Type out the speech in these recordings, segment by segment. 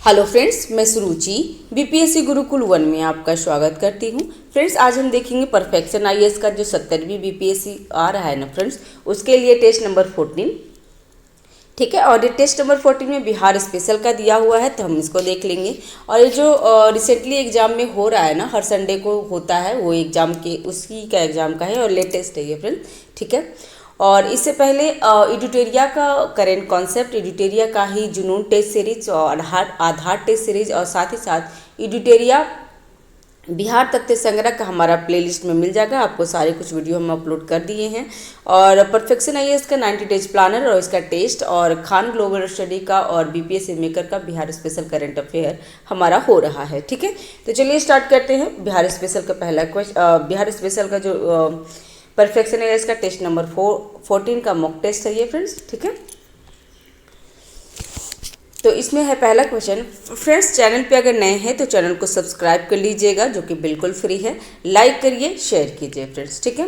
Hello friends, मैं सुरुचि BPSC Gurukul 1 में आपका स्वागत करती हूँ। फ्रेंड्स, आज हम देखेंगे परफेक्शन आईएएस का जो 70वीं बीपीएससी आ रहा है ना फ्रेंड्स, उसके लिए टेस्ट नंबर 14। ठीक है, और ये टेस्ट नंबर 14 में बिहार स्पेशल का दिया हुआ है, तो हम इसको देख लेंगे। और ये जो रिसेंटली एग्जाम में हो रहा है ना, हर संडे को होता है, वो एग्जाम के उसी का एग्जाम का है और लेटेस्ट है ये फ्रेंड्स। ठीक है, और इससे पहले एडिटोरिया का करेंट कॉन्सेप्ट, एडिटोरिया का ही जुनून टेस्ट सीरीज और आधार टेस्ट सीरीज और साथ ही साथ एडिटोरिया बिहार तथ्य संग्रह का हमारा प्लेलिस्ट में मिल जाएगा। आपको सारे कुछ वीडियो हम अपलोड कर दिए हैं। और परफेक्शन आईएएस का 90 डेज प्लानर और इसका टेस्ट, और खान ग्लोबल स्टडी का और बीपीएससी मेकर का बिहार स्पेशल करंट अफेयर हमारा हो रहा है। ठीक है, तो चलिए स्टार्ट करते हैं। बिहार स्पेशल का पहला क्वेश्चन, बिहार स्पेशल का जो परफेक्शन आईएएस का टेस्ट नंबर 14 का मॉक टेस्ट है ये फ्रेंड्स। ठीक है, तो इसमें है पहला क्वेश्चन। फ्रेंड्स, चैनल पे अगर नए हैं तो चैनल को सब्सक्राइब कर लीजिएगा, जो कि बिल्कुल फ्री है। लाइक करिए, शेयर कीजिए फ्रेंड्स। ठीक है,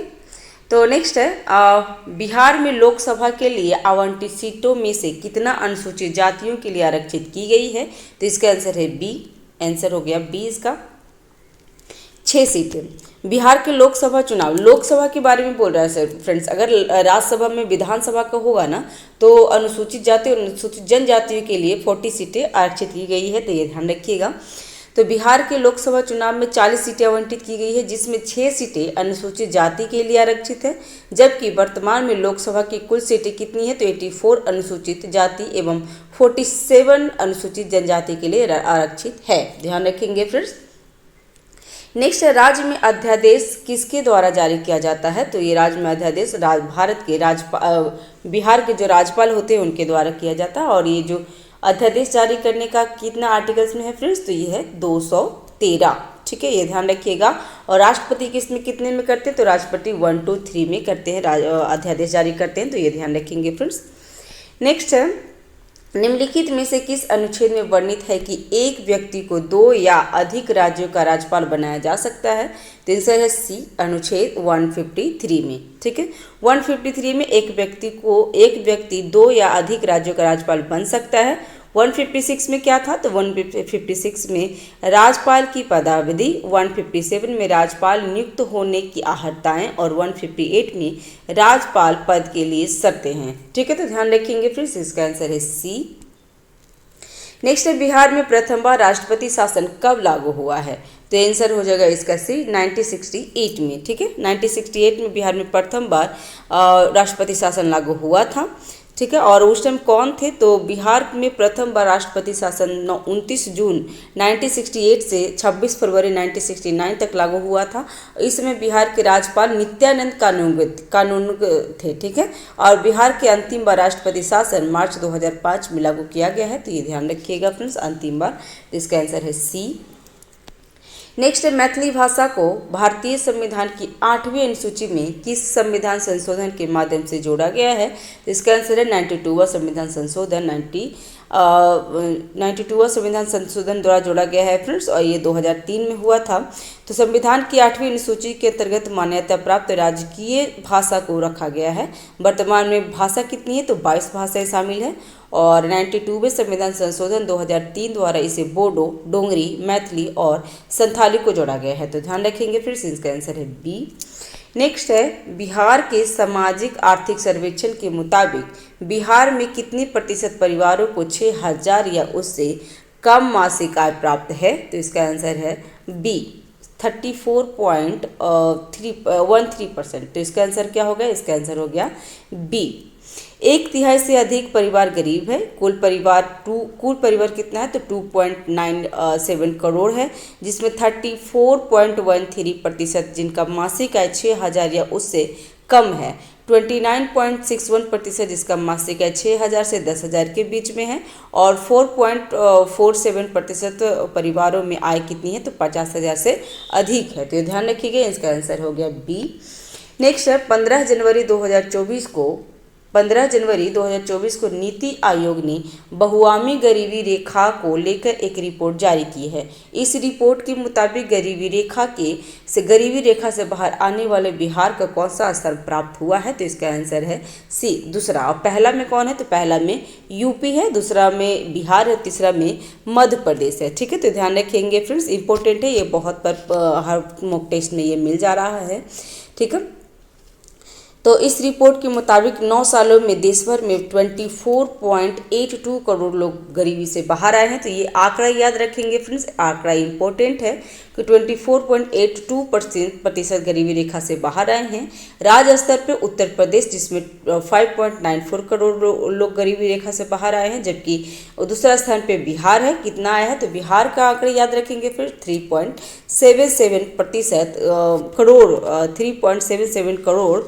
तो नेक्स्ट है बिहार में लोकसभा के लिए आवंटित सीटों में से कितना अनुसूचित जातियों के लिए आरक्षित की गई है? तो इसका आंसर है बी। आंसर हो गया बी इसका, 6 सीटें। बिहार के लोकसभा चुनाव, लोकसभा के बारे में बोल रहा है सर फ्रेंड्स। अगर राज्यसभा में विधानसभा का होगा ना, तो अनुसूचित जाति और अनुसूचित जनजातियों के लिए 40 सीटें आरक्षित की गई है, तो ये ध्यान रखिएगा। तो बिहार के लोकसभा चुनाव में 40 सीटें आवंटित की गई है, जिसमें 6 सीटें अनुसूचित जाति के लिए आरक्षित है। जबकि वर्तमान में लोकसभा की कुल सीटें कितनी है? तो 84 अनुसूचित जाति एवं 47 अनुसूचित जनजाति के लिए आरक्षित है। ध्यान रखेंगे फ्रेंड्स। नेक्स्ट है, राज्य में अध्यादेश किसके द्वारा जारी किया जाता है? तो ये राज्य में अध्यादेश भारत के बिहार के जो राज्यपाल होते हैं उनके द्वारा किया जाता है। और ये जो अध्यादेश जारी करने का कितना आर्टिकल्स में है फ्रेंड्स? तो ये है 213। ठीक है, ये ध्यान रखिएगा। और राष्ट्रपति किसमें कितने में करते हैं? तो राष्ट्रपति 1, 2, 3 में करते हैं, अध्यादेश जारी करते हैं, तो ये ध्यान रखेंगे फ्रेंड्स। नेक्स्ट है, निम्नलिखित में से किस अनुच्छेद में वर्णित है कि एक व्यक्ति को 2 या अधिक राज्यों का राज्यपाल बनाया जा सकता है? तो आंसर है सी, अनुच्छेद 153 में। ठीक है, 153 में एक व्यक्ति 2 या अधिक राज्यों का राज्यपाल बन सकता है। 156 में क्या था? तो 156 में राज्यपाल की पदावधि, 157 में राज्यपाल नियुक्त होने की आहर्ताएं और 158 में राज्यपाल पद के लिए शर्तें हैं। ठीक है, तो ध्यान रखेंगे फ्रेंड्स, इसका आंसर है सी। नेक्स्ट है, बिहार में प्रथम बार राष्ट्रपति शासन कब लागू हुआ है? तो आंसर हो जाएगा इसका सी, 1968 में। ठीक है, 1968 में बिहार में प्रथम बार राष्ट्रपति शासन लागू हुआ था। ठीक है, और उस टाइम कौन थे? तो बिहार में प्रथम बार राष्ट्रपति शासन 29 जून 1968 से 26 फरवरी 1969 तक लागू हुआ था। इस समय बिहार के राज्यपाल नित्यानंद कानून थे। ठीक है, और बिहार के अंतिम बार राष्ट्रपति शासन मार्च 2005 में लागू किया गया है, तो ये ध्यान रखिएगा फ्रेंड्स, अंतिम बार। तो इसका आंसर है सी। नेक्स्ट है, मैथिली भाषा को भारतीय संविधान की 8वीं अनुसूची में किस संविधान संशोधन के माध्यम से जोड़ा गया है? तो इसका आंसर है 92वां संविधान संशोधन, 92वां संविधान संशोधन द्वारा जोड़ा गया है फ्रेंड्स, और ये 2003 में हुआ था। तो संविधान की 8वीं अनुसूची के अंतर्गत मान्यता प्राप्त राजकीय भाषा को रखा गया है। वर्तमान में भाषा कितनी है? तो 22 भाषाएं शामिल हैं। और 92वें संविधान संशोधन 2003 द्वारा इसे बोडो, डोंगरी, मैथिली और संथाली को जोड़ा गया है, तो ध्यान रखेंगे फिर इसका आंसर है बी। नेक्स्ट है, बिहार के सामाजिक आर्थिक सर्वेक्षण के मुताबिक बिहार में कितनी प्रतिशत परिवारों को 6,000 या उससे कम मासिक आय प्राप्त है? तो इसका आंसर है बी, 34.13%। तो इसका आंसर क्या हो गया? इसका आंसर हो गया बी। 1/3 से अधिक परिवार गरीब है। कुल परिवार कितना है? तो 2.97 करोड़ है, जिसमें 34.13% जिनका मासिक आय 6,000 या उससे कम है। 29.61% जिसका मासिक आय 6,000 से 10,000 के बीच में है। और 4.47% परिवारों में आय कितनी है? तो 50,000 से अधिक है, तो ये ध्यान रखिएगा, इसका आंसर हो गया बी। नेक्स्ट है, 15 जनवरी 2024 को 15 जनवरी 2024 को नीति आयोग ने बहुआमी गरीबी रेखा को लेकर एक रिपोर्ट जारी की है। इस रिपोर्ट के मुताबिक गरीबी रेखा से बाहर आने वाले बिहार का कौन सा स्थान प्राप्त हुआ है? तो इसका आंसर है सी, दूसरा। और पहला में कौन है? तो पहला में यूपी है, दूसरा में बिहार है, तीसरा में मध्य प्रदेश है। ठीक है, तो ध्यान रखेंगे फ्रेंड्स, इंपॉर्टेंट है ये, बहुत पर हर मॉक टेस्ट में ये मिल जा रहा है। ठीक है, तो इस रिपोर्ट के मुताबिक 9 सालों में देश भर में 24.82 करोड़ लोग गरीबी से बाहर आए हैं। तो ये आंकड़ा याद रखेंगे फ्रेंड्स, आंकड़ा इंपॉर्टेंट है कि 24.82% गरीबी रेखा से बाहर आए हैं। राज्य स्तर पे उत्तर प्रदेश, जिसमें 5.94 करोड़ लोग गरीबी रेखा से बाहर आए हैं, जबकि दूसरा स्थान पे बिहार है। कितना आया है? तो बिहार का आंकड़ा याद रखेंगे फिर 3.77 करोड़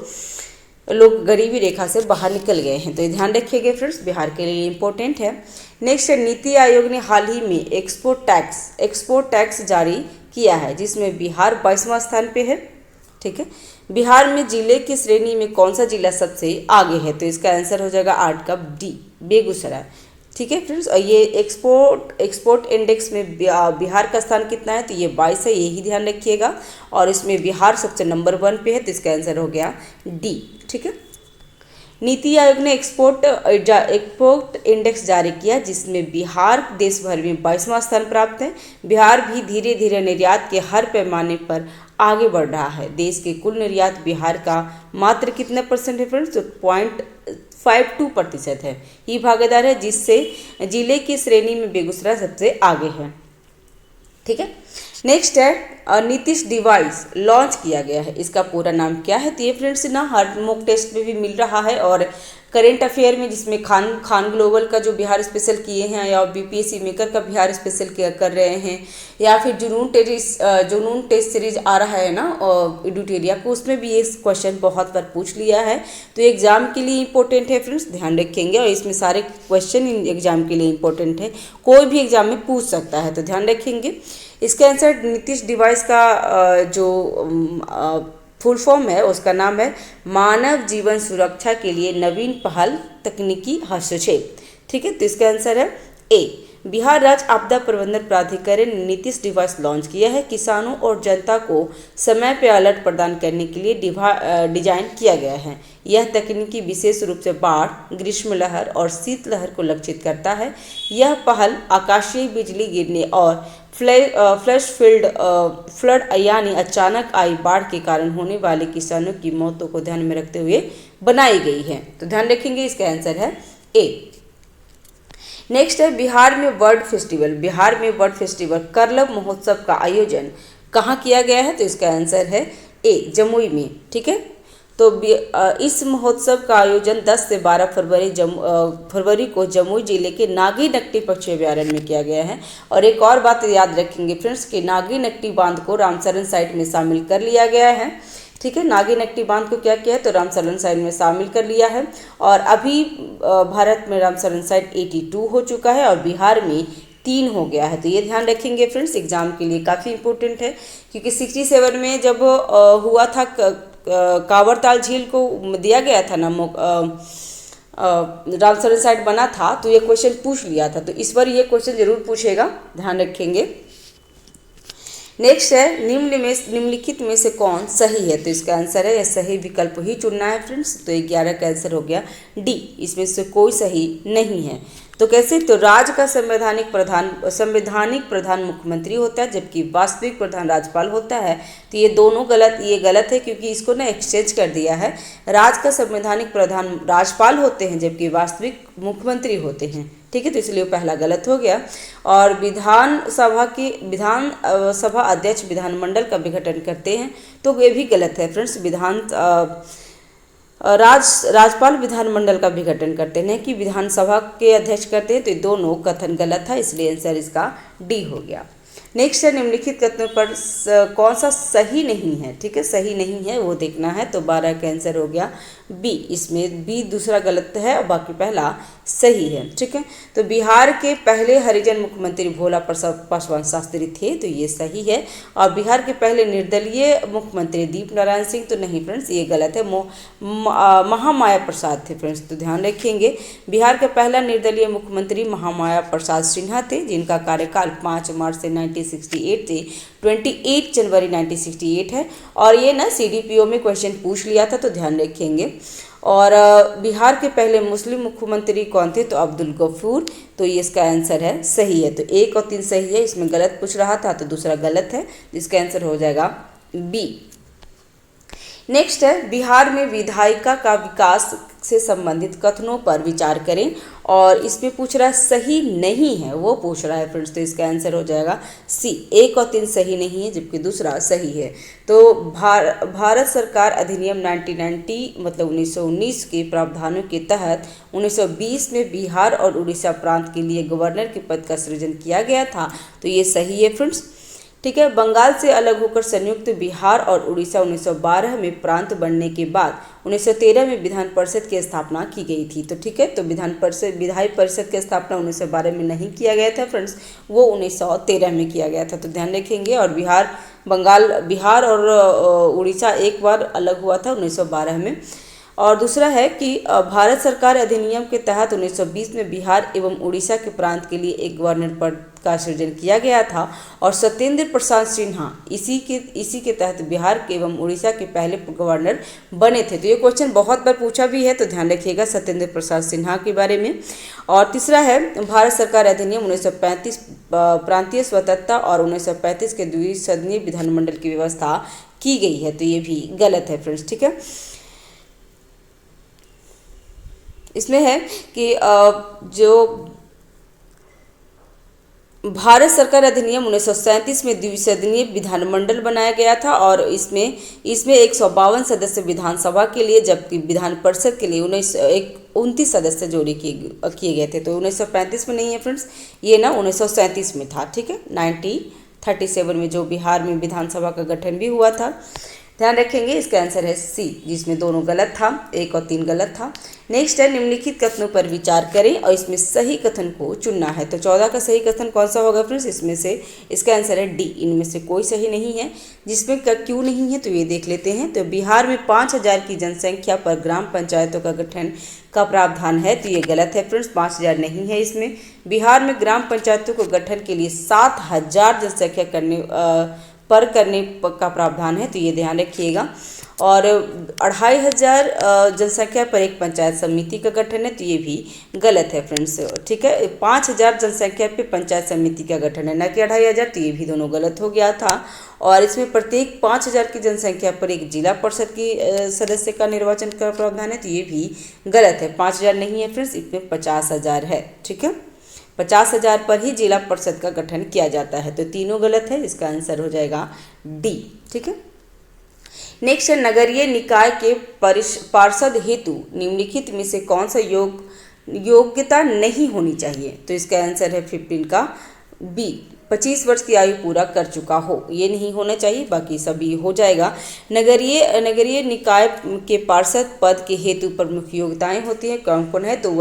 लोग गरीबी रेखा से बाहर निकल गए हैं। तो ये ध्यान रखिएगा फ्रेंड्स, बिहार के लिए इम्पोर्टेंट है। नेक्स्ट है, नीति आयोग ने हाल ही में एक्सपोर्ट टैक्स जारी किया है, जिसमें बिहार 22वां स्थान पे है। ठीक है, बिहार में जिले की श्रेणी में कौन सा जिला सबसे आगे है? तो इसका आंसर हो जाएगा 8 का डी, बेगूसराय। ठीक है फ्रेंड्स, और ये एक्सपोर्ट इंडेक्स में बिहार का स्थान कितना है? तो ये 22 है, यही ध्यान रखिएगा। और इसमें बिहार सबसे नंबर 1 पे है, तो इसका आंसर हो गया डी। ठीक है, नीति आयोग ने एक्सपोर्ट इंडेक्स जारी किया, जिसमें बिहार देश भर में 22वां स्थान प्राप्त है। बिहार भी धीरे धीरे निर्यात के हर पैमाने पर आगे बढ़ रहा है। देश के कुल निर्यात बिहार का मात्र कितने परसेंट है फ्रेंड्स? तो 0.52% है, ये भागीदार है, जिससे जिले की श्रेणी में बेगूसराय सबसे आगे है। ठीक है, नेक्स्ट है, नीतीश डिवाइस लॉन्च किया गया है, इसका पूरा नाम क्या है? तो ये फ्रेंड्स ना हर मॉक टेस्ट में भी मिल रहा है, और करेंट अफेयर में जिसमें खान ग्लोबल का जो बिहार स्पेशल किए हैं, या बीपीएससी मेकर का बिहार स्पेशल कर रहे हैं, या फिर जुनून टेस्ट सीरीज आ रहा है ना एडुटेरिया को, उसमें भी ये क्वेश्चन बहुत बार पूछ लिया है। तो एग्जाम के लिए इंपॉर्टेंट है फ्रेंड्स, ध्यान रखेंगे। और इसमें सारे क्वेश्चन एग्जाम के लिए इंपॉर्टेंट है, कोई भी एग्जाम में पूछ सकता है, तो ध्यान रखेंगे। इसका आंसर नीतीश डिवाइस का जो फुल फॉर्म है उसका नाम है मानव जीवन सुरक्षा के लिए नवीन पहल तकनीकी हस्तक्षेप। ठीक है, तो इसका आंसर है ए। बिहार राज्य आपदा प्रबंधन प्राधिकरण ने नीतीश डिवाइस लॉन्च किया है। किसानों और जनता को समय पर अलर्ट प्रदान करने के लिए डिजाइन किया गया है। यह तकनीकी विशेष रूप से बाढ़, ग्रीष्म लहर और शीतलहर को लक्षित करता है। यह पहल आकाशीय बिजली गिरने और फ्लड यानी अचानक आई बाढ़ के कारण होने वाले किसानों की मौतों को ध्यान में रखते हुए बनाई गई है। तो ध्यान रखेंगे, इसका आंसर है ए। नेक्स्ट है, बिहार में वर्ल्ड फेस्टिवल करलब महोत्सव का आयोजन कहाँ किया गया है? तो इसका आंसर है ए, जमुई में। ठीक है, तो इस महोत्सव का आयोजन 10 से 12 फरवरी को जमुई जिले के नागी नकटी पक्षी अभ्यारण्य में किया गया है। और एक और बात याद रखेंगे फ्रेंड्स कि नागी नकटी बांध को रामसरन साइट में शामिल कर लिया गया है। ठीक है, नागी नकटी बांध को क्या किया है? तो रामसरन साइट में शामिल कर लिया है। और अभी भारत में रामसरन साइट 82 हो चुका है और बिहार में 3 हो गया है। तो ये ध्यान रखेंगे फ्रेंड्स, एग्जाम के लिए काफ़ी इंपॉर्टेंट है, क्योंकि 67 में जब हुआ था कांवरताल झील को दिया गया था ना रामसरन साइट बना था, तो ये क्वेश्चन पूछ लिया था। तो इस बार ये क्वेश्चन जरूर पूछेगा, ध्यान रखेंगे। नेक्स्ट है, निम्नलिखित में से कौन सही है? तो इसका आंसर है, यह सही विकल्प ही चुनना है फ्रेंड्स। तो 11 का आंसर हो गया डी, इसमें से कोई सही नहीं है। तो कैसे? तो राज्य का संवैधानिक प्रधान मुख्यमंत्री होता है, जबकि वास्तविक प्रधान राज्यपाल होता है। तो ये दोनों गलत, ये गलत है क्योंकि इसको ना एक्सचेंज कर दिया है। राज्य का संवैधानिक प्रधान राज्यपाल होते हैं, जबकि वास्तविक मुख्यमंत्री होते हैं। ठीक है, तो इसलिए पहला गलत हो गया। और विधानसभा अध्यक्ष विधानमंडल का विघटन करते हैं, तो ये भी गलत है फ्रेंड्स। राज्यपाल विधानमंडल का विघटन करते हैं कि विधानसभा के अध्यक्ष करते हैं, तो ये दोनों कथन गलत था, इसलिए आंसर इसका डी हो गया। नेक्स्ट है, निम्नलिखित कथनों पर कौन सा सही नहीं है? ठीक है, सही नहीं है वो देखना है। तो 12 का आंसर हो गया बी, इसमें बी दूसरा गलत है और बाकी पहला सही है। ठीक है, तो बिहार के पहले हरिजन मुख्यमंत्री भोला प्रसाद पासवान शास्त्री थे, तो ये सही है। और बिहार के पहले निर्दलीय मुख्यमंत्री दीप नारायण सिंह, तो नहीं फ्रेंड्स ये गलत है, महामाया प्रसाद थे फ्रेंड्स, तो ध्यान रखेंगे। बिहार का पहला निर्दलीय मुख्यमंत्री महामाया प्रसाद सिन्हा थे, जिनका कार्यकाल 5 मार्च से 1968 से 28 जनवरी 1968 है। और ये ना CDPO में क्वेश्चन पूछ लिया था, तो ध्यान रखेंगे। और बिहार के पहले मुस्लिम मुख्यमंत्री कौन थे, तो अब्दुल गफूर, तो ये इसका आंसर है, सही है। तो 1 और 3 सही है, इसमें गलत पूछ रहा था तो दूसरा गलत है, इसका आंसर हो जाएगा बी। नेक्स्ट है, बिहार में विधायिका का विकास से संबंधित कथनों पर विचार करें, और इसमें पूछ रहा है सही नहीं है, वो पूछ रहा है फ्रेंड्स, तो इसका आंसर हो जाएगा सी। 1 और 3 सही नहीं है, जबकि दूसरा सही है। तो भारत सरकार अधिनियम 1990 मतलब 1919 के प्रावधानों के तहत 1920 में बिहार और उड़ीसा प्रांत के लिए गवर्नर के पद का सृजन किया गया था, तो ये सही है फ्रेंड्स। ठीक है, बंगाल से अलग होकर संयुक्त बिहार और उड़ीसा 1912 में प्रांत बनने के बाद 1913 में विधान परिषद की स्थापना की गई थी। तो ठीक है, तो विधायी परिषद की स्थापना 1912 में नहीं किया गया था फ्रेंड्स, वो 1913 में किया गया था, तो ध्यान रखेंगे। और बिहार और उड़ीसा एक बार अलग हुआ था 1912 में। और दूसरा है कि भारत सरकार अधिनियम के तहत 1920 में बिहार एवं उड़ीसा के प्रांत के लिए एक गवर्नर पद का सृजन किया गया था, और सत्येंद्र प्रसाद सिन्हा इसी के तहत बिहार के एवं उड़ीसा के पहले गवर्नर बने थे। तो ये क्वेश्चन बहुत बार पूछा भी है, तो ध्यान रखिएगा सत्येंद्र प्रसाद सिन्हा के बारे में। और तीसरा है, भारत सरकार अधिनियम 1935 प्रांतीय स्वतंत्रता और 1935 के द्विसदनीय विधानमंडल की व्यवस्था की गई है, तो ये भी गलत है फ्रेंड्स। ठीक है, इसमें है कि जो भारत सरकार अधिनियम 1937 में द्विसदनीय विधानमंडल बनाया गया था, और इसमें 152 सदस्य विधानसभा के लिए, जबकि विधान परिषद के लिए 29 सदस्य जोड़े किए गए थे। तो 1935 में नहीं है फ्रेंड्स, ये ना 1937 में था। ठीक है, 1937 में जो बिहार में विधानसभा का गठन भी हुआ था, ध्यान रखेंगे। इसका आंसर है सी, जिसमें दोनों गलत था, 1 और 3 गलत था। नेक्स्ट है, निम्नलिखित कथनों पर विचार करें और इसमें सही कथन को चुनना है। तो 14 का सही कथन कौन सा होगा फ्रेंड्स, इसमें से इसका आंसर है डी, इनमें से कोई सही नहीं है। जिसमें क्यों नहीं है, तो ये देख लेते हैं। तो बिहार में 5000 की जनसंख्या पर ग्राम पंचायतों का गठन का प्रावधान है, तो ये गलत है फ्रेंड्स, 5000 नहीं है इसमें। बिहार में ग्राम पंचायतों को गठन के लिए 7000 जनसंख्या करने का प्रावधान है, तो ये ध्यान रखिएगा। और 2500 जनसंख्या पर एक पंचायत समिति का गठन है, तो ये भी गलत है फ्रेंड्स। ठीक है, 5000 जनसंख्या पे पंचायत समिति का गठन है, न कि 2500, तो ये भी दोनों गलत हो गया था। और इसमें प्रत्येक 5000 की जनसंख्या पर एक जिला परिषद की सदस्य का निर्वाचन का प्रावधान है, तो ये भी गलत है। 5000 नहीं है फ्रेंड्स, इसमें 50000 है। ठीक है, 50000 पर ही जिला परिषद का गठन किया जाता है, तो तीनों गलत है, इसका आंसर हो जाएगा डी। ठीक है, नेक्स्ट है, नगरीय निकाय के पार्षद हेतु निम्नलिखित में से कौन सा योग्यता नहीं होनी चाहिए, तो इसका आंसर है 15 का बी, 25 वर्ष की आयु पूरा कर चुका हो, ये नहीं होना चाहिए, बाकी सभी हो जाएगा। नगरीय निकाय के पार्षद पद के हेतु प्रमुख योग्यताएं होती हैं, कौन कौन है, तो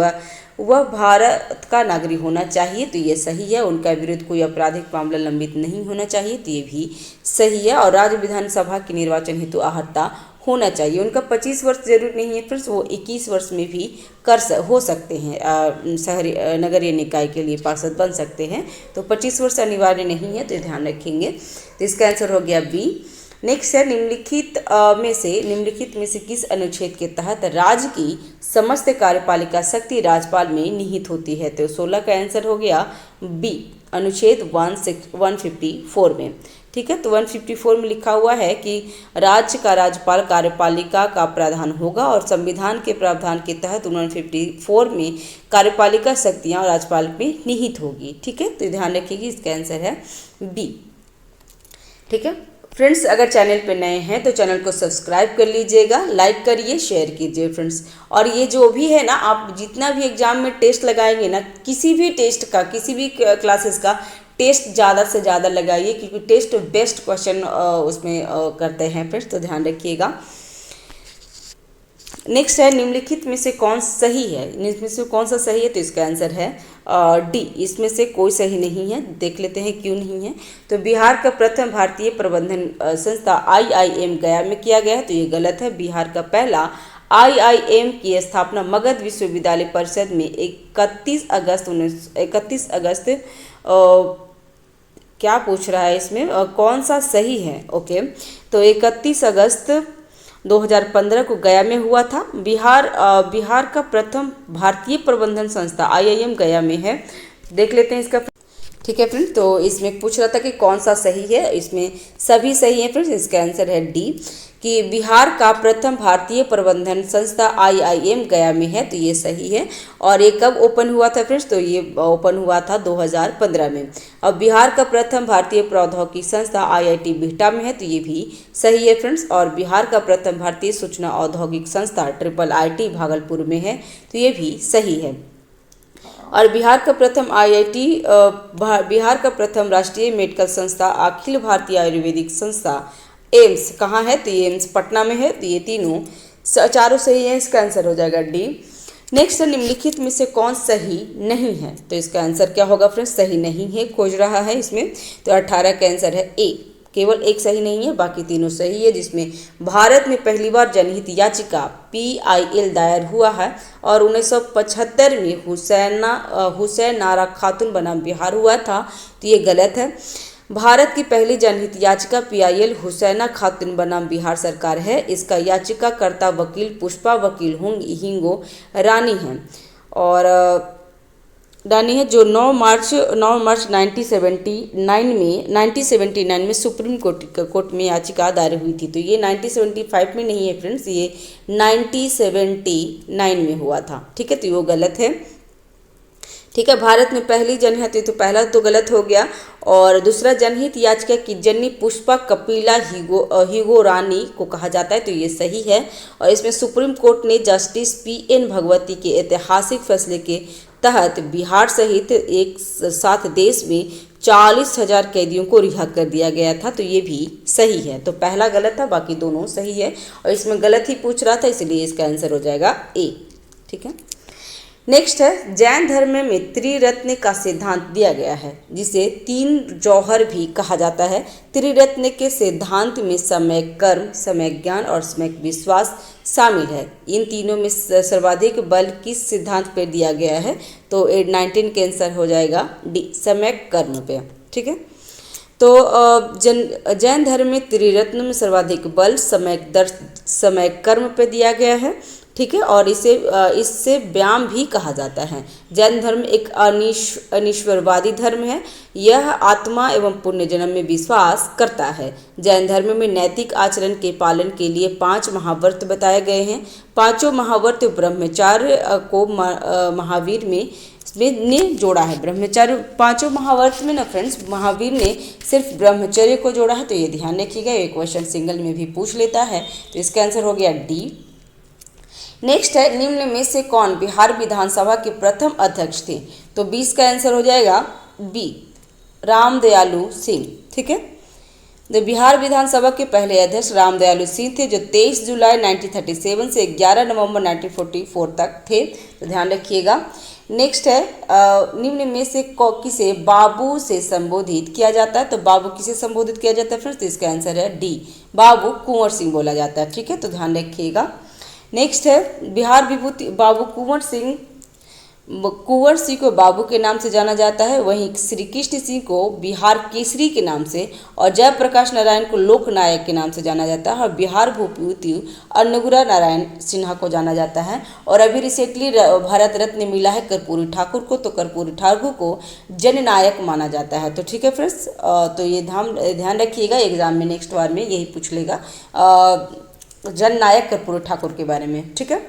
वह भारत का नागरिक होना चाहिए, तो ये सही है। उनका विरुद्ध कोई आपराधिक मामला लंबित नहीं होना चाहिए, तो ये भी सही है। और राज्य विधानसभा के निर्वाचन हेतु अहर्ता होना चाहिए। उनका 25 वर्ष जरूर नहीं है फ्रेंड्स, वो 21 वर्ष में भी हो सकते हैं, शहरी नगरीय निकाय के लिए पार्षद बन सकते हैं, तो 25 वर्ष अनिवार्य नहीं है, तो ध्यान रखेंगे। तो इसका आंसर हो गया बी। नेक्स्ट है, निम्नलिखित में से किस अनुच्छेद के तहत राज्य की समस्त कार्यपालिका शक्ति राज्यपाल में निहित होती है, तो 16 का आंसर हो गया बी, अनुच्छेद 154 में। ठीक है, तो 154 में लिखा हुआ है कि राज्य का राज्यपाल कार्यपालिका का प्रधान होगा, और संविधान के प्रावधान के तहत 154 में कार्यपालिका शक्तियाँ राज्यपाल में निहित होगी। ठीक है, तो ध्यान रखिएगा, इसका आंसर है बी। ठीक है फ्रेंड्स, अगर चैनल पे नए हैं तो चैनल को सब्सक्राइब कर लीजिएगा, लाइक करिए, शेयर कीजिए फ्रेंड्स। और ये जो भी है ना, आप जितना भी एग्जाम में टेस्ट लगाएंगे ना, किसी भी टेस्ट का, किसी भी क्लासेस का टेस्ट ज़्यादा से ज़्यादा लगाइए, क्योंकि टेस्ट बेस्ट क्वेश्चन उसमें करते हैं फ्रेंड्स, तो ध्यान रखिएगा। नेक्स्ट है निम्नलिखित में से कौन सही है, इसमें से कौन सा सही है, तो इसका आंसर है डी, इसमें से कोई सही नहीं है। देख लेते हैं क्यों नहीं है। तो बिहार का प्रथम भारतीय प्रबंधन संस्था IIM गया में किया गया है, तो ये गलत है। बिहार का पहला IIM की स्थापना मगध विश्वविद्यालय परिषद में 31 अगस्त क्या पूछ रहा है इसमें, कौन सा सही है। ओके, तो 31 अगस्त 2015 को गया में हुआ था। बिहार का प्रथम भारतीय प्रबंधन संस्था IIM गया में है। देख लेते हैं इसका। ठीक है फ्रेंड्स, तो इसमें पूछ रहा था कि कौन सा सही है, इसमें सभी सही है फ्रेंड्स। इसका आंसर है डी, कि बिहार का प्रथम भारतीय प्रबंधन संस्था IIM गया में है, तो ये सही है। और ये कब ओपन हुआ था फ्रेंड्स, तो ये ओपन हुआ था 2015 में। और बिहार का प्रथम भारतीय प्रौद्योगिकी संस्था IIT बिहटा में है, तो ये भी सही है फ्रेंड्स। और बिहार का प्रथम भारतीय सूचना औद्योगिक संस्था IIIT भागलपुर में है, तो ये भी सही है। और बिहार का प्रथम बिहार का प्रथम राष्ट्रीय मेडिकल संस्था अखिल भारतीय आयुर्वेदिक संस्था एम्स कहाँ है, तो ये एम्स पटना में है। तो ये चारों सही है, इसका आंसर हो जाएगा डी। नेक्स्ट है निम्नलिखित में से कौन सही नहीं है, तो इसका आंसर क्या होगा फ्रेंड्स, सही नहीं है खोज रहा है इसमें। तो 18 का आंसर है ए, केवल एक सही नहीं है, बाकी तीनों सही है। जिसमें भारत में पहली बार जनहित याचिका PIL दायर हुआ है और 1975 में हुसैन नारा खातून बनाम बिहार हुआ था, तो ये गलत है। भारत की पहली जनहित याचिका PIL हुसैना खातून बनाम बिहार सरकार है। इसका याचिकाकर्ता वकील पुष्पा वकील हिंगो रानी है, और रानी है, जो 9 मार्च 1979 में सुप्रीम कोर्ट में याचिका दायर हुई थी। तो ये 1975 में नहीं है फ्रेंड्स, ये 1979 में हुआ था। ठीक है, तो वो गलत है। ठीक है, भारत में पहली जनहित, तो पहला तो गलत हो गया। और दूसरा जनहित याचिका की जननी पुष्पा कपिला हिगो रानी को कहा जाता है, तो ये सही है। और इसमें सुप्रीम कोर्ट ने जस्टिस PN भगवती के ऐतिहासिक फैसले के तहत बिहार सहित एक साथ देश में 40,000 कैदियों को रिहा कर दिया गया था, तो ये भी सही है। तो पहला गलत था, बाकी दोनों सही है। और इसमें गलत ही पूछ रहा था, इसलिए इसका आंसर हो जाएगा ए। ठीक है, नेक्स्ट है जैन धर्म में त्रिरत्न का सिद्धांत दिया गया है, जिसे 3 जौहर भी कहा जाता है। त्रिरत्न के सिद्धांत में सम्यक कर्म, सम्यक ज्ञान और सम्यक विश्वास शामिल है। इन तीनों में सर्वाधिक बल किस सिद्धांत पर दिया गया है, तो 19 के आंसर हो जाएगा डी, सम्यक कर्म पे। ठीक है, तो जैन धर्म में त्रिरत्न में सर्वाधिक बल सम्यक कर्म पे दिया गया है। ठीक है, और इससे व्यायाम भी कहा जाता है। जैन धर्म एक अनिश्वरवादी धर्म है। यह आत्मा एवं पुण्य जन्म में विश्वास करता है। जैन धर्म में नैतिक आचरण के पालन के लिए 5 महाव्रत बताए गए हैं। 5 महाव्रत ब्रह्मचार्य को महावीर ने जोड़ा है। ब्रह्मचर्य 5 महाव्रत में ना फ्रेंड्स, महावीर ने सिर्फ ब्रह्मचर्य को जोड़ा है, तो ये ध्यान रखिएगा। एक क्वेश्चन सिंगल में भी पूछ लेता है, तो इसका आंसर हो गया डी। नेक्स्ट है निम्न में से कौन बिहार विधानसभा के प्रथम अध्यक्ष थे, तो 20 का आंसर हो जाएगा बी, रामदयालु सिंह। ठीक है, तो बिहार विधानसभा के पहले अध्यक्ष रामदयालु सिंह थे, जो 23 जुलाई 1937 से 11 नवंबर 1944 तक थे, तो ध्यान रखिएगा। नेक्स्ट है निम्न में से किसे बाबू से संबोधित किया जाता है, तो बाबू किसे संबोधित किया जाता है फ्रेंड्स, तो इसका आंसर है डी, बाबू कुंवर सिंह बोला जाता है। ठीक है, तो ध्यान रखिएगा। नेक्स्ट है बिहार विभूति बाबू कुंवर सिंह को बाबू के नाम से जाना जाता है। वहीं श्री कृष्ण सिंह को बिहार केसरी के नाम से और जयप्रकाश नारायण को लोकनायक के नाम से जाना जाता है। और बिहार भूपति अन्नगुरा नारायण सिन्हा को जाना जाता है। और अभी रिसेंटली भारत रत्न मिला है कर्पूरी ठाकुर को, तो कर्पूरी ठाकुर को जननायक माना जाता है। तो ठीक है फ्रेंड्स, तो ये ध्यान रखिएगा, एग्जाम में नेक्स्ट बार में यही पूछ लेगा जननायक कर्पूरी ठाकुर के बारे में। ठीक है,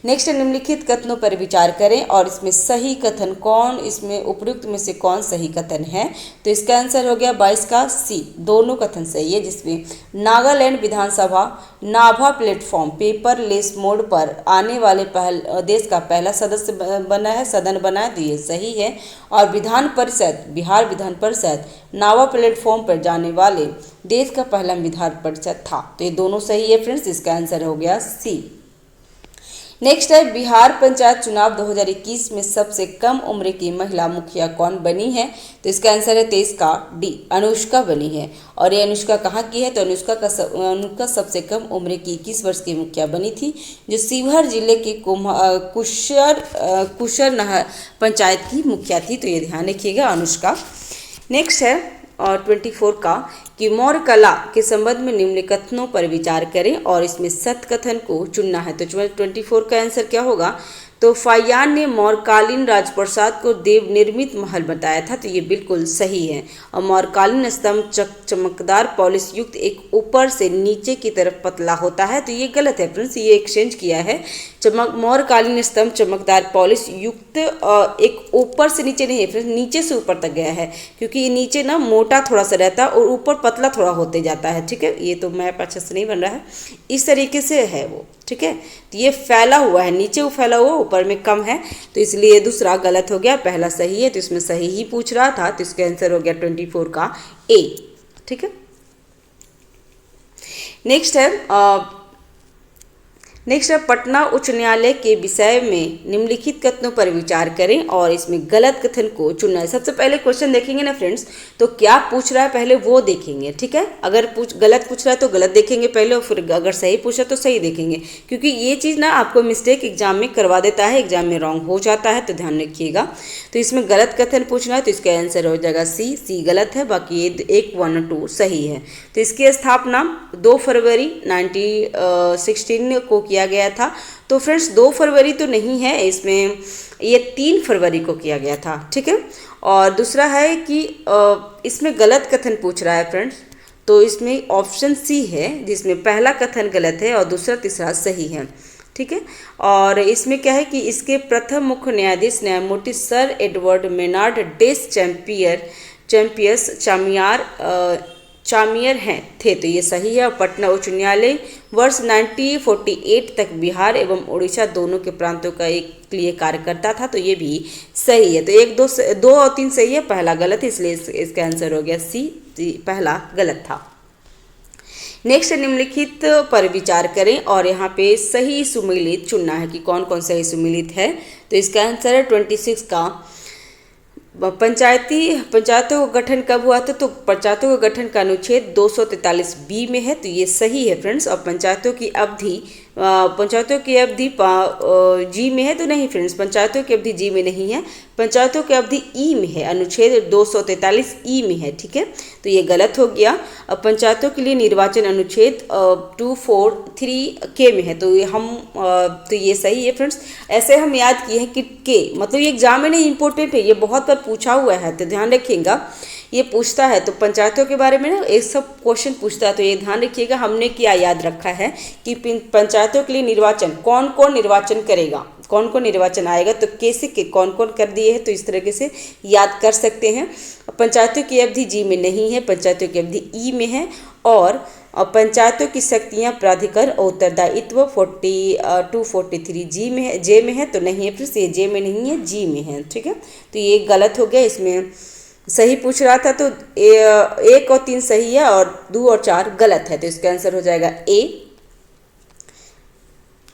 नेक्स्ट निम्नलिखित कथनों पर विचार करें और इसमें सही कथन कौन, इसमें उपयुक्त में से कौन सही कथन है, तो इसका आंसर हो गया 22 का सी, दोनों कथन सही है। जिसमें नागालैंड विधानसभा नाभा प्लेटफॉर्म पेपरलेस मोड पर आने वाले देश का पहला सदन बना है, तो ये सही है। और बिहार विधान परिषद नाभा प्लेटफॉर्म पर जाने वाले देश का पहला विधान परिषद था, तो ये दोनों सही है फ्रेंड्स, इसका आंसर हो गया सी। नेक्स्ट है बिहार पंचायत चुनाव 2021 में सबसे कम उम्र की महिला मुखिया कौन बनी है? तो इसका आंसर है 23 का डी, अनुष्का बनी है। और ये अनुष्का कहाँ की है? तो अनुष्का सबसे कम उम्र की 21 वर्ष की मुखिया बनी थी, जो शिवहर जिले के कुशर पंचायत की मुखिया थी। तो ये ध्यान रखिएगा, अनुष्का। नेक्स्ट है और 24 का कि मौर्य कला के संबंध में निम्न कथनों पर विचार करें और इसमें सत्य कथन को चुनना है। तो 24 का आंसर क्या होगा? तो फायान ने मौर्यकालीन राजप्रसाद को देव निर्मित महल बताया था। तो ये बिल्कुल सही है। और मौर्यकालीन स्तंभ चमकदार पॉलिश युक्त एक ऊपर से नीचे की तरफ पतला होता है। तो ये गलत है फ्रेंड्स, ये एक्सचेंज किया है। मौर्यकालीन स्तंभ चमकदार पॉलिश युक्त एक ऊपर से नीचे नहीं है फ्रेंड्स, नीचे से ऊपर तक गया है, क्योंकि ये नीचे ना मोटा थोड़ा सा रहता है और ऊपर पतला थोड़ा होते जाता है। ठीक है, ये तो मैप अच्छे से नहीं बन रहा है, इस तरीके से है वो। ठीक है, तो ये फैला हुआ है, नीचे वो फैला हुआ, ऊपर में कम है, तो इसलिए दूसरा गलत हो गया, पहला सही है। तो इसमें सही ही पूछ रहा था, तो इसका आंसर हो गया 24 का ए। ठीक है, नेक्स्ट है पटना उच्च न्यायालय के विषय में निम्नलिखित कथनों पर विचार करें और इसमें गलत कथन को चुनना है। सबसे पहले क्वेश्चन देखेंगे ना फ्रेंड्स, तो क्या पूछ रहा है पहले वो देखेंगे। ठीक है, अगर गलत पूछ रहा है तो गलत देखेंगे पहले, और फिर अगर सही पूछ रहा है तो सही देखेंगे, क्योंकि ये चीज़ ना आपको मिस्टेक एग्जाम में करवा देता है, एग्जाम में रॉन्ग हो जाता है, तो ध्यान रखिएगा। तो इसमें गलत कथन पूछना है, तो इसका आंसर हो जाएगा सी गलत है, बाकी ये 1, 1 और 2 सही है। तो इसकी स्थापना 2 फरवरी 1916 को किया गया था। तो फ्रेंड्स 2 फरवरी तो नहीं है, इसमें ये 3 फरवरी को किया गया था। ठीक है, और दूसरा है कि इसमें गलत कथन पूछ रहा है फ्रेंड्स, तो इसमें ऑप्शन सी है, जिसमें पहला कथन गलत है और दूसरा तीसरा सही है। ठीक है, और इसमें क्या है कि इसके प्रथम मुख्य न्यायाधीश न्यायमूर्ति सर एडवर्ड मेनार्ड डेस चैम्पियस चामियर हैं थे। तो ये सही है। और पटना उच्च न्यायालय वर्ष 1948 तक बिहार एवं उड़ीसा दोनों के प्रांतों का एक लिए कार्य करता था। तो ये भी सही है। तो 1, 2 और 3 सही है, पहला गलत है, इसलिए इसका आंसर हो गया सी, पहला गलत था। नेक्स्ट निम्नलिखित पर विचार करें और यहाँ पे सही सुमेलित चुनना है कि कौन कौन सही सुमेलित है। तो इसका आंसर है 26 का पंचायतों का गठन कब हुआ था? तो पंचायतों का गठन का अनुच्छेद 243 बी में है। तो ये सही है फ्रेंड्स। और पंचायतों की अवधि जी में है, तो नहीं फ्रेंड्स, पंचायतों की अवधि जी में नहीं है, पंचायतों की अवधि ई में है, अनुच्छेद 243 ई में है। ठीक है, तो ये गलत हो गया। अब पंचायतों के लिए निर्वाचन अनुच्छेद 243 के में है। तो तो ये सही है फ्रेंड्स। ऐसे हम याद किए हैं कि के मतलब ये एग्जाम में नहीं, इंपॉर्टेंट है, ये बहुत बार पूछा हुआ है, तो ध्यान रखिएगा, ये पूछता है। तो पंचायतों के बारे में ना एक सब क्वेश्चन पूछता है, तो ये ध्यान रखिएगा हमने क्या याद रखा है कि पंचायतों के लिए निर्वाचन कौन कौन निर्वाचन करेगा, कौन कौन निर्वाचन आएगा, तो कैसे के कौन कौन कर दिए हैं, तो इस तरीके से याद कर सकते हैं। पंचायतों की अवधि जी में नहीं है, पंचायतों की अवधि ई में है। और पंचायतों की शक्तियां, प्राधिकार और उत्तरदायित्व 243 जे में है, तो नहीं है फिर ये जे में नहीं है, जी में है। ठीक है, तो ये गलत हो गया। इसमें सही पूछ रहा था, तो 1 और 3 सही है और 2 और 4 गलत है। तो इसका आंसर हो जाएगा ए।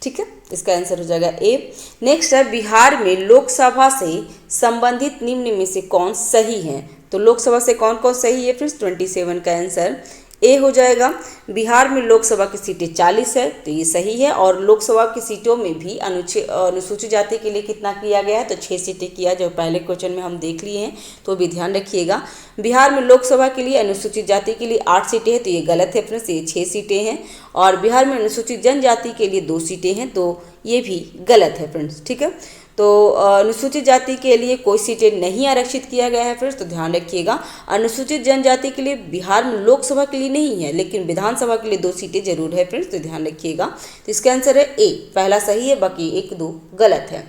ठीक है, इसका आंसर हो जाएगा ए। नेक्स्ट है बिहार में लोकसभा से संबंधित निम्न में से कौन सही है? तो लोकसभा से कौन कौन सही है फ्रेंड्स? 27 का आंसर ए हो जाएगा। बिहार में लोकसभा की सीटें 40 है, तो ये सही है। और लोकसभा की सीटों में भी अनुसूचित जाति के लिए कितना किया गया है? तो 6 सीटें किया, जो पहले क्वेश्चन में हम देख लिए हैं, तो भी ध्यान रखिएगा। बिहार में लोकसभा के लिए अनुसूचित जाति के लिए 8 सीटें हैं, तो ये गलत है फ्रेंड्स, ये 6 सीटें हैं। और बिहार में अनुसूचित जनजाति के लिए 2 सीटें हैं, तो ये भी गलत है फ्रेंड्स। ठीक है, तो अनुसूचित जाति के लिए कोई सीटें नहीं आरक्षित किया गया है फ्रेंड्स, तो ध्यान रखिएगा। अनुसूचित जनजाति के लिए बिहार में लोकसभा के लिए नहीं है, लेकिन विधानसभा के लिए 2 सीटें जरूर है फ्रेंड्स, तो ध्यान रखिएगा। तो इसका आंसर है ए, पहला सही है, बाकी 1, 2 गलत है।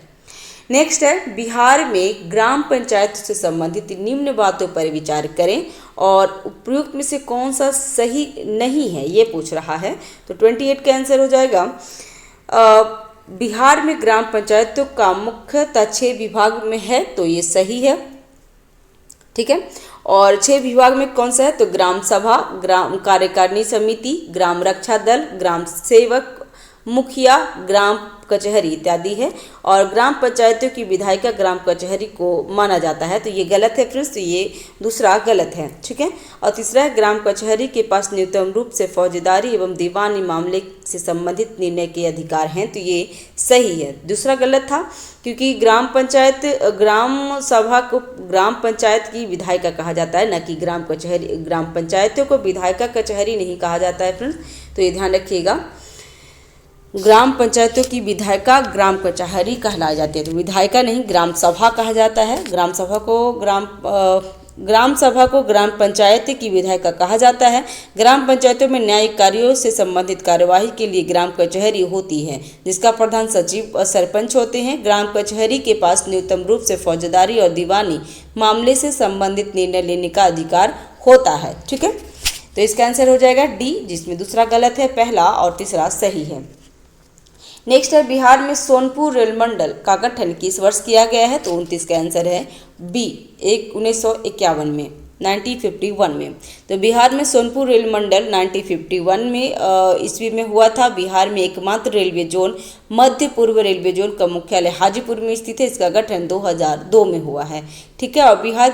नेक्स्ट है बिहार में ग्राम पंचायत से संबंधित निम्न बातों पर विचार करें और उपयुक्त में से कौन सा सही नहीं है, ये पूछ रहा है। तो 28 का आंसर हो जाएगा बिहार में ग्राम पंचायतों का मुख्यतः 6 विभाग में है, तो ये सही है। ठीक है, और 6 विभाग में कौन सा है? तो ग्राम सभा, ग्राम कार्यकारिणी समिति, ग्राम रक्षा दल, ग्राम सेवक, मुखिया, ग्राम कचहरी इत्यादि है। और ग्राम पंचायतों की विधायिका ग्राम कचहरी को माना जाता है, तो ये गलत है फ्रेंड्स, तो ये दूसरा गलत है, ठीक है। और तीसरा है ग्राम कचहरी के पास न्यूनतम रूप से फौजदारी एवं दीवानी मामले से संबंधित निर्णय के अधिकार हैं, तो ये सही है। दूसरा गलत था, क्योंकि ग्राम पंचायत, ग्राम सभा को ग्राम पंचायत की विधायिका कहा जाता है, न कि ग्राम कचहरी। ग्राम पंचायतों को विधायिका कचहरी नहीं कहा जाता है फ्रेंड्स, तो ये ध्यान रखिएगा। ग्राम पंचायतों की विधायिका ग्राम कचहरी कहलाई जाती है, तो विधायिका नहीं ग्राम सभा कहा जाता है। ग्राम सभा को ग्राम पंचायत की विधायिका कहा जाता है। ग्राम पंचायतों में न्यायिक कार्यों से संबंधित कार्यवाही के लिए ग्राम कचहरी होती है, जिसका प्रधान सचिव और सरपंच होते हैं। ग्राम कचहरी के पास न्यूनतम रूप से फौजदारी और दीवानी मामले से संबंधित निर्णय लेने का अधिकार होता है, ठीक है। तो इसका आंसर हो जाएगा डी, जिसमें दूसरा गलत है, पहला और तीसरा सही है। नेक्स्ट है बिहार में सोनपुर रेल मंडल का गठन किस वर्ष किया गया है, तो 29 का आंसर है बी, 1951 में, 1951 में। तो बिहार में सोनपुर रेल मंडल 1951 में ईस्वी में हुआ था। बिहार में एकमात्र रेलवे जोन मध्य पूर्व रेलवे जोन का मुख्यालय हाजीपुर में स्थित है। इसका गठन 2002 में हुआ है, ठीक है। और बिहार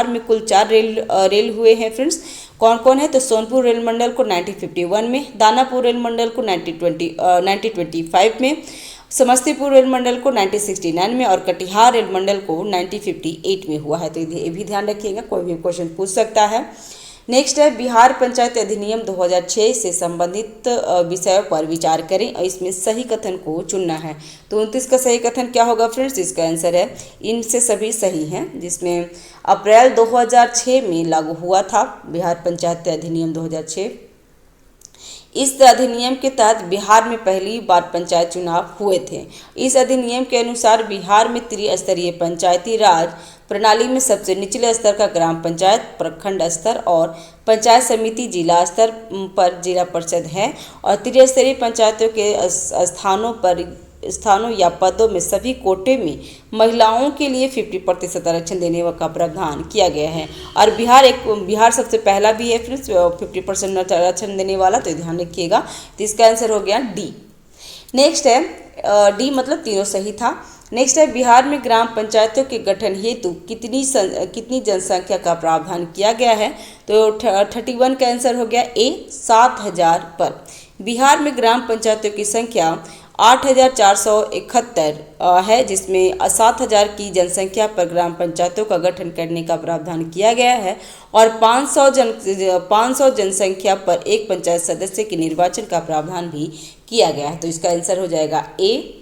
में कुल चार रेल हुए हैं फ्रेंड्स। कौन कौन है, तो सोनपुर रेल मंडल को 1951 में, दानापुर रेल मंडल को 1925 में, समस्तीपुर रेल मंडल को 1969 में और कटिहार रेल मंडल को 1958 में हुआ है। तो ये भी ध्यान रखिएगा, कोई भी क्वेश्चन पूछ सकता है। नेक्स्ट है बिहार पंचायत अधिनियम 2006 से संबंधित विषयों पर विचार करें और इसमें सही कथन को चुनना है। तो 29 का सही कथन क्या होगा फ्रेंड्स, इसका आंसर है, इनसे सभी सही हैं, जिसमें अप्रैल 2006 में लागू हुआ था बिहार पंचायत अधिनियम 2006। इस अधिनियम के तहत बिहार में पहली बार पंचायत चुनाव हुए थे। इस अधिनियम के अनुसार बिहार में त्रिस्तरीय पंचायती राज प्रणाली में सबसे निचले स्तर का ग्राम पंचायत, प्रखंड स्तर और पंचायत समिति जिला स्तर पर जिला परिषद है। और त्रिस्तरीय पंचायतों के स्थानों या पदों में सभी कोटे में महिलाओं के लिए 50% आरक्षण देने का प्रावधान किया गया है। और बिहार सबसे पहला भी है फ्रेंड्स 50% आरक्षण देने वाला, तो ध्यान रखिएगा। तो इसका आंसर हो गया डी। नेक्स्ट है डी, मतलब तीनों सही था। नेक्स्ट है बिहार में ग्राम पंचायतों के गठन हेतु कितनी जनसंख्या का प्रावधान किया गया है, तो 31 का आंसर हो गया ए, 7000 पर। बिहार में ग्राम पंचायतों की संख्या 8471 है, जिसमें 7000 की जनसंख्या पर ग्राम पंचायतों का गठन करने का प्रावधान किया गया है। और 500 जनसंख्या पर एक पंचायत सदस्य के निर्वाचन का प्रावधान भी किया गया है। तो इसका आंसर हो जाएगा ए।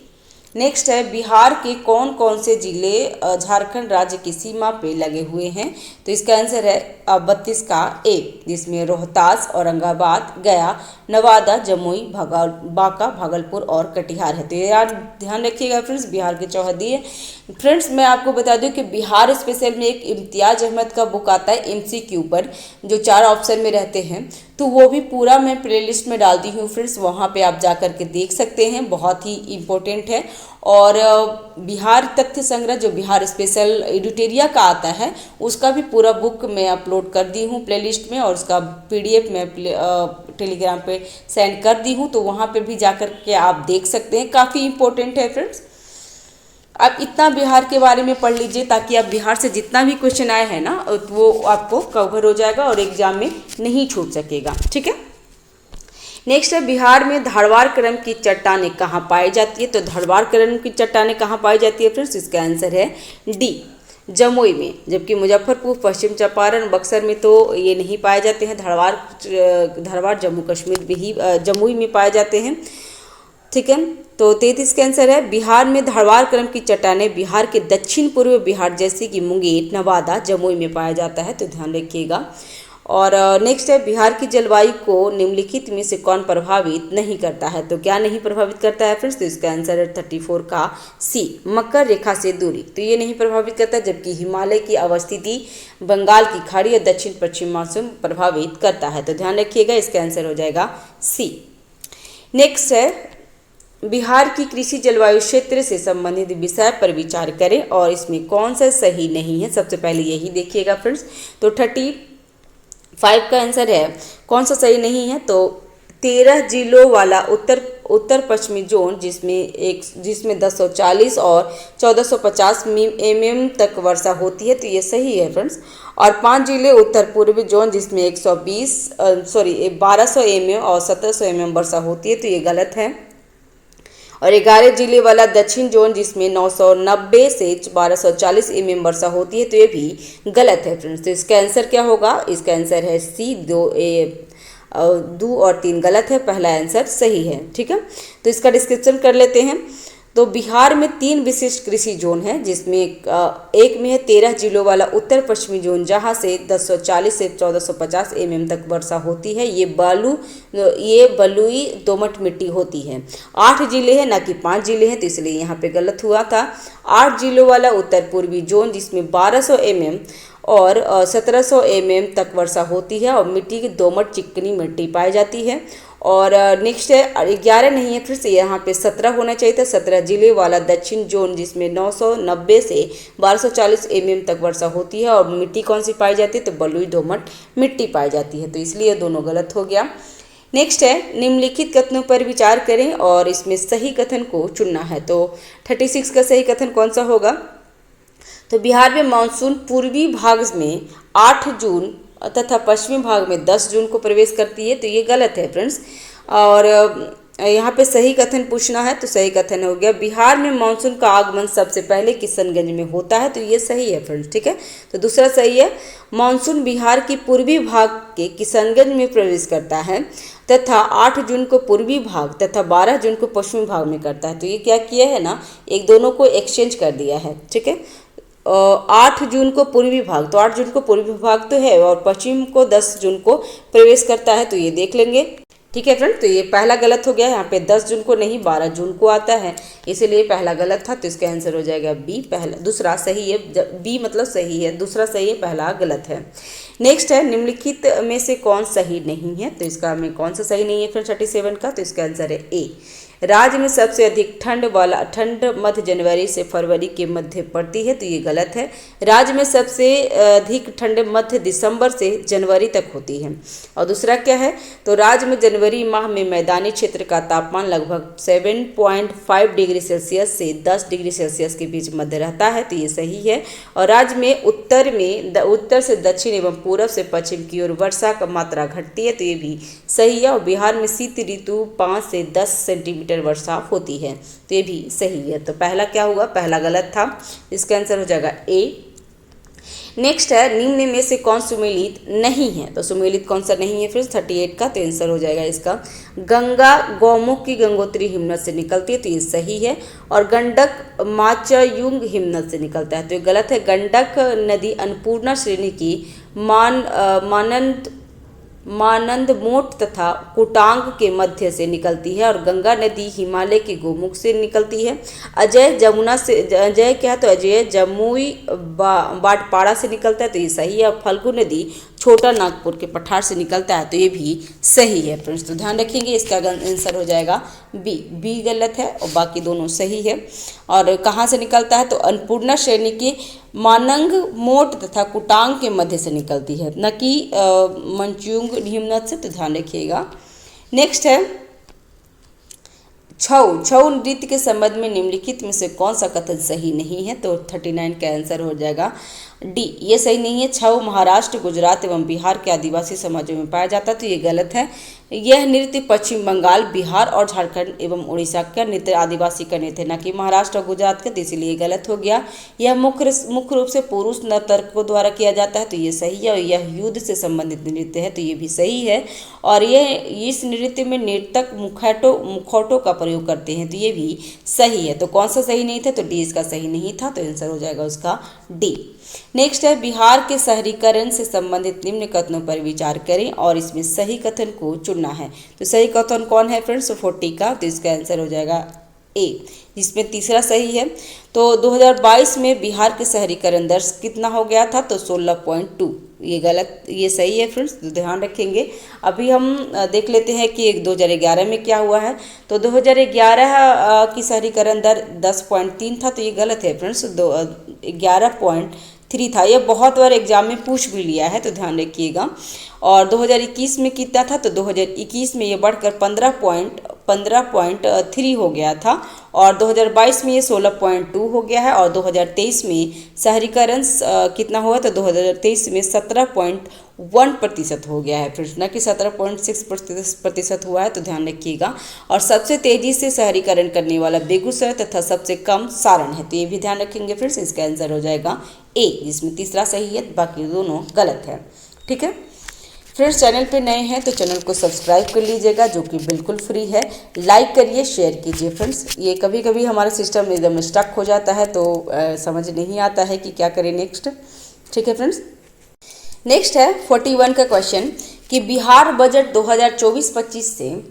नेक्स्ट है बिहार के कौन कौन से जिले झारखंड राज्य की सीमा पे लगे हुए हैं, तो इसका आंसर है 32 का ए, जिसमें रोहतास, औरंगाबाद, गया, नवादा, जमुई, बांका, भागलपुर और कटिहार है। तो ये यार ध्यान रखिएगा फ्रेंड्स, बिहार के चौहद्दी है। फ्रेंड्स मैं आपको बता दूं कि बिहार स्पेशल में एक इम्तियाज अहमद का बुक आता है MCQ पर, जो 4 ऑप्शन में रहते हैं, तो वो भी पूरा मैं प्लेलिस्ट में डाल दी हूँ फ्रेंड्स, वहाँ पे आप जा कर के देख सकते हैं, बहुत ही इम्पोर्टेंट है। और बिहार तथ्य संग्रह जो बिहार स्पेशल एडिटोरिया का आता है, उसका भी पूरा बुक मैं अपलोड कर दी हूँ प्लेलिस्ट में, और उसका PDF मैं टेलीग्राम पे सेंड कर दी हूँ, तो वहाँ पे भी जा कर के आप देख सकते हैं, काफ़ी इम्पोर्टेंट है फ्रेंड्स। आप इतना बिहार के बारे में पढ़ लीजिए ताकि आप बिहार से जितना भी क्वेश्चन आए हैं ना, वो आपको कवर हो जाएगा और एग्जाम में नहीं छूट सकेगा, ठीक है। नेक्स्ट है बिहार में धारवाड़ क्रम की चट्टानें कहाँ पाई जाती है, तो धारवाड़ क्रम की चट्टानें कहाँ पाई जाती है फ्रेंड्स, इसका आंसर है डी, जमुई में। जबकि मुजफ्फरपुर, पश्चिम चंपारण, बक्सर में तो ये नहीं पाए जाते हैं। धारवाड़ जम्मू कश्मीर में ही जमुई में पाए जाते हैं, ठीक है। तो 33 का आंसर है बिहार में धारवाड़ क्रम की चट्टानें बिहार के दक्षिण पूर्व बिहार जैसे कि मुंगेर, नवादा, जमुई में पाया जाता है, तो ध्यान रखिएगा। और नेक्स्ट है बिहार की जलवायु को निम्नलिखित में से कौन प्रभावित नहीं करता है, तो क्या नहीं प्रभावित करता है फ्रेंड्स, तो इसका आंसर है 34 का सी, मकर रेखा से दूरी, तो ये नहीं प्रभावित करता। जबकि हिमालय की अवस्थिति, बंगाल की खाड़ी और दक्षिण पश्चिम मानसून प्रभावित करता है, तो ध्यान रखिएगा, इसका आंसर हो जाएगा सी। नेक्स्ट है बिहार की कृषि जलवायु क्षेत्र से संबंधित विषय पर विचार करें और इसमें कौन सा सही नहीं है। सबसे पहले यही देखिएगा फ्रेंड्स, तो 35 का आंसर है, कौन सा सही नहीं है, तो 13 जिलों वाला उत्तर पश्चिमी जोन जिसमें 1040 और 1450 mm तक वर्षा होती है, तो ये सही है फ्रेंड्स। और 5 जिले उत्तर पूर्वी जोन जिसमें 1200 mm और 1700 mm वर्षा होती है, तो ये गलत है। और 11 जिले वाला दक्षिण जोन जिसमें 990 से 1240 mm वर्षा होती है, तो ये भी गलत है फ्रेंड्स। तो इसका आंसर क्या होगा? इसका आंसर है सी। 2 और 3 गलत है, पहला आंसर सही है। ठीक है, तो इसका डिस्क्रिप्शन कर लेते हैं। तो बिहार में 3 विशिष्ट कृषि जोन हैं, जिसमें एक में है 13 जिलों वाला उत्तर पश्चिमी जोन, जहां से 1040 से 1450 mm तक वर्षा होती है। ये बलुई दोमट मिट्टी होती है। 8 जिले हैं, ना कि 5 जिले हैं, तो इसलिए यहाँ पे गलत हुआ था। 8 जिलों वाला उत्तर पूर्वी जोन जिसमें 1200 mm और 1700 mm तक वर्षा होती है, और मिट्टी की दोमट चिकनी मिट्टी पाई जाती है। और नेक्स्ट है 11 नहीं है, फिर से यहाँ पे 17 होना चाहिए था। 17 जिले वाला दक्षिण जोन जिसमें 990 से 1240 mm तक वर्षा होती है, और मिट्टी कौन सी पाई जाती है? तो बलुई दोमट मिट्टी पाई जाती है, तो इसलिए दोनों गलत हो गया। नेक्स्ट है निम्नलिखित कथनों पर विचार करें और इसमें सही कथन को चुनना है। तो 36 का सही कथन कौन सा होगा? तो बिहार में मानसून पूर्वी भाग में 8 जून तथा पश्चिमी भाग में 10 जून को प्रवेश करती है, तो ये गलत है फ्रेंड्स। और यहाँ पे सही कथन पूछना है, तो सही कथन हो गया बिहार में मानसून का आगमन सबसे पहले किशनगंज में होता है, तो ये सही है फ्रेंड्स। ठीक है, तो दूसरा सही है, मानसून बिहार की पूर्वी भाग के किशनगंज में प्रवेश करता है तथा 8 जून को पूर्वी भाग तथा 12 जून को पश्चिमी भाग में करता है। तो ये क्या किया है ना, एक दोनों को एक्सचेंज कर दिया है। ठीक है, 8 जून को पूर्वी भाग, तो 8 जून को पूर्वी भाग तो है, और पश्चिम को 10 जून को प्रवेश करता है, तो ये देख लेंगे। ठीक है फ्रेंड, तो ये पहला गलत हो गया। यहाँ पे 10 जून को नहीं 12 जून को आता है, इसीलिए पहला गलत था, तो इसका आंसर हो जाएगा बी। दूसरा सही है, बी मतलब सही है, दूसरा सही है, पहला गलत है। नेक्स्ट है निम्नलिखित में से कौन सही नहीं है? तो इसका में कौन सा सही नहीं है फिर 37 का? तो इसका आंसर है ए। राज्य में सबसे अधिक ठंड मध्य जनवरी से फरवरी के मध्य पड़ती है, तो ये गलत है। राज्य में सबसे अधिक ठंड मध्य दिसंबर से जनवरी तक होती है। और दूसरा क्या है? तो राज्य में जनवरी माह में मैदानी क्षेत्र का तापमान लगभग 7.5 डिग्री सेल्सियस से 10 डिग्री सेल्सियस के बीच मध्य रहता है, तो ये सही है। और राज्य में उत्तर से दक्षिण एवं पूर्व से पश्चिम की ओर वर्षा का मात्रा घटती है, तो ये भी सही है। और बिहार में शीत ऋतु 5 से 10 सेंटीमीटर वर्षा होती है, तो ये भी सही है। तो पहला क्या हुआ? पहला गलत था, इसका आंसर हो जाएगा ए। नेक्स्ट है निम्न में से कौन सुमेलित नहीं है? तो सुमेलित कौन सा नहीं है फिर 38 का? तो आंसर हो जाएगा इसका गंगा गौमुख की गंगोत्री हिमनद से निकलती है, तो ये सही है। और गंडक माचायुंग हिमनद से निकलता है, तो ये गलत है। गंडक नदी अन्नपूर्णा श्रेणी की मानंदमोट तथा कुटांग के मध्य से निकलती है, और गंगा नदी हिमालय के गोमुख से निकलती है। अजय क्या है? तो अजय जमुई बाटपाड़ा से निकलता है, तो ये सही है। और फल्गु नदी छोटा नागपुर के पठार से निकलता है, तो ये भी सही है फ्रेंड्स। तो ध्यान रखेंगे, इसका आंसर हो जाएगा बी गलत है और बाकी दोनों सही है। और कहाँ से निकलता है? तो अन्नपूर्णा श्रेणी के मानंग मोट तथा कुटांग के मध्य से निकलती है, न कि मंचुंग हिमनद से, तो ध्यान रखिएगा। नेक्स्ट है छऊ नृत्य के संबंध में निम्नलिखित में से कौन सा कथन सही नहीं है? तो 39 का आंसर हो जाएगा डी, ये सही नहीं है। छऊ महाराष्ट्र, गुजरात एवं बिहार के आदिवासी समाजों में पाया जाता है, तो ये गलत है। यह नृत्य पश्चिम बंगाल, बिहार और झारखंड एवं उड़ीसा का नृत्य आदिवासी का नृत्य, न कि महाराष्ट्र और गुजरात का, तो इसीलिए गलत हो गया। यह मुख्य रूप से पुरुष नर्तकों द्वारा किया जाता है, तो ये सही है। और यह युद्ध से संबंधित नृत्य है, तो ये भी सही है। और इस नृत्य में नर्तक मुखौटों का प्रयोग करते हैं, तो ये भी सही है। तो कौन सा सही नहीं था? तो डी इसका सही नहीं था, तो आंसर हो जाएगा उसका डी। नेक्स्ट है बिहार के शहरीकरण से संबंधित निम्न कथनों पर विचार करें और इसमें सही कथन को चुनना है। तो सही कथन कौन है फ्रेंड्स? 40 का, तो इसका आंसर हो जाएगा ए, जिसमें तीसरा सही है। तो 2022 में बिहार के शहरीकरण दर कितना हो गया था? तो 16.2, ये गलत, ये सही है फ्रेंड्स, तो ध्यान रखेंगे। अभी हम देख लेते हैं कि 2011 में क्या हुआ है। तो 2011 की शहरीकरण दर 10.3 था, तो ये गलत है फ्रेंड्स, 11.3 था। ये बहुत बार एग्जाम में पूछ भी लिया है, तो ध्यान रखिएगा। और 2021 में कितना था? तो 2021 में ये बढ़कर 15.3 हो गया था और 2022 में ये 16.2 हो गया है और 2023 में शहरीकरण कितना हुआ तो 2023 में 17.1% हो गया है, फिर न कि 17.6% हुआ है, तो ध्यान रखिएगा। और सबसे तेजी से शहरीकरण करने वाला बेगूसराय तथा सबसे कम सारण है, तो ये भी ध्यान रखेंगे फ्रेंड्स। इसका आंसर हो जाएगा ए, जिसमें तीसरा सही है, बाकी दोनों गलत है। ठीक है फ्रेंड्स, चैनल पे नए हैं तो चैनल को सब्सक्राइब कर लीजिएगा, जो कि बिल्कुल फ्री है। लाइक करिए, शेयर कीजिए फ्रेंड्स। ये कभी कभी हमारा सिस्टम एकदम स्टक हो जाता है तो समझ नहीं आता है कि क्या करें नेक्स्ट। ठीक है फ्रेंड्स, नेक्स्ट है 41 का क्वेश्चन कि बिहार बजट 2024-25 से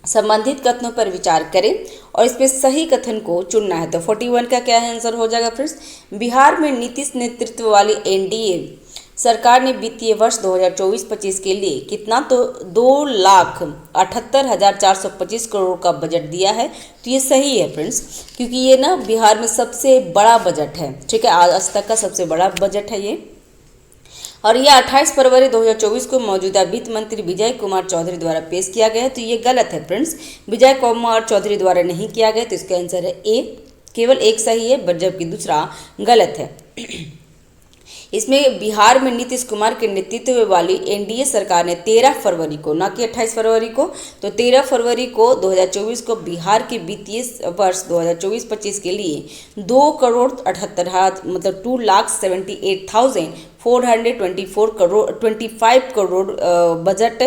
संबंधित कथनों पर विचार करें और इसमें सही कथन को चुनना है। तो 41 का क्या आंसर हो जाएगा फ्रेंड्स? बिहार में नीतीश नेतृत्व वाली एनडीए सरकार ने वित्तीय वर्ष 2024-25 के लिए कितना, तो 2,78,425 करोड़ का बजट दिया है। तो ये सही है फ्रेंड्स, क्योंकि ये ना बिहार में सबसे बड़ा बजट है। ठीक है, आज तक का सबसे बड़ा बजट है ये। और ये 28 फरवरी 2024 को मौजूदा वित्त मंत्री विजय कुमार चौधरी द्वारा पेश किया गया है। तो ये गलत है फ्रेंड्स, विजय कुमार चौधरी द्वारा नहीं किया गया, तो इसका आंसर है ए। केवल एक सही है जबकि दूसरा गलत है। इसमें बिहार में नीतीश कुमार के नेतृत्व वाली एनडीए सरकार ने 13 फरवरी को, ना कि 28 फरवरी को, तो 13 फरवरी को 2024 को बिहार के वित्तीय वर्ष 2024-25 के लिए 2,78,000 मतलब 2,78,424 करोड़ बजट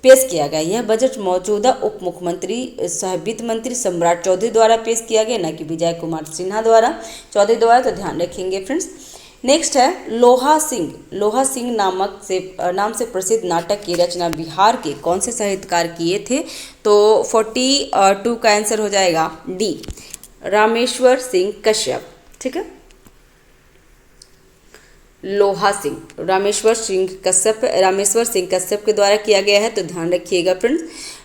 पेश किया गया। यह बजट मौजूदा उप मुख्यमंत्री सह वित्त मंत्री सम्राट चौधरी द्वारा पेश किया गया, न कि विजय कुमार सिन्हा चौधरी द्वारा। तो ध्यान रखेंगे फ्रेंड्स। नेक्स्ट है लोहा सिंह। लोहा सिंह नाम से प्रसिद्ध नाटक की रचना बिहार के कौन से साहित्यकार किए थे? तो 42 का आंसर हो जाएगा डी, रामेश्वर सिंह कश्यप। ठीक है, लोहा सिंह रामेश्वर सिंह कश्यप के द्वारा किया गया है। तो ध्यान रखिएगा फ्रेंड्स,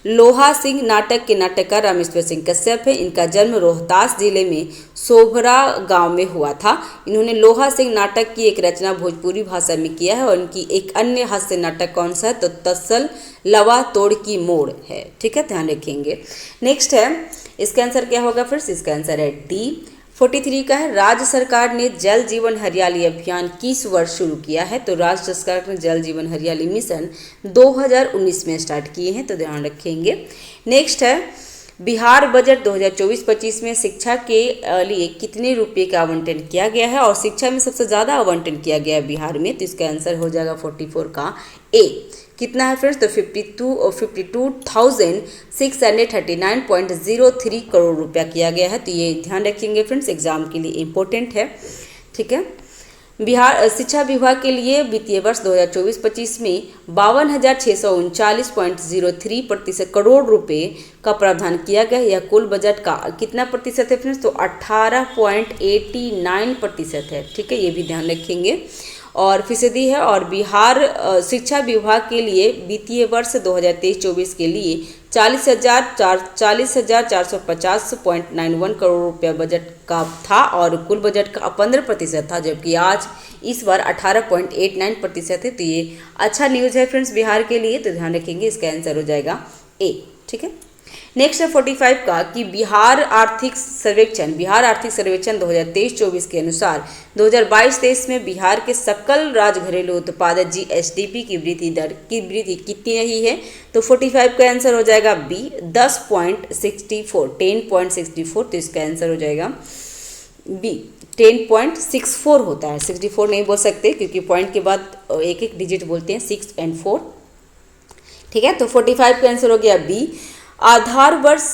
लोहा सिंह नाटक के नाटककार रामेश्वर सिंह कश्यप है। इनका जन्म रोहतास जिले में सोभरा गांव में हुआ था। इन्होंने लोहा सिंह नाटक की एक रचना भोजपुरी भाषा में किया है और इनकी एक अन्य हास्य नाटक कौन सा है? तो तसल लवा तोड़ की मोड़ है। ठीक है, ध्यान रखेंगे। नेक्स्ट है, इसका आंसर क्या होगा फ्रेंड्स? इसका आंसर है डी। 43 का है, राज्य सरकार ने जल जीवन हरियाली अभियान किस वर्ष शुरू किया है? तो राज्य सरकार ने जल जीवन हरियाली मिशन 2019 में स्टार्ट किए हैं, तो ध्यान रखेंगे। नेक्स्ट है, बिहार बजट 2024-25 में शिक्षा के लिए कितने रुपए का आवंटन किया गया है? और शिक्षा में सबसे ज़्यादा आवंटन किया गया है बिहार में, तो इसका आंसर हो जाएगा 44 का ए। कितना है फ्रेंड्स? तो 52,639.03 करोड़ रुपया किया गया है। तो ये ध्यान रखेंगे फ्रेंड्स, एग्जाम के लिए इम्पोर्टेंट है। ठीक है, बिहार शिक्षा विभाग के लिए वित्तीय वर्ष 2024-25 में 52,639.03 करोड़ रुपए का प्रावधान किया गया। यह कुल बजट का कितना प्रतिशत है फ्रेंड्स? तो 18.89% है। ठीक है, ये भी ध्यान रखेंगे और फीसदी है। और बिहार शिक्षा विभाग के लिए वित्तीय वर्ष 2023-24 के लिए 40,450.91 करोड़ रुपया बजट का था और कुल बजट का 15% था, जबकि आज इस बार 18.89% है। तो ये अच्छा न्यूज़ है फ्रेंड्स बिहार के लिए, तो ध्यान रखेंगे। इसका आंसर हो जाएगा ए। ठीक है, नेक्स्ट है 45 का कि बिहार आर्थिक सर्वेक्षण 2023-24 के अनुसार 2022-23 में बिहार के सकल राज घरेलू उत्पाद जीएसडीपी की वृद्धि कितनी रही है? तो 45 का आंसर हो जाएगा बी, 10.64। तो इसका आंसर हो जाएगा बी, 10.64 होता है, 64 नहीं बोल सकते क्योंकि पॉइंट के बाद एक एक डिजिट बोलते हैं, 6 और 4। ठीक है, तो 45 का आंसर हो गया बी। आधार वर्ष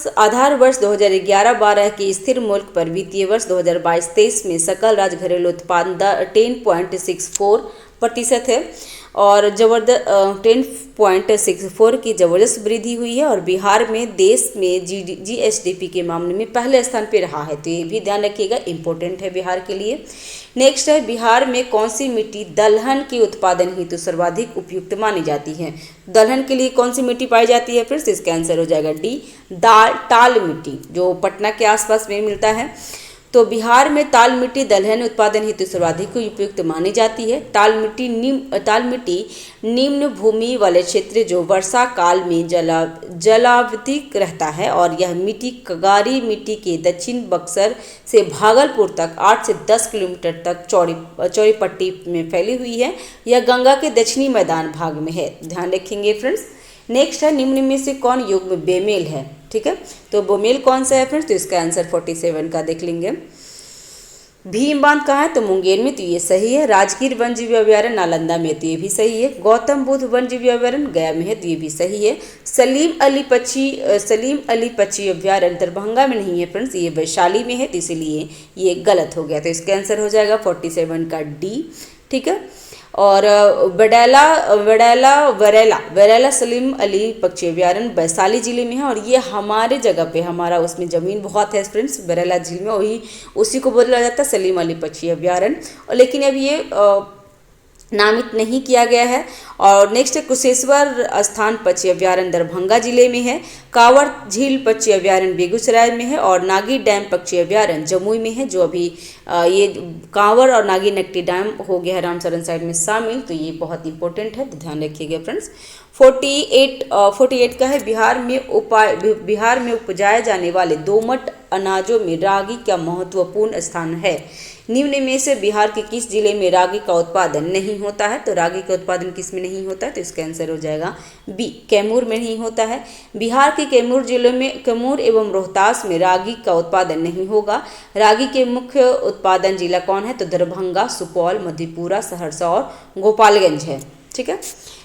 2011-12 के स्थिर मूल्य पर वित्तीय वर्ष 2022-23 में सकल राज घरेलू उत्पाद 10.64% है और 10.64 की ज़बरदस्त वृद्धि हुई है और बिहार में देश में जीएसडीपी के मामले में पहले स्थान पे रहा है। तो ये भी ध्यान रखिएगा, इम्पोर्टेंट है बिहार के लिए। नेक्स्ट है, बिहार में कौन सी मिट्टी दलहन के उत्पादन हेतु सर्वाधिक उपयुक्त मानी जाती है? दलहन के लिए कौन सी मिट्टी पाई जाती है? फिर इसका आंसर हो जाएगा डी, टाल मिट्टी, जो पटना के आसपास में मिलता है। तो बिहार में ताल मिट्टी दलहन उत्पादन हेतु सर्वाधिक उपयुक्त मानी जाती है। ताल मिट्टी निम्न भूमि वाले क्षेत्र जो वर्षा काल में जलावधिक रहता है और यह मिट्टी कगारी मिट्टी के दक्षिण बक्सर से भागलपुर तक 8 से 10 किलोमीटर तक चौड़ी पट्टी में फैली हुई है। यह गंगा के दक्षिणी मैदान भाग में है। ध्यान रखेंगे फ्रेंड्स। नेक्स्ट है, निम्न में से कौन युग्म बेमेल है? ठीक है, तो बेमेल कौन सा है फ्रेंड्स? तो इसका आंसर 47 का देख लेंगे। भीम बांध कहाँ है? तो मुंगेर में, तो ये सही है। राजगीर वन जीव अभ्यारण्य नालंदा में, तो ये भी सही है। गौतम बुद्ध वन जीव अभ्यारण्य गया में है, तो ये भी सही है। सलीम अली पक्षी अभ्यारण्य दरभंगा में नहीं है फ्रेंड्स, ये वैशाली में है, तो इसीलिए ये गलत हो गया। तो इसका आंसर हो जाएगा 47 का डी। ठीक है, और वरेला सलीम अली पक्षी अभ्यारण्य वैशाली जिले में है और ये हमारे जगह पे, हमारा उसमें ज़मीन बहुत है फ्रेंड्स वरेला झील में, वही उसी को बोला जाता है सलीम अली पक्षी अभ्यारण्य। और लेकिन अब ये नामित नहीं किया गया है। और नेक्स्ट है, कुशेश्वर स्थान पक्षी अभ्यारण्य दरभंगा जिले में है। कांवड़ झील पक्षी अभ्यारण्य बेगूसराय में है और नागी डैम पक्षी अभ्यारण्य जमुई में है, जो अभी ये कांवड़ और नागी नकटी डैम हो गया है रामसरन साइड में शामिल, तो ये बहुत इंपॉर्टेंट है, तो ध्यान रखिएगा फ्रेंड्स। 48 का है, बिहार में उपजाए जाने वाले दोमट अनाजों में रागी का महत्वपूर्ण स्थान है। निम्न में से बिहार के किस जिले में रागी का उत्पादन नहीं होता है? तो रागी का उत्पादन किस में नहीं होता है? तो इसका आंसर हो जाएगा बी, कैमूर में नहीं होता है। बिहार के कैमूर जिले में, कैमूर एवं रोहतास में रागी का उत्पादन नहीं होगा। रागी के मुख्य उत्पादन जिला कौन है? तो दरभंगा, सुपौल, मधेपुरा, सहरसा और गोपालगंज है। ठीक है,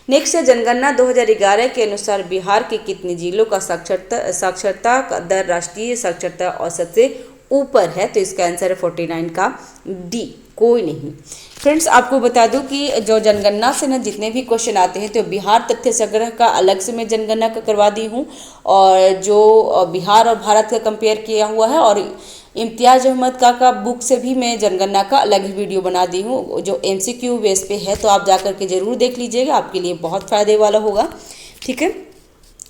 नेक्स्ट है, जनगणना 2011 के अनुसार बिहार के कितने जिलों का साक्षरता का दर राष्ट्रीय साक्षरता औसत से ऊपर है? तो इसका आंसर है 49 का डी, कोई नहीं। फ्रेंड्स, आपको बता दूं कि जो जनगणना से ना जितने भी क्वेश्चन आते हैं, तो बिहार तथ्य संग्रह का अलग से मैं जनगणना का करवा दी हूँ और जो बिहार और भारत का कंपेयर किया हुआ है, और इम्तियाज़ अहमद का बुक से भी मैं जनगणना का अलग ही वीडियो बना दी हूँ जो MCQ बेस पे है, तो आप जाकर के ज़रूर देख लीजिएगा, आपके लिए बहुत फ़ायदे वाला होगा। ठीक है,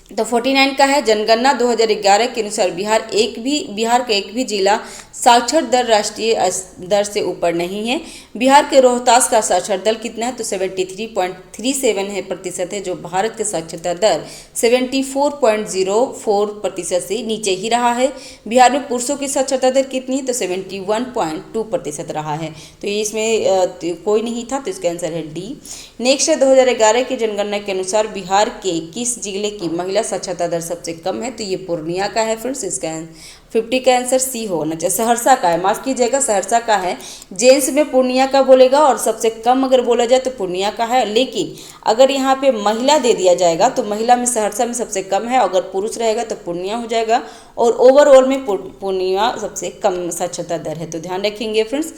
तो 49 का है, जनगणना 2011 के अनुसार बिहार का एक भी जिला साक्षर दर राष्ट्रीय दर से ऊपर नहीं है। बिहार के रोहतास का साक्षर दर कितना है? तो 73.37 है प्रतिशत है, जो भारत का साक्षरता दर 74.04% से नीचे ही रहा है। बिहार में पुरुषों की साक्षरता दर कितनी है? तो 71.2% रहा है, तो ये इसमें कोई नहीं था, तो इसका आंसर है डी। नेक्स्ट है, 2011 की जनगणना के अनुसार बिहार के किस जिले की महिला साक्षरता दर सबसे कम है? तो ये पूर्णिया का है फ्रेंड्स, इसका 50 का आंसर सी होना चाहिए। सहरसा का है, माफ कीजिएगा, सहरसा का है। जेंट्स में पूर्णिया का बोलेगा और सबसे कम अगर बोला जाए तो पूर्णिया का है, लेकिन अगर यहाँ पे महिला दे दिया जाएगा तो महिला में सहरसा में सबसे कम है, अगर पुरुष रहेगा तो पूर्णिया हो जाएगा, और ओवरऑल में पूर्णिया सबसे कम साक्षरता दर है, तो ध्यान रखेंगे फ्रेंड्स।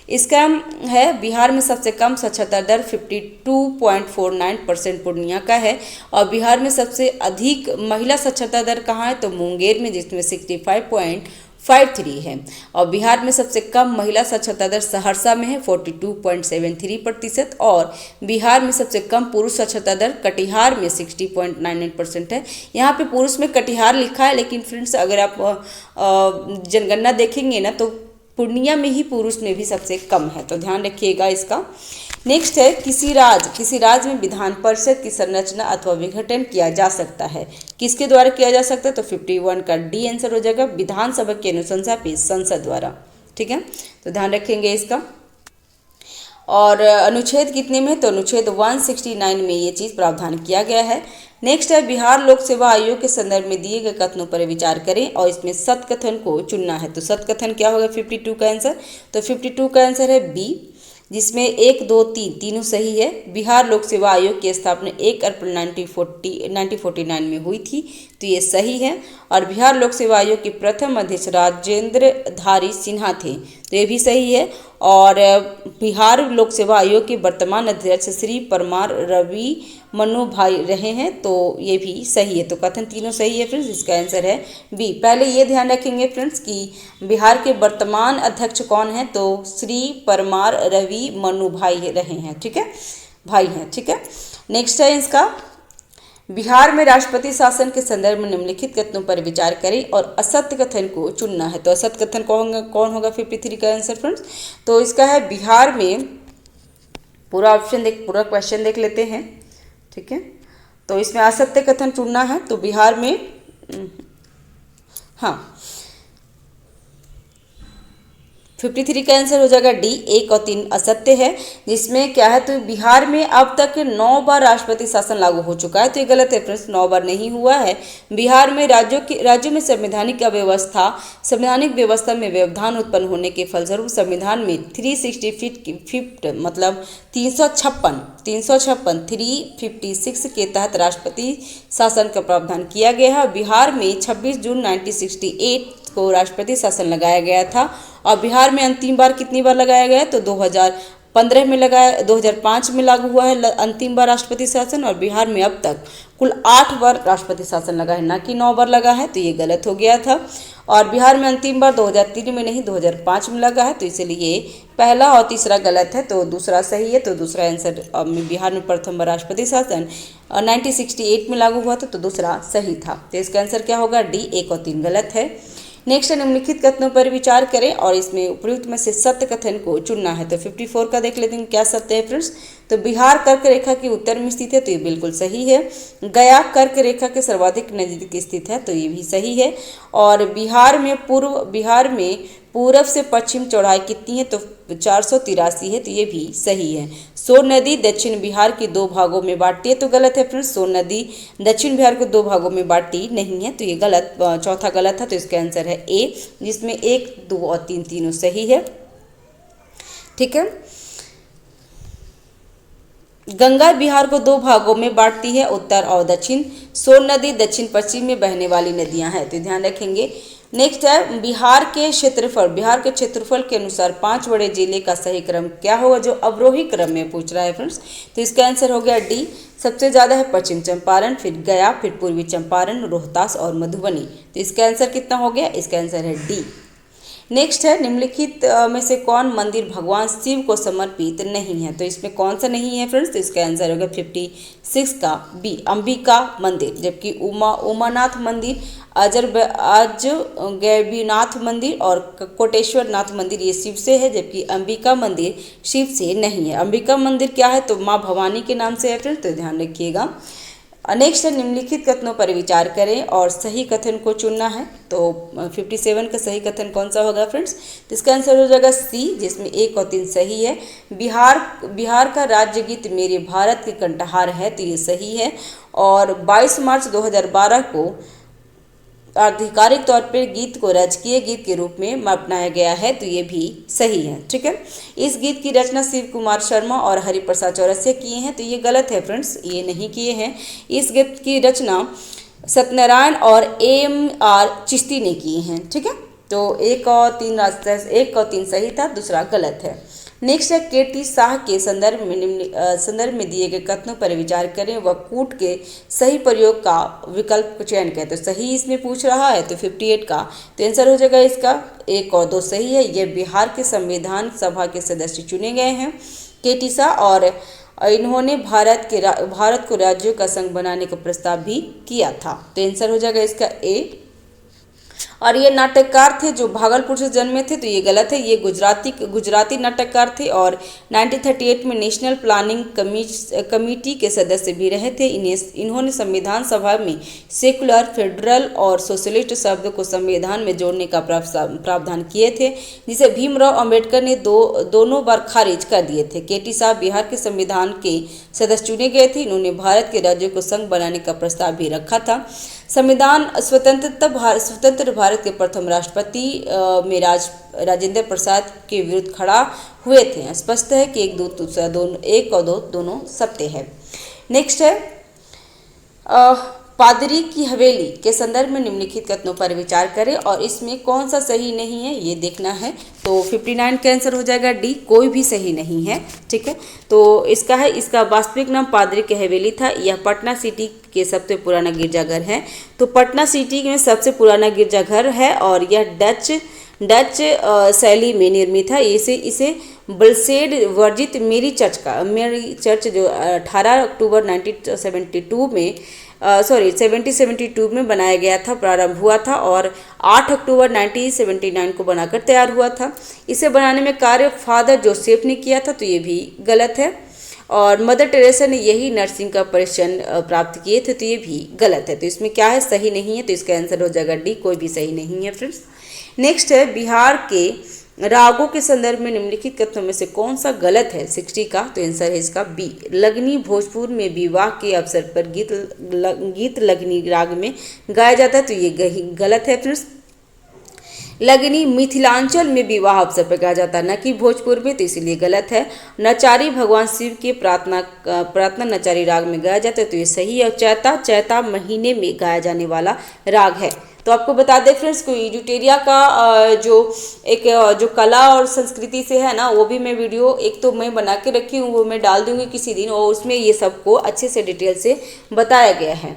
इसका है, बिहार में सबसे कम साक्षरता दर 52.49% पूर्णिया का है, और बिहार में सबसे अधिक महिला साक्षरता दर कहाँ है? तो मुंगेर में, जिसमें 65.53 है, और बिहार में सबसे कम महिला साक्षरता दर सहरसा में है 42.73%, और बिहार में सबसे कम पुरुष साक्षरता दर कटिहार में 60.99% है। यहाँ पे पुरुष में कटिहार लिखा है, लेकिन फ्रेंड्स अगर आप जनगणना देखेंगे ना तो पूर्णिया में ही पुरुष में भी सबसे कम है, तो ध्यान रखिएगा इसका। नेक्स्ट है, किसी राज्य में विधान परिषद की संरचना अथवा विघटन किया जा सकता है, किसके द्वारा किया जा सकता है? तो 51 का डी आंसर हो जाएगा, विधानसभा की अनुशंसा पे संसद द्वारा। ठीक है, तो ध्यान रखेंगे इसका। और अनुच्छेद कितने में? तो अनुच्छेद 169 में ये चीज़ प्रावधान किया गया है। नेक्स्ट है, बिहार लोक सेवा आयोग के संदर्भ में दिए गए कथनों पर विचार करें और इसमें सत्कथन को चुनना है। तो सत्कथन क्या होगा 52 का आंसर? तो 52 का आंसर है बी, जिसमें 1, 2, 3 तीनों सही है। बिहार लोक सेवा आयोग की स्थापना 1 अप्रैल 1949 में हुई थी, तो ये सही है। और बिहार लोक सेवा आयोग के प्रथम अध्यक्ष राजेंद्र धारी सिन्हा थे, तो ये भी सही है। और बिहार लोक सेवा आयोग के वर्तमान अध्यक्ष श्री परमार रवि मनु भाई रहे हैं, तो ये भी सही है। तो कथन तीनों सही है फ्रेंड्स, इसका आंसर है बी। पहले ये ध्यान रखेंगे फ्रेंड्स कि बिहार के वर्तमान अध्यक्ष कौन है, तो श्री परमार रवि मनु भाई रहे हैं। ठीक है, भाई हैं। ठीक है, नेक्स्ट है इसका बिहार में राष्ट्रपति शासन के संदर्भ में निम्नलिखित कथनों पर विचार करें और असत्य कथन को चुनना है। तो असत्य कथन कौन होगा 53 का आंसर फ्रेंड्स? तो इसका है बिहार में, पूरा क्वेश्चन देख लेते हैं, ठीक है। तो इसमें असत्य कथन चुनना है, तो बिहार में हाँ 53 का आंसर हो जाएगा डी, 1 और 3 असत्य है। जिसमें क्या है, तो बिहार में अब तक 9 बार राष्ट्रपति शासन लागू हो चुका है, तो ये गलत है फ्रेंड्स, 9 बार नहीं हुआ है। बिहार में राज्यों में संवैधानिक व्यवस्था में व्यवधान उत्पन्न होने के फलस्वरूप संविधान में 356 मतलब 356 के तहत राष्ट्रपति शासन का प्रावधान किया गया है। बिहार में 26 जून 1968 को राष्ट्रपति शासन लगाया गया था और बिहार में अंतिम बार कितनी बार लगाया गया है, तो 2015 में लगाया, 2005 में लागू हुआ है अंतिम बार राष्ट्रपति शासन, और बिहार में अब तक कुल 8 बार राष्ट्रपति शासन लगा है, ना कि 9 बार लगा है, तो ये गलत हो गया था। और बिहार में अंतिम बार 2003 में नहीं 2005 में लगा है, तो इसलिए पहला और तीसरा गलत है, तो दूसरा सही है। तो दूसरा आंसर, बिहार में प्रथम बार राष्ट्रपति शासन 1968 में लागू हुआ था, तो दूसरा सही था। तो इसका आंसर क्या होगा, डी, 1 और 3 गलत है। नेक्स्ट निम्नलिखित कथनों पर विचार करें और इसमें उपयुक्त में से सत्य कथन को चुनना है। तो 54 का देख लेते हैं क्या सत्य है फ्रेंड्स। तो बिहार कर्क रेखा के उत्तर में स्थित है, तो ये बिल्कुल सही है। गया कर्क रेखा के सर्वाधिक नजदीक स्थित है, तो ये भी सही है। और बिहार में पूर्व से पश्चिम चौड़ाई कितनी है, तो 483 है, तो ये भी सही है। सोन नदी दक्षिण बिहार के 2 भागों में बांटती है, तो गलत है फ्रेंड्स, सोन नदी दक्षिण बिहार को 2 भागों में बांटती नहीं है, तो ये गलत, चौथा गलत है। तो इसका आंसर है ए, जिसमें 1, 2 और 3 तीनों सही है, ठीक है। गंगा बिहार को 2 भागों में बांटती है, उत्तर और दक्षिण। सोन नदी दक्षिण पश्चिम में बहने वाली नदियां हैं, तो ध्यान रखेंगे। नेक्स्ट है बिहार के क्षेत्रफल के अनुसार 5 बड़े जिले का सही क्रम क्या होगा, जो अवरोही क्रम में पूछ रहा है फ्रेंड्स। तो इसका आंसर हो गया डी, सबसे ज़्यादा है पश्चिम चंपारण, फिर गया, फिर पूर्वी चंपारण, रोहतास और मधुबनी। तो इसका आंसर कितना हो गया, इसका आंसर है डी। नेक्स्ट है निम्नलिखित में से कौन मंदिर भगवान शिव को समर्पित नहीं है। तो इसमें कौन सा नहीं है फ्रेंड्स, तो इसका आंसर होगा 56 का बी, अंबिका मंदिर। जबकि उमानाथ मंदिर, गैबीनाथ मंदिर और कोटेश्वर नाथ मंदिर ये शिव से है, जबकि अंबिका मंदिर शिव से नहीं है। अंबिका मंदिर क्या है, तो माँ भवानी के नाम से है फ्रेंड्स, तो ध्यान रखिएगा। नेक्स्ट निम्नलिखित कथनों पर विचार करें और सही कथन को चुनना है। तो 57 का सही कथन कौन सा होगा फ्रेंड्स, तो इसका आंसर हो जाएगा सी, जिसमें 1 और 3 सही है। बिहार का राज्य गीत मेरे भारत के कंठहार है, तो ये सही है। और 22 मार्च 2012 को आधिकारिक तौर पर गीत को राजकीय गीत के रूप में अपनाया गया है, तो ये भी सही है, ठीक है। इस गीत की रचना शिव कुमार शर्मा और हरिप्रसाद चौरसिया किए हैं, तो ये गलत है फ्रेंड्स, ये नहीं किए हैं। इस गीत की रचना सत्यनारायण और AMR चिश्ती ने किए हैं, ठीक है। तो 1 और 3 सही था, दूसरा गलत है। नेक्स्ट है KT शाह के संदर्भ में दिए गए कथनों पर विचार करें व कूट के सही प्रयोग का विकल्प का चयन करें। तो सही इसमें पूछ रहा है, तो 58 का तो आंसर हो जाएगा इसका 1 और 2 सही है। ये बिहार के संविधान सभा के सदस्य चुने गए हैं KT शाह, और इन्होंने भारत को राज्यों का संघ बनाने का प्रस्ताव भी किया था, तो आंसर हो जाएगा इसका ए। और ये नाटककार थे जो भागलपुर से जन्मे थे, तो ये गलत है, ये गुजराती नाटककार थे और 1938 में नेशनल प्लानिंग कमेटी के सदस्य भी रहे थे। इन्होंने संविधान सभा में सेकुलर, फेडरल और सोशलिस्ट शब्द को संविधान में जोड़ने का प्रावधान किए थे, जिसे भीमराव अंबेडकर ने दोनों बार खारिज कर दिए थे। KT शाह बिहार के संविधान के सदस्य चुने गए थे। इन्होंने भारत के राज्यों को संघ बनाने का प्रस्ताव भी रखा था। स्वतंत्र भारत के प्रथम राष्ट्रपति में राजेंद्र प्रसाद के विरुद्ध खड़ा हुए थे। स्पष्ट है कि 1 और 2 दोनों सत्य है। नेक्स्ट है पादरी की हवेली के संदर्भ में निम्नलिखित कथनों पर विचार करें और इसमें कौन सा सही नहीं है ये देखना है। तो 59 का आंसर हो जाएगा डी, कोई भी सही नहीं है, ठीक है। तो इसका वास्तविक नाम पादरी की हवेली था। यह पटना सिटी के सबसे पुराना गिरजाघर है। तो पटना सिटी में सबसे पुराना गिरजाघर है और यह डच डच शैली में निर्मित है। इसे बलसेड वर्जित मेरी चर्च जो 18 अक्टूबर 1972 में 1772 में बनाया गया था, प्रारंभ हुआ था और 8 अक्टूबर 1979 को बनाकर तैयार हुआ था। इसे बनाने में कार्य फादर जोसेफ ने किया था, तो ये भी गलत है। और मदर टेरेसा ने यही नर्सिंग का प्रशिक्षण प्राप्त किए थे, तो ये भी गलत है। तो इसमें क्या है, सही नहीं है, तो इसका आंसर हो जाएगा डी, कोई भी सही नहीं है फ्रेंड्स। नेक्स्ट है, बिहार के रागों के संदर्भ में निम्नलिखित कथनों में से कौन सा गलत है 60 का, तो आंसर है इसका बी। लगनी भोजपुर में विवाह के अवसर पर गीत लगनी राग में गाया जाता है, तो ये गलत है फ्रेंड्स। लगनी मिथिलांचल में विवाह अवसर पर गाया जाता है, न कि भोजपुर में, तो इसीलिए गलत है। नचारी भगवान शिव के प्रार्थना नचारी राग में गाया जाता है, तो ये सही है। चैता महीने में गाया जाने वाला राग है। तो आपको बता दें फ्रेंड्स, कोई इजुटेरिया का जो कला और संस्कृति से है ना, वो भी मैं वीडियो एक तो मैं बना के रखी हूँ, वो मैं डाल दूंगी किसी दिन, और उसमें ये सबको अच्छे से डिटेल से बताया गया है।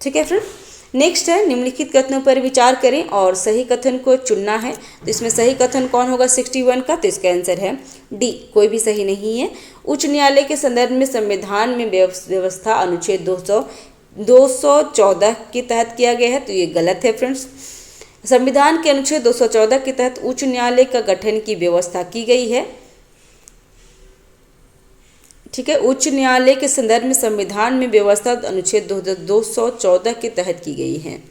ठीक है फ्रेंड्स। नेक्स्ट है, निम्नलिखित कथनों पर विचार करें और सही कथन को चुनना है। तो इसमें सही कथन कौन होगा 61 का, तो इसका आंसर है डी, कोई भी सही नहीं है। उच्च न्यायालय के संदर्भ में संविधान में व्यवस्था अनुच्छेद 214 के तहत किया गया है, तो ये गलत है फ्रेंड्स। संविधान के अनुच्छेद 214 के तहत उच्च न्यायालय का गठन की व्यवस्था की गई है। ठीक है, उच्च न्यायालय के संदर्भ में संविधान में व्यवस्था अनुच्छेद 214 के तहत की गई है।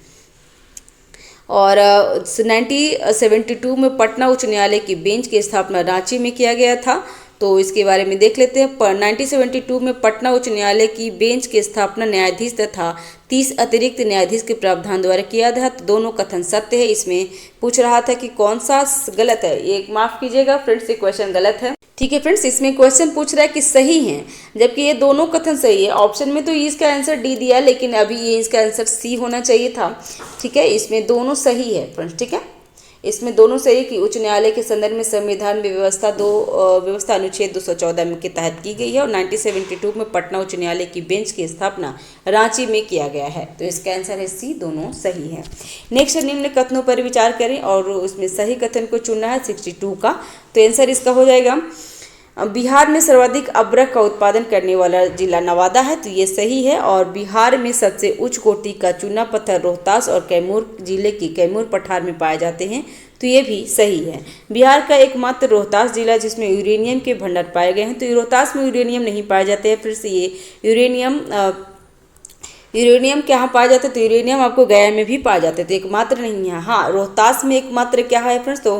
और 1972 में पटना उच्च न्यायालय की बेंच की स्थापना रांची में किया गया था, तो इसके बारे में देख लेते हैं। 1972 में पटना उच्च न्यायालय की बेंच की स्थापना न्यायाधीश तथा 30 अतिरिक्त न्यायाधीश के प्रावधान द्वारा किया था, तो दोनों कथन सत्य है। इसमें पूछ रहा था कि कौन सा गलत है, ये माफ कीजिएगा फ्रेंड्स, ये क्वेश्चन गलत है। ठीक है फ्रेंड्स, इसमें क्वेश्चन पूछ रहा है कि सही है, जबकि ये दोनों कथन सही है। ऑप्शन में तो इसका आंसर डी दिया, लेकिन अभी ये इसका आंसर सी होना चाहिए था। ठीक है, इसमें दोनों सही है फ्रेंड्स। ठीक है, इसमें दोनों सही कि उच्च न्यायालय के संदर्भ में संविधान में व्यवस्था अनुच्छेद 214 के तहत की गई है, और 1972 में पटना उच्च न्यायालय की बेंच की स्थापना रांची में किया गया है, तो इसका आंसर है सी, दोनों सही है। नेक्स्ट, निम्न कथनों पर विचार करें और उसमें सही कथन को चुनना है 62 का, तो आंसर इसका हो जाएगा बिहार में सर्वाधिक अबरख का उत्पादन करने वाला जिला नवादा है, तो ये सही है। और बिहार में सबसे उच्च कोटि का चूना पत्थर रोहतास और कैमूर जिले की कैमूर पठार में पाए जाते हैं, तो ये भी सही है। बिहार का एकमात्र रोहतास जिला जिसमें यूरेनियम के भंडार पाए गए हैं, तो रोहतास में यूरेनियम नहीं पाए जाते हैं। फिर से ये यूरेनियम कहाँ पाया जाता है, तो यूरेनियम आपको गया में भी पाया जाता है, तो एकमात्र नहीं है। हाँ, रोहतास में एकमात्र क्या है फ्रेंड्स, तो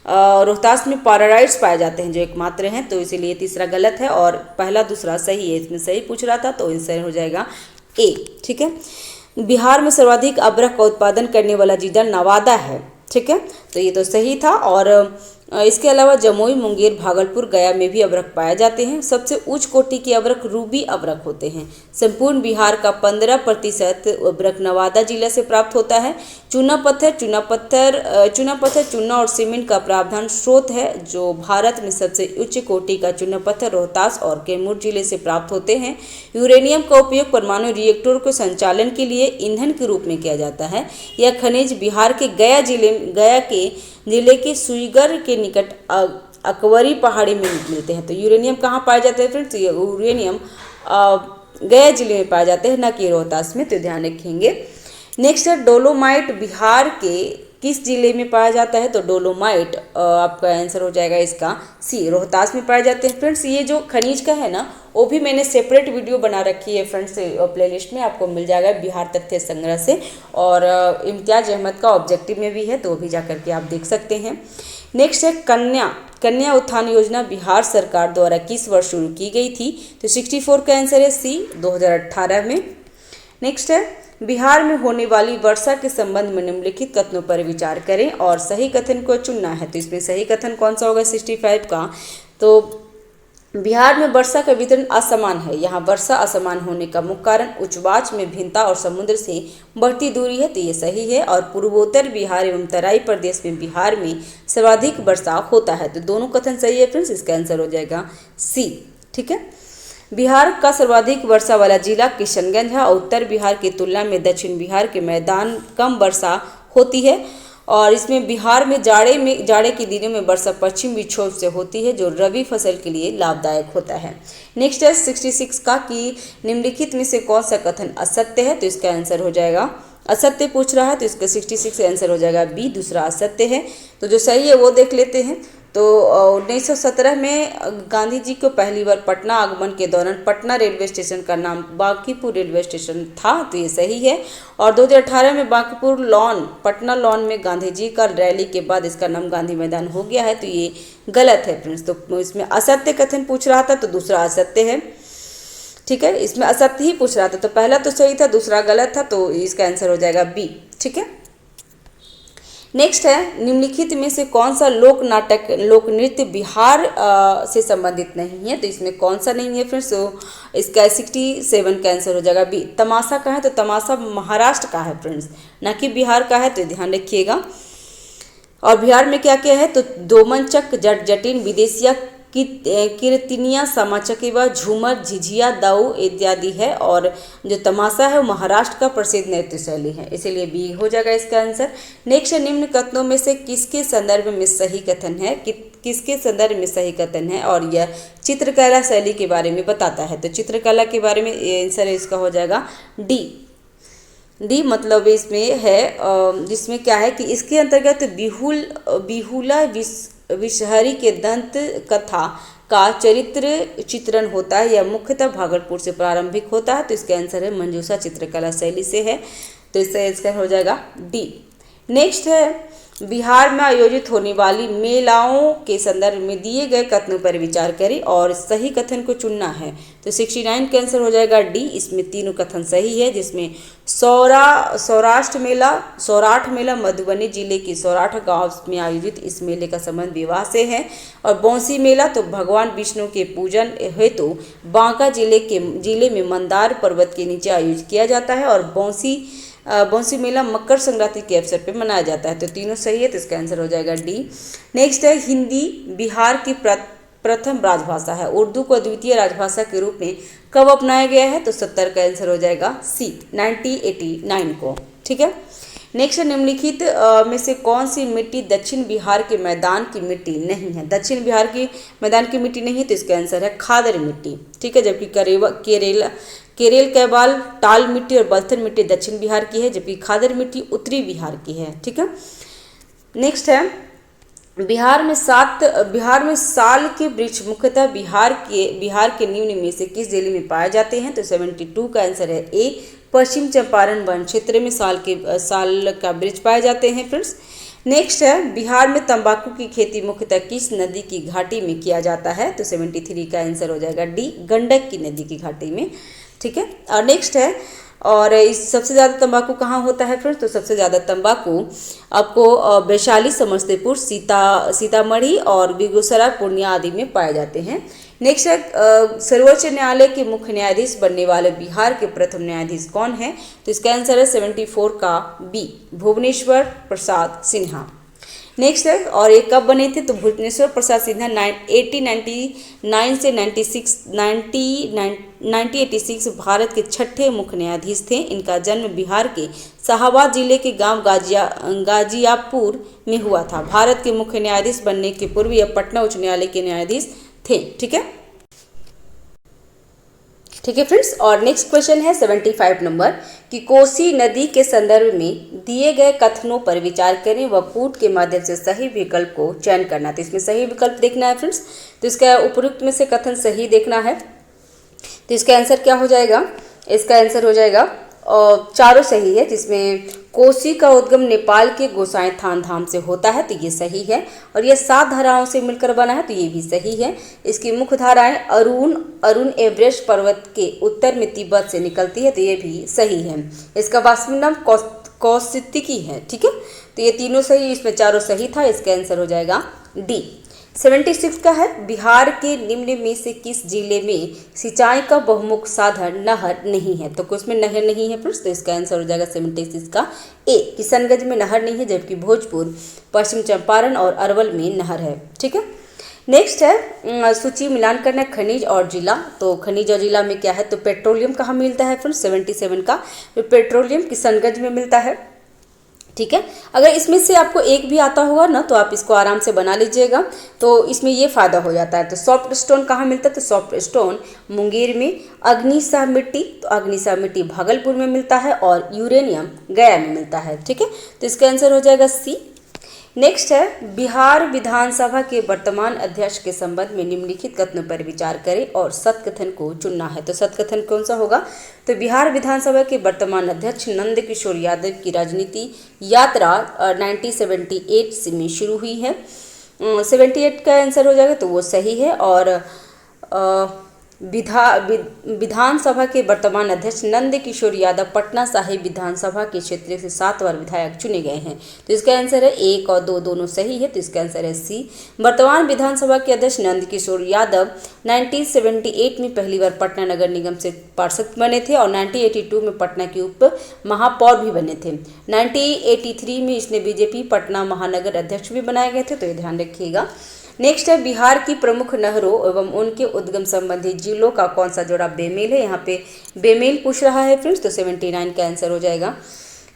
रोहतास में पाराडाइट्स पाए जाते हैं जो एकमात्र हैं, तो इसीलिए तीसरा गलत है और पहला दूसरा सही है। इसमें सही पूछ रहा था, तो आंसर हो जाएगा ए। ठीक है, बिहार में सर्वाधिक अबरख का उत्पादन करने वाला जिला नवादा है। ठीक है, तो ये तो सही था। और इसके अलावा जमुई, मुंगेर, भागलपुर, गया में भी अबरख पाए जाते हैं। सबसे उच्च कोटि के अबरख रूबी अबरख होते हैं। संपूर्ण बिहार का 15% अबरख नवादा जिला से प्राप्त होता है। चूना पत्थर चूना और सीमेंट का प्रावधान स्रोत है, जो भारत में सबसे उच्च कोटि का चूना पत्थर रोहतास और कैमूर जिले से प्राप्त होते हैं। यूरेनियम का उपयोग परमाणु रिएक्टरों के संचालन के लिए ईंधन के रूप में किया जाता है। यह खनिज बिहार के गया जिले के सुईगर के निकट अकवरी पहाड़ी में मिलते हैं। तो यूरेनियम कहाँ पाए जाते हैं फ्रेंड्स, ये यूरेनियम गया जिले में पाए जाते हैं, न कि रोहतास में, तो ध्यान रखेंगे। नेक्स्ट है, डोलोमाइट बिहार के किस जिले में पाया जाता है, तो डोलोमाइट आपका आंसर हो जाएगा इसका सी, रोहतास में पाए जाते हैं। फ्रेंड्स, ये जो खनिज का है ना, वो भी मैंने सेपरेट वीडियो बना रखी है फ्रेंड्स, प्लेलिस्ट में आपको मिल जाएगा बिहार तथ्य संग्रह से, और इम्तियाज अहमद का ऑब्जेक्टिव में भी है, तो वो भी जा करके आप देख सकते हैं। नेक्स्ट है, कन्या उत्थान योजना बिहार सरकार द्वारा किस वर्ष शुरू की गई थी, तो 64 का आंसर है सी, 2018 में। नेक्स्ट है, बिहार में होने वाली वर्षा के संबंध में निम्नलिखित कथनों पर विचार करें और सही कथन को चुनना है। तो इसमें सही कथन कौन सा होगा 65 का, तो बिहार में वर्षा का वितरण असमान है। यहाँ वर्षा असमान होने का मुख्य कारण उच्चवाच में भिन्नता और समुद्र से बढ़ती दूरी है, तो ये सही है। और पूर्वोत्तर बिहार एवं तराई प्रदेश में बिहार में सर्वाधिक वर्षा होता है, तो दोनों कथन सही है फ्रेंड्स, इसका आंसर हो जाएगा सी। ठीक है, बिहार का सर्वाधिक वर्षा वाला जिला किशनगंज है। उत्तर बिहार की तुलना में दक्षिण बिहार के मैदान कम वर्षा होती है। और इसमें बिहार में जाड़े के दिनों में वर्षा पश्चिम विक्षोभ से होती है, जो रबी फसल के लिए लाभदायक होता है। नेक्स्ट है 66 का कि निम्नलिखित में से कौन सा कथन असत्य है, तो इसका आंसर हो जाएगा असत्य पूछ रहा है, तो इसका 66 आंसर हो जाएगा बी, दूसरा असत्य है। तो जो सही है वो देख लेते हैं। तो 1917 में गांधी जी को पहली बार पटना आगमन के दौरान पटना रेलवे स्टेशन का नाम बांकीपुर रेलवे स्टेशन था, तो ये सही है। और 2018 में बांकीपुर लॉन, पटना लॉन में गांधी जी का रैली के बाद इसका नाम गांधी मैदान हो गया है, तो ये गलत है फ्रेंड्स। तो इसमें असत्य कथन पूछ रहा था, तो दूसरा असत्य है। ठीक है, इसमें असत्य ही पूछ रहा था, तो पहला तो सही था, दूसरा गलत था, तो इसका आंसर हो जाएगा बी। ठीक है, नेक्स्ट है निम्नलिखित में से कौन सा लोक नाटक लोक नृत्य बिहार से संबंधित नहीं है, तो इसमें कौन सा नहीं है फ्रेंड्स, तो इसका 67 का आंसर हो जाएगा बी। तमाशा का है, तो तमाशा महाराष्ट्र का है फ्रेंड्स, ना कि बिहार का है, तो ध्यान रखिएगा। और बिहार में क्या क्या है, तो दोमनचक, जट जटिन, विदेशिया, कीर्तनिया, समाचकेवा, झूमर, झिझिया, दाऊ इत्यादि है। और जो तमाशा है वो महाराष्ट्र का प्रसिद्ध नृत्य शैली है, इसीलिए बी हो जाएगा इसका आंसर। नेक्स्ट निम्न कथनों में से किसके संदर्भ में सही कथन है, किसके संदर्भ में सही कथन है, और यह चित्रकला शैली के बारे में बताता है। तो चित्रकला के बारे में आंसर इसका हो जाएगा डी मतलब इसमें है, जिसमें क्या है कि इसके अंतर्गत बिहुला विषहरी के दंत कथा का चरित्र चित्रण होता है। यह मुख्यतः भागलपुर से प्रारंभिक होता है, तो इसका आंसर है मंजूषा चित्रकला शैली से है, तो इसका हो जाएगा डी। नेक्स्ट है बिहार में आयोजित होने वाली मेलाओं के संदर्भ में दिए गए कथनों पर विचार करें और सही कथन को चुनना है। तो 69 का आंसर हो जाएगा डी। इसमें तीनों कथन सही है, जिसमें सौराठ मेला मधुबनी जिले के सौराठ गांव में आयोजित इस मेले का संबंध विवाह से है। और बौंसी मेला तो भगवान विष्णु के पूजन हेतु बांका जिले में मंदार पर्वत के नीचे आयोजित किया जाता है। और बौंसी मेला मकर संक्रांति के अवसर पर मनाया जाता है, तो तीनों सही है, तो इसका आंसर हो जाएगा डी। नेक्स्ट है हिंदी बिहार की प्रथम राजभाषा है, उर्दू को द्वितीय राजभाषा के रूप में कब अपनाया गया है, तो 70 का आंसर हो जाएगा सी, 1989 को। ठीक है, नेक्स्ट निम्नलिखित में से कौन सी मिट्टी दक्षिण बिहार के मैदान की मिट्टी नहीं है। दक्षिण बिहार की मैदान की मिट्टी नहीं है, तो इसका आंसर है खादर मिट्टी। ठीक है, जबकि केरल कैबाल टाल मिट्टी और बलथन मिट्टी दक्षिण बिहार की है, जबकि खादर मिट्टी उत्तरी बिहार की है। ठीक है, नेक्स्ट है बिहार में साल के वृक्ष मुख्यतः बिहार के निम्न में से किस जिले में पाए जाते हैं, तो 72 का आंसर है ए, पश्चिम चंपारण वन क्षेत्र में साल का वृक्ष पाए जाते हैं फ्रेंड्स। नेक्स्ट है बिहार में तंबाकू की खेती मुख्यतः किस नदी की घाटी में किया जाता है, तो 73 का आंसर हो जाएगा डी, गंडक की नदी की घाटी में। ठीक है, और नेक्स्ट है और इस सबसे ज़्यादा तंबाकू कहाँ होता है फ्रेंड्स, तो सबसे ज़्यादा तंबाकू आपको वैशाली, समस्तीपुर, सीतामढ़ी और बेगूसराय, पूर्णिया आदि में पाए जाते हैं। नेक्स्ट है सर्वोच्च न्यायालय के मुख्य न्यायाधीश बनने वाले बिहार के प्रथम न्यायाधीश कौन है, तो इसका आंसर है 74 का बी, भुवनेश्वर प्रसाद सिन्हा। नेक्स्ट है और ये कब बने थे, तो भुवनेश्वर प्रसाद सिन्हा 1899 से 1986 भारत के छठे मुख्य न्यायाधीश थे। इनका जन्म बिहार के शाहाबाद जिले के गांव गाजियापुर में हुआ था। भारत के मुख्य न्यायाधीश बनने के पूर्व यह पटना उच्च न्यायालय के न्यायाधीश थे। ठीक है फ्रेंड्स, और नेक्स्ट क्वेश्चन है 75 नंबर कि कोसी नदी के संदर्भ में दिए गए कथनों पर विचार करें व पुट के माध्यम से सही विकल्प को चयन करना। तो इसमें सही विकल्प देखना है फ्रेंड्स, तो इसका उपयुक्त में से कथन सही देखना है। तो इसका आंसर क्या हो जाएगा, इसका आंसर हो जाएगा और चारों सही है, जिसमें कोसी का उद्गम नेपाल के गोसाई थान धाम से होता है, तो ये सही है। और यह 7 धाराओं से मिलकर बना है, तो ये भी सही है। इसकी मुख्य धाराएं अरुण एवरेस्ट पर्वत के उत्तर में तिब्बत से निकलती है, तो ये भी सही है। इसका वास्तविक नाम कौशिकी है। ठीक है, तो ये तीनों सही, इसमें चारों सही था, इसका आंसर हो जाएगा डी। 76 का है बिहार के निम्न में से किस जिले में सिंचाई का बहुमुख साधन नहर नहीं है, तो उसमें नहर नहीं है फ्रेंड्स, तो इसका आंसर हो जाएगा 76 का ए, किशनगंज में नहर नहीं है, जबकि भोजपुर, पश्चिम चंपारण और अरवल में नहर है। ठीक है, नेक्स्ट है सूची मिलान करना खनिज और जिला। तो खनिज और जिला में क्या है, तो पेट्रोलियम कहाँ मिलता है फ्रेंड्स, 77 का पेट्रोलियम किशनगंज में मिलता है। ठीक है। अगर इसमें से आपको एक भी आता होगा ना तो आप इसको आराम से बना लीजिएगा, तो इसमें ये फ़ायदा हो जाता है। तो सॉफ्ट स्टोन कहाँ मिलता है? तो सॉफ्ट स्टोन मुंगेर में। अग्निसाह मिट्टी, तो अग्निसाह मिट्टी भागलपुर में मिलता है, और यूरेनियम गया में मिलता है। ठीक है, तो इसका आंसर हो जाएगा सी। नेक्स्ट है, बिहार विधानसभा के वर्तमान अध्यक्ष के संबंध में निम्नलिखित कथनों पर विचार करें और सत्कथन को चुनना है। तो सत्कथन कौन सा होगा? तो बिहार विधानसभा के वर्तमान अध्यक्ष नंद किशोर यादव की राजनीति यात्रा 1978 में शुरू हुई है। 78 का आंसर हो जाएगा, तो वो सही है। और विधानसभा के वर्तमान अध्यक्ष नंद किशोर यादव पटना साहिब विधानसभा के क्षेत्र से 7 बार विधायक चुने गए हैं। तो इसका आंसर है 1 और 2 दोनों सही है, तो इसका आंसर है सी। वर्तमान विधानसभा के अध्यक्ष नंद किशोर यादव 1978 में पहली बार पटना नगर निगम से पार्षद बने थे, और 1982 में पटना के उप महापौर भी बने थे। 1983 में इसने बीजेपी पटना महानगर अध्यक्ष भी बनाए गए थे, तो ये ध्यान रखिएगा। नेक्स्ट है, बिहार की प्रमुख नहरों एवं उनके उद्गम संबंधी जिलों का कौन सा जोड़ा बेमेल है? यहाँ पे बेमेल पूछ रहा है फ्रेंड्स, तो 79 का आंसर हो जाएगा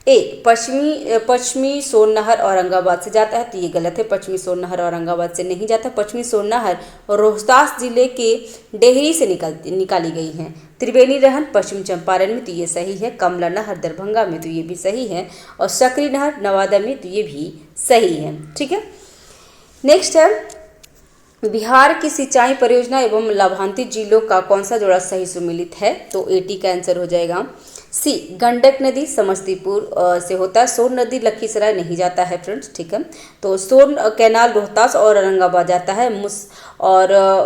ए। पश्चिमी सोन नहर औरंगाबाद से जाता है, तो ये गलत है। पश्चिमी सोन नहर औरंगाबाद से नहीं जाता। पश्चिमी सोन नहर रोहतास जिले के डेहरी से निकाली गई है। त्रिवेणी रहन पश्चिम चंपारण में, तो ये सही है। कमला नहर दरभंगा में, तो ये भी सही है। और सकरी नहर नवादा में, तो ये भी सही है। ठीक है। नेक्स्ट है, बिहार की सिंचाई परियोजना एवं लाभान्वित जिलों का कौन सा जोड़ा सही सुमेलित है? तो 80 का आंसर हो जाएगा सी। गंडक नदी समस्तीपुर से होता है। सोन नदी लखीसराय नहीं जाता है फ्रेंड्स। ठीक है, तो सोन कैनाल रोहतास और औरंगाबाद जाता है।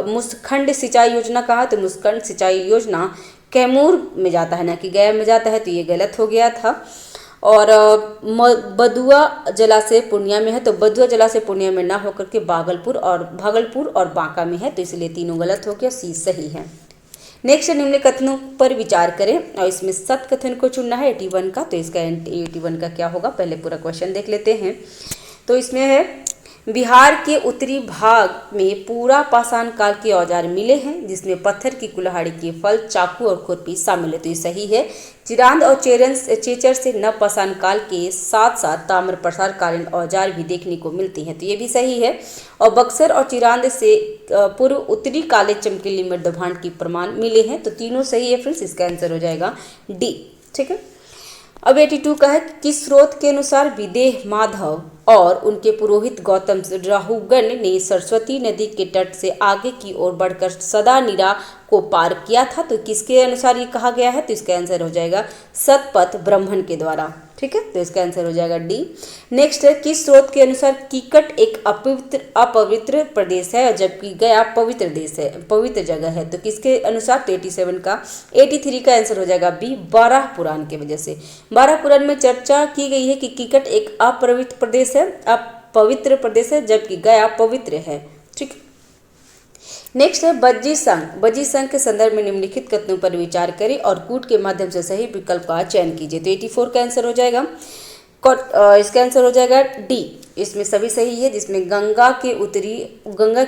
मुसखंड सिंचाई योजना कहाँ? तो मुसखंड सिंचाई योजना कैमूर में जाता है, ना कि गया में जाता है, तो ये गलत हो गया था। और बदुआ जलाशय पूर्णिया में है, तो बदुआ जलाशय पूर्णिया में ना होकर के भागलपुर और बांका में है, तो इसलिए तीनों गलत हो गया, सी सही है। नेक्स्ट, निम्न कथनों पर विचार करें और इसमें सत कथन को चुनना है 81 का। तो इसका 81 का क्या होगा? पहले पूरा क्वेश्चन देख लेते हैं। तो इसमें है, बिहार के उत्तरी भाग में पूरा पाषाण काल के औजार मिले हैं, जिसमें पत्थर की कुल्हाड़ी के फल, चाकू और खुरपी शामिल है, तो ये सही है। चिरांद और चेचर से नव पाषाण काल के साथ साथ ताम्र प्रसार कालीन औजार भी देखने को मिलती हैं, तो ये भी सही है। और बक्सर और चिरांद से पूर्व उत्तरी काले चमकीली मृदभांड की प्रमाण मिले हैं, तो तीनों सही है फ्रेंड्स। इसका आंसर हो जाएगा डी। ठीक है। अब 82 का है, किस स्रोत के अनुसार विदेह माधव और उनके पुरोहित गौतम राहुगण ने सरस्वती नदी के तट से आगे की ओर बढ़कर सदानीरा को पार किया था? तो किसके अनुसार ये कहा गया है? तो इसका आंसर हो जाएगा सतपथ ब्राह्मण के द्वारा। ठीक है, तो इसका आंसर हो जाएगा डी। नेक्स्ट है, किस स्रोत के अनुसार कीकट एक अपवित्र प्रदेश है जबकि गया पवित्र देश है, पवित्र जगह है? तो किसके अनुसार? तो 83 का आंसर हो जाएगा बी, बारह पुराण की वजह से। बारह पुराण में चर्चा की गई है कि कीकट एक अपवित्र प्रदेश है, अपवित्र प्रदेश है, जबकि गया पवित्र है। ठीक। नेक्स्ट है, बज्जी संघ के संदर्भ में निम्नलिखित कथनों पर विचार करें और कूट के माध्यम से सही विकल्प का चयन कीजिए। तो 84 का आंसर हो जाएगा, इसका आंसर हो जाएगा डी। इसमें सभी सही है, जिसमें गंगा के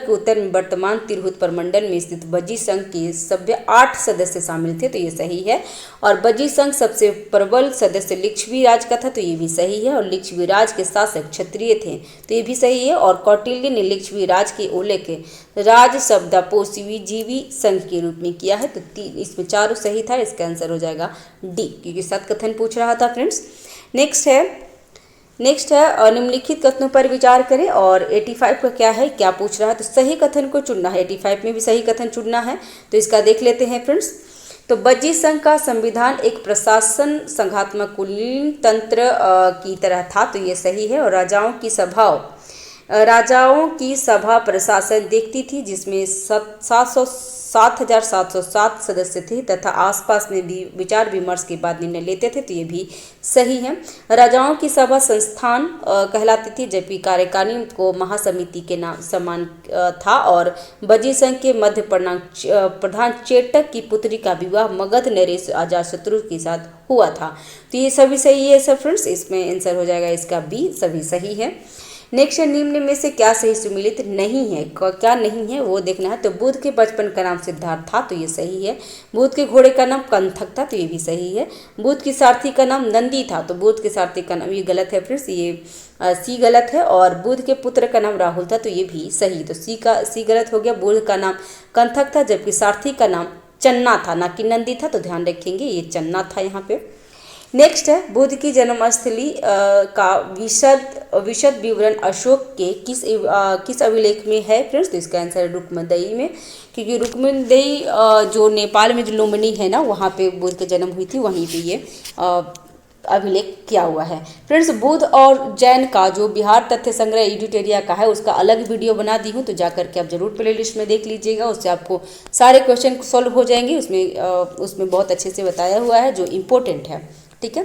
उत्तर में वर्तमान तिरहुत प्रमंडल में स्थित बज्जी संघ के सभ्य 8 सदस्य शामिल थे, तो ये सही है। और बज्जी संघ सबसे प्रबल सदस्य लिच्छवी राज का था, तो ये भी सही है। और लिच्छवी राज के शासक क्षत्रिय थे, तो ये भी सही है। और कौटिल्य ने लिच्छवी राज के उल्लेख राज शब्दापोषजीवी संघ के रूप में किया है, तो इसमें चारों सही था। इसका आंसर हो जाएगा डी, क्योंकि सत कथन पूछ रहा था फ्रेंड्स। नेक्स्ट है निम्नलिखित कथनों पर विचार करें और 85 का क्या है, क्या पूछ रहा है? तो सही कथन को चुनना है। 85 में भी सही कथन चुनना है, तो इसका देख लेते हैं फ्रेंड्स। तो बज्जी संघ का संविधान एक प्रशासन संघात्मक कुलीन तंत्र की तरह था, तो ये सही है। और राजाओं की सभा प्रशासन देखती थी, जिसमें 7,707 सदस्य थे तथा आसपास में भी विचार विमर्श के बाद निर्णय लेते थे, तो ये भी सही है। राजाओं की सभा संस्थान कहलाती थी, जबकि कार्यकारिणी को महासमिति के नाम समान था। और बज्जी संघ के मध्य प्रधान चेटक की पुत्री का विवाह मगध नरेश अजातशत्रु के साथ हुआ था, तो ये सभी सही है सब फ्रेंड्स। इसमें आंसर हो जाएगा इसका बी, सभी सही है। नेक्स्ट है निम्न में से क्या सही सुमिलित नहीं है, क्या नहीं है वो देखना है। तो बुध के बचपन का नाम सिद्धार्थ था, तो ये सही है। बुध के घोड़े का नाम कंथक था, तो ये भी सही है। बुध की सारथी का नाम नंदी था, तो बुध के सारथी का नाम, ये गलत है फ्रेंड्स, ये सी गलत है। और बुध के पुत्र का नाम राहुल था, तो ये भी सही। तो सी गलत हो गया। बुध का नाम कंथक था, जबकि सारथी का नाम चन्ना था, ना कि नंदी था, तो ध्यान रखेंगे ये चन्ना था यहाँ पे। नेक्स्ट है बुध की जन्मस्थली का विशद विवरण अशोक के किस अभिलेख में है फ्रेंड्स? तो इसका आंसर है रुक्मदई में, क्योंकि रुक्मदई जो नेपाल में जो लुम्बिनी है ना, वहाँ पे बुध की जन्म हुई थी, वहीं पे ये अभिलेख किया हुआ है। फ्रेंड्स बुध और जैन का जो बिहार तथ्य संग्रह एडिटोरिया का है, उसका अलग वीडियो बना दी हूँ, तो जाकर के आप जरूर प्लेलिस्ट में देख लीजिएगा, उससे आपको सारे क्वेश्चन सॉल्व हो जाएंगे। उसमें बहुत अच्छे से बताया हुआ है जो इम्पोर्टेंट है, ठीक है।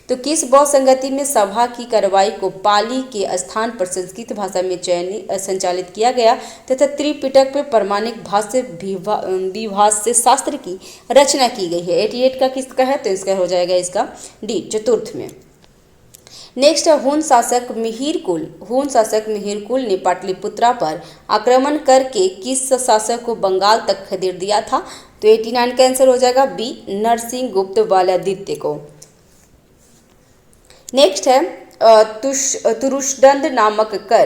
तो किस बौद्ध संगति में सभा की कार्रवाई को पाली के स्थान पर संस्कृत भाषा में संचालित किया गया तथा त्रिपिटक में प्रमाणिक भाष्य विभाष्य शास्त्र की रचना की गई है? 88 का किसका है? तो इसका हो जाएगा इसका डी, चतुर्थ में। नेक्स्ट है हुन शासक मिहिरकुल ने पाटलिपुत्रा पर आक्रमण करके किस शासक को बंगाल तक खदेड़ दिया था? तो 89 का आंसर हो जाएगा बी, नरसिंह गुप्त बाल्यादित्य को। नेक्स्ट है तुरुष्दंड नामक कर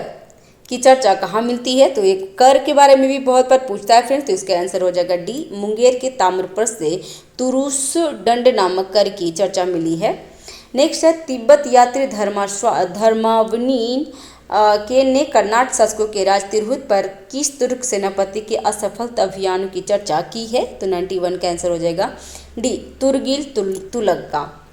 की चर्चा कहाँ मिलती है? तो एक कर के बारे में भी बहुत बार पूछता है फ्रेंड्स, तो इसका आंसर हो जाएगा डी, मुंगेर के ताम्रप्रस्थ से तुरुष्दंड नामक कर की चर्चा मिली है। नेक्स्ट है तिब्बत यात्री धर्मावनीन के ने कर्नाटक शासकों के राज तिरहुत पर किस तुर्क सेनापति के असफल अभियानों की चर्चा की है? तो 91 का आंसर हो जाएगा डी, तुर्गिल तुगलक का।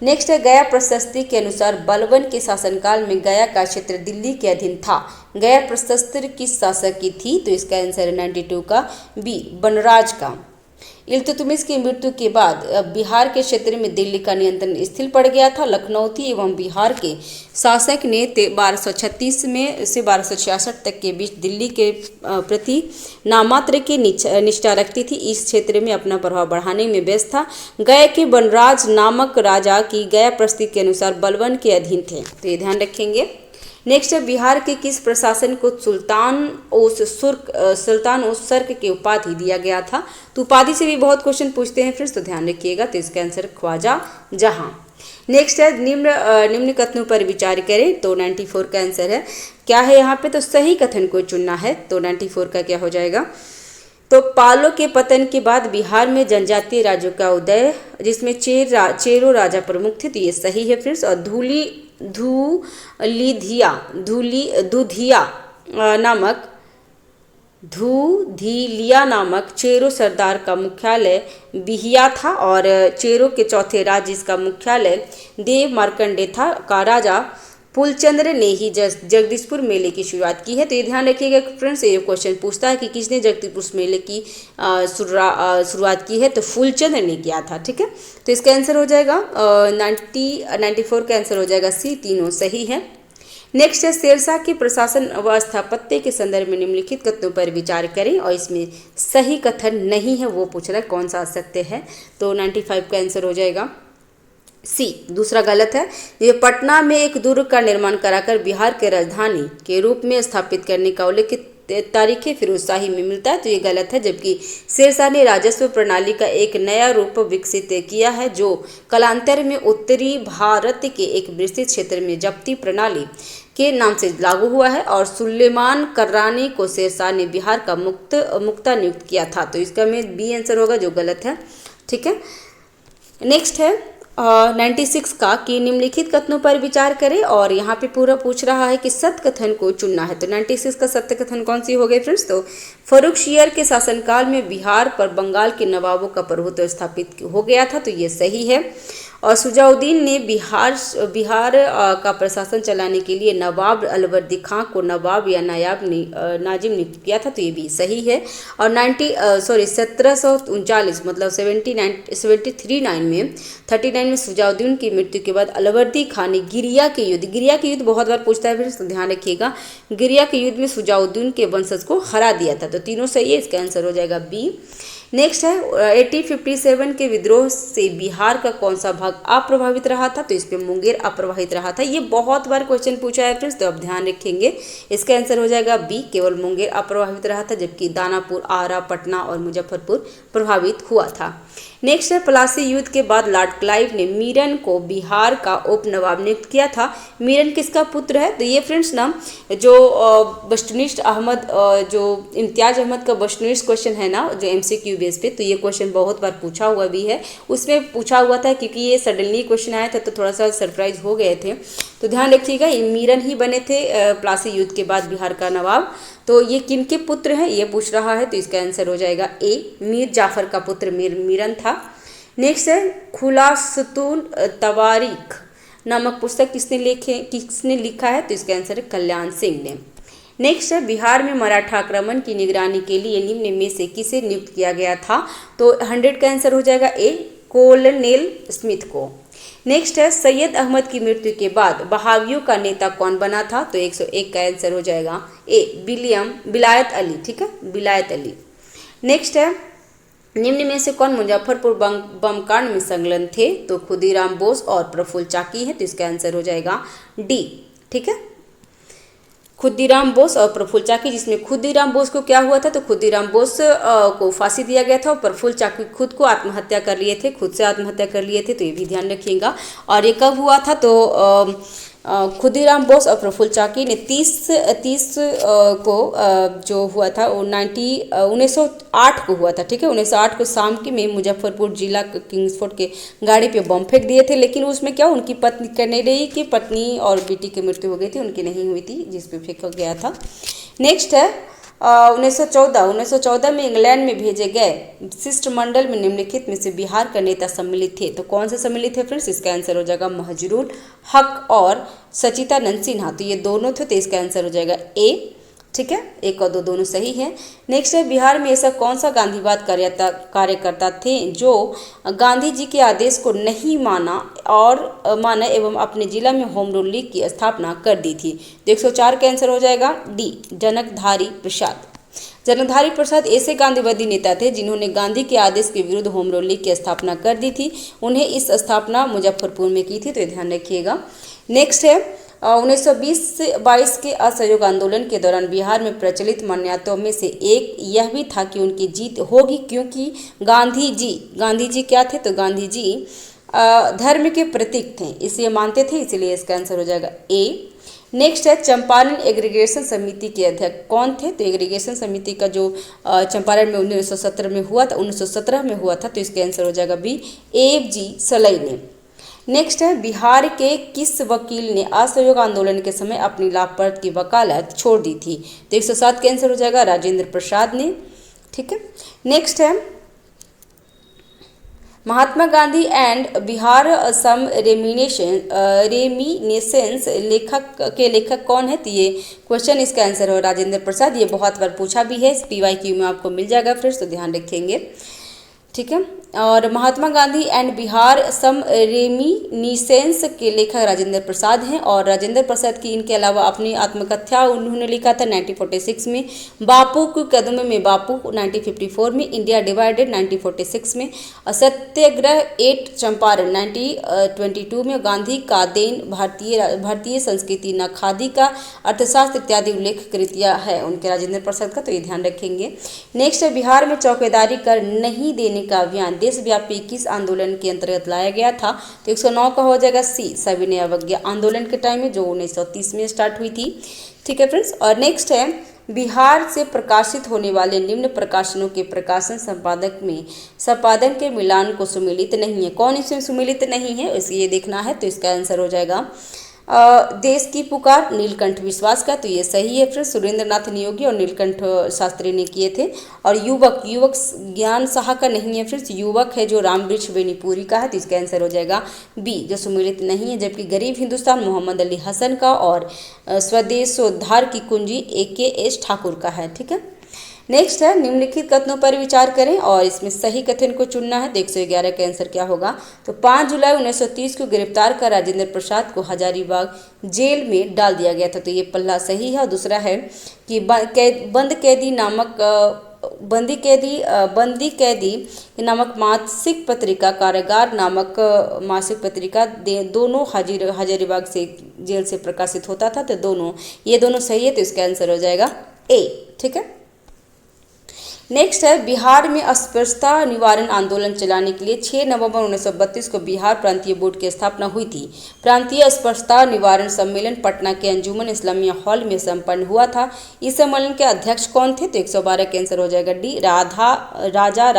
नेक्स्ट है गया प्रशस्ति के अनुसार बलबन के शासनकाल में गया का क्षेत्र दिल्ली के अधीन था। गया प्रशस्ति किस शासक की थी? तो इसका आंसर है 92 का बी, बनराज का। इल्तुतमिश की मृत्यु के बाद बिहार के क्षेत्र में दिल्ली का नियंत्रण स्थिर पड़ गया था। लखनऊती एवं बिहार के शासक ने 1236 में से 1266 तक के बीच दिल्ली के प्रति नामात्र की निष्ठा रखती थी। इस क्षेत्र में अपना प्रभाव बढ़ाने में व्यस्त था। गया के बनराज नामक राजा की गया प्रस्थित के अनुसार बलबन के अधीन थे, तो ये ध्यान रखेंगे। नेक्स्ट है बिहार के किस प्रशासन को सुल्तान ओस सर्क की उपाधि दिया गया था? तो उपाधि से भी बहुत क्वेश्चन पूछते हैं फ्रेंड्स, तो ध्यान रखिएगा। तो इसका आंसर ख्वाजा जहां। नेक्स्ट है निम्न कथनों पर विचार करें, तो 94 का आंसर है क्या है यहाँ पे? तो सही कथन को चुनना है, तो 94 का क्या हो जाएगा? तो पालों के पतन के बाद बिहार में जनजातीय राज्यों का उदय, जिसमें चेरो राजा प्रमुख थे, तो ये सही है फ्रेंड्स। और धूधीलिया नामक चेरो सरदार का मुख्यालय बिहिया था, और चेरो के चौथे राज्य जिसका मुख्यालय देव मार्कंडे था का राजा फूलचंद्र ने ही जगदीशपुर मेले की शुरुआत की है। तो ये ध्यान रखिएगा फ्रेंड्स, ये क्वेश्चन पूछता है कि किसने जगदीशपुर मेले की शुरुआत की है? तो फूलचंद्र ने किया था, ठीक है। तो इसका आंसर हो जाएगा 94 का आंसर हो जाएगा सी, तीनों सही है। नेक्स्ट है शेरशाह के प्रशासन व स्थापत्य के संदर्भ में निम्नलिखित कथनों पर विचार करें, और इसमें सही कथन नहीं है वो पूछ रहा है, कौन सा सत्य है? तो 95 का आंसर हो जाएगा सी, दूसरा गलत है। ये पटना में एक दुर्ग का निर्माण कराकर बिहार के राजधानी के रूप में स्थापित करने का उल्लेखित तारीखें फिरोजशाही में मिलता है, तो ये गलत है। जबकि शेरशाह ने राजस्व प्रणाली का एक नया रूप विकसित किया है, जो कालांतर में उत्तरी भारत के एक विस्तृत क्षेत्र में जब्ती प्रणाली के नाम से लागू हुआ है। और सुलेमान कर्रानी को शेरशाह ने बिहार का मुक्ता नियुक्त किया था, तो इसका में बी आंसर होगा, जो गलत है, ठीक है। नेक्स्ट है 96 का कि निम्नलिखित कथनों पर विचार करें, और यहाँ पे पूरा पूछ रहा है कि सत्य कथन को चुनना है। तो 96 का सत्य कथन कौन सी हो गई फ्रेंड्स? तो फर्रुखशियर के शासनकाल में बिहार पर बंगाल के नवाबों का प्रभुत्व स्थापित हो गया था, तो ये सही है। और सुजाउद्दीन ने बिहार का प्रशासन चलाने के लिए नवाब अलवर्दी खां को नवाब या नाजिम नियुक्त किया था, तो ये भी सही है। और 1739 मतलब 39 में सुजाउद्दीन की मृत्यु के बाद अलवर्दी खां ने गिरिया के युद्ध बहुत बार पूछता है, फिर ध्यान रखिएगा, गिरिया के युद्ध में सुजाउद्दीन के वंशज को हरा दिया था, तो तीनों सही है, इसका आंसर हो जाएगा बी। नेक्स्ट है 1857 के विद्रोह से बिहार का कौन सा भाग अप्रभावित रहा था, तो इस पे मुंगेर अप्रभावित रहा था। ये बहुत बार क्वेश्चन पूछा है फ्रेंड्स, तो अब ध्यान रखेंगे। इसका आंसर हो जाएगा बी, केवल मुंगेर अप्रभावित रहा था, जबकि दानापुर, आरा, पटना और मुजफ्फरपुर प्रभावित हुआ था। नेक्स्ट है प्लासी युद्ध के बाद लॉर्ड क्लाइव ने मीरन को बिहार का उप नवाब नियुक्त किया था। मीरन किसका पुत्र है, तो ये फ्रेंड्स ना जो बशनिस्ट अहमद, जो इम्तियाज अहमद का बशनिस्ट क्वेश्चन है ना, जो MCQ बेस पे, तो ये क्वेश्चन बहुत बार पूछा हुआ भी है। उसमें पूछा हुआ था क्योंकि ये सडनली क्वेश्चन आया था तो थोड़ा सा सरप्राइज हो गए थे। तो ध्यान रखिएगा, ये मीरन ही बने थे प्लासी युद्ध के बाद बिहार का नवाब। तो ये किनके पुत्र हैं ये पूछ रहा है, तो इसका आंसर हो जाएगा ए, मीर जाफर का पुत्र मीरन था। नेक्स्ट है खुलासतुन तवारीख नामक पुस्तक किसने लिखा है, तो इसका आंसर है कल्याण सिंह ने। नेक्स्ट है बिहार में मराठा आक्रमण की निगरानी के लिए निम्न में से किसे नियुक्त किया गया था, तो 100 का आंसर हो जाएगा ए, कोलोनेल स्मिथ को। नेक्स्ट है सैयद अहमद की मृत्यु के बाद बहावियों का नेता कौन बना था, तो 101 का आंसर हो जाएगा ए, बिलायत अली। ठीक है, बिलायत अली। नेक्स्ट है निम्न में से कौन मुजफ्फरपुर बम कांड में संलग्न थे, तो खुदीराम बोस और प्रफुल्ल चाकी है, तो इसका आंसर हो जाएगा डी। ठीक है, खुदीराम बोस और प्रफुल्ल चाकी, जिसमें खुदीराम बोस को क्या हुआ था, तो खुदीराम बोस को फांसी दिया गया था और प्रफुल्ल चाकी खुद को आत्महत्या कर लिए थे, खुद से आत्महत्या कर लिए थे, तो ये भी ध्यान रखिएगा। और ये कब हुआ था, तो खुदीराम बोस और प्रफुल्ल चाकी ने 30 को जो हुआ था वो 1908 को हुआ था। ठीक है, 1908 को शाम के में मुजफ्फरपुर जिला किंग्सफोर्ड के गाड़ी पे बम फेंक दिए थे, लेकिन उसमें क्या उनकी पत्नी कनेडई की पत्नी और बेटी की मृत्यु हो गई थी, उनकी नहीं हुई थी जिस पे फेंका गया था। नेक्स्ट है 1914 में इंग्लैंड में भेजे गए शिष्टमंडल में निम्नलिखित में से बिहार का नेता सम्मिलित थे, तो कौन से सम्मिलित थे फ्रेंड्स, इसका आंसर हो जाएगा महजरूल हक और सचिदानंद सिन्हा, तो ये दोनों थे, तो इसका आंसर हो जाएगा ए। ठीक है, एक और दो दोनों सही है। नेक्स्ट है बिहार में ऐसा कौन सा गांधीवाद कार्यकर्ता थे जो गांधी जी के आदेश को नहीं माना एवं अपने जिला में होम रूल लीग की स्थापना कर दी थी, तो 104 का आंसर हो जाएगा डी, जनकधारी प्रसाद। जनकधारी प्रसाद ऐसे गांधीवादी नेता थे जिन्होंने गांधी के आदेश के विरुद्ध होम रूल लीग की स्थापना कर दी थी। उन्हें इस स्थापना मुजफ्फरपुर में की थी, तो ध्यान रखिएगा। नेक्स्ट है 1920-22 के असहयोग आंदोलन के दौरान बिहार में प्रचलित मान्यताओं में से एक यह भी था कि उनकी जीत होगी, क्योंकि गांधी जी क्या थे, तो गांधी जी धर्म के प्रतीक थे, इसे मानते थे, इसीलिए इसका आंसर हो जाएगा ए। नेक्स्ट है चंपारण एग्रीगेशन समिति के अध्यक्ष कौन थे, तो एग्रीगेशन समिति का जो चंपारण में 1917 में हुआ था, 1917 में हुआ था, तो इसका आंसर हो जाएगा बी, AFG सलई ने। नेक्स्ट है बिहार के किस वकील ने असहयोग आंदोलन के समय अपनी लाभप्रद की वकालत छोड़ दी थी, तो 107 का आंसर हो जाएगा राजेंद्र प्रसाद ने। ठीक है, नेक्स्ट है महात्मा गांधी एंड बिहार सम रेमिनेसेंस लेखक कौन है, तो ये क्वेश्चन इसका आंसर हो राजेंद्र प्रसाद। ये बहुत बार पूछा भी है, PYQ में आपको मिल जाएगा फ्रेंड्स, तो ध्यान रखेंगे। ठीक है, और Mahatma Gandhi and Bihar some reminiscence के लेखक राजेंद्र प्रसाद हैं, और राजेंद्र प्रसाद की इनके अलावा अपनी आत्मकथा उन्होंने लिखा था 1946 में, बापू के कदमों में बापू 1954 में, इंडिया डिवाइडेड 1946 में, सत्याग्रह 8 चंपारण 1922 में, गांधी का देन भारतीय संस्कृति न खादी का अर्थशास्त्र इत्यादि उल्लेख कृतियाँ है उनके राजेंद्र प्रसाद का, तो ये ध्यान रखेंगे। नेक्स्ट है बिहार में चौकीदारी कर नहीं देने का अभियान देशव्यापी किस आंदोलन के अंतर्गत लाया गया था, तो 109 का हो जाएगा सी, सविनय अवज्ञा आंदोलन के टाइम में, जो 1930 में स्टार्ट हुई थी। ठीक है फ्रेंड्स, और नेक्स्ट है बिहार से प्रकाशित होने वाले निम्न प्रकाशनों के प्रकाशन संपादन के मिलान को सुमेलित नहीं है, कौन इसमें सुमेलित नहीं है इसे ये देखना है, तो इसका आंसर हो जाएगा देश की पुकार नीलकंठ विश्वास का, तो ये सही है। फिर सुरेंद्र नाथ नियोगी और नीलकंठ शास्त्री ने किए थे। और युवक ज्ञान साहा का नहीं है, फिर युवक है जो रामवृक्ष बेनीपुरी का है, तो इसका आंसर हो जाएगा बी, जो सुमेलित नहीं है। जबकि गरीब हिंदुस्तान मोहम्मद अली हसन का और स्वदेशोद्धार की कुंजी AKS ठाकुर का है। ठीक है, नेक्स्ट है निम्नलिखित कथनों पर विचार करें और इसमें सही कथन को चुनना है। तो 111 का आंसर क्या होगा, तो 5 जुलाई 1930 को गिरफ्तार कर राजेंद्र प्रसाद को हजारीबाग जेल में डाल दिया गया था, तो ये पल्ला सही है। और दूसरा है कि बंद कैदी नामक बंदी कैदी नामक मासिक पत्रिका, कारागार नामक मासिक पत्रिका दोनों हजारीबाग से जेल से प्रकाशित होता था। तो ये दोनों सही है, तो इसका आंसर हो जाएगा ए। ठीक है। नेक्स्ट है, बिहार में अस्पृश्यता निवारण आंदोलन चलाने के लिए 6 नवंबर 1932 को बिहार प्रांतीय बोर्ड की स्थापना हुई थी। प्रांतीय अस्पृश्यता निवारण सम्मेलन पटना के अंजुमन इस्लामिया हॉल में संपन्न हुआ था। इस सम्मेलन के अध्यक्ष कौन थे? तो 112 का आंसर हो जाएगा डी, राजा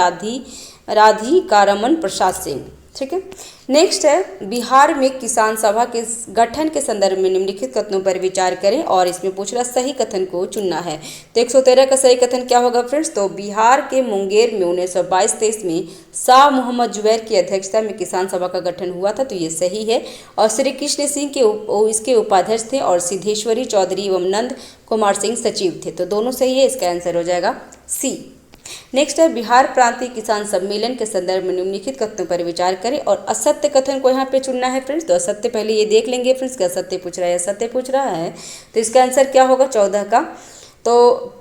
राधिकारमन प्रसाद सिंह। ठीक है। नेक्स्ट है, बिहार में किसान सभा के गठन के संदर्भ में निम्नलिखित कथनों पर विचार करें और इसमें पूछ रहा सही कथन को चुनना है। तो 113 का सही कथन क्या होगा फ्रेंड्स? तो बिहार के मुंगेर में 1922-23 में शाह मोहम्मद जुबैर की अध्यक्षता में किसान सभा का गठन हुआ था। तो ये सही है। और श्री कृष्ण सिंह इसके उपाध्यक्ष थे और सिद्धेश्वरी चौधरी एवं नंद कुमार सिंह सचिव थे। तो दोनों सही है, इसका आंसर हो जाएगा सी। नेक्स्ट है, बिहार प्रांतीय किसान सम्मेलन के संदर्भ में निम्नलिखित कथनों पर विचार करें और असत्य कथन को यहाँ पे चुनना है फ्रेंड्स। तो असत्य पहले ये देख लेंगे फ्रेंड्स, क्या असत्य पूछ रहा है, असत्य पूछ रहा है। तो इसका आंसर क्या होगा 14 का? तो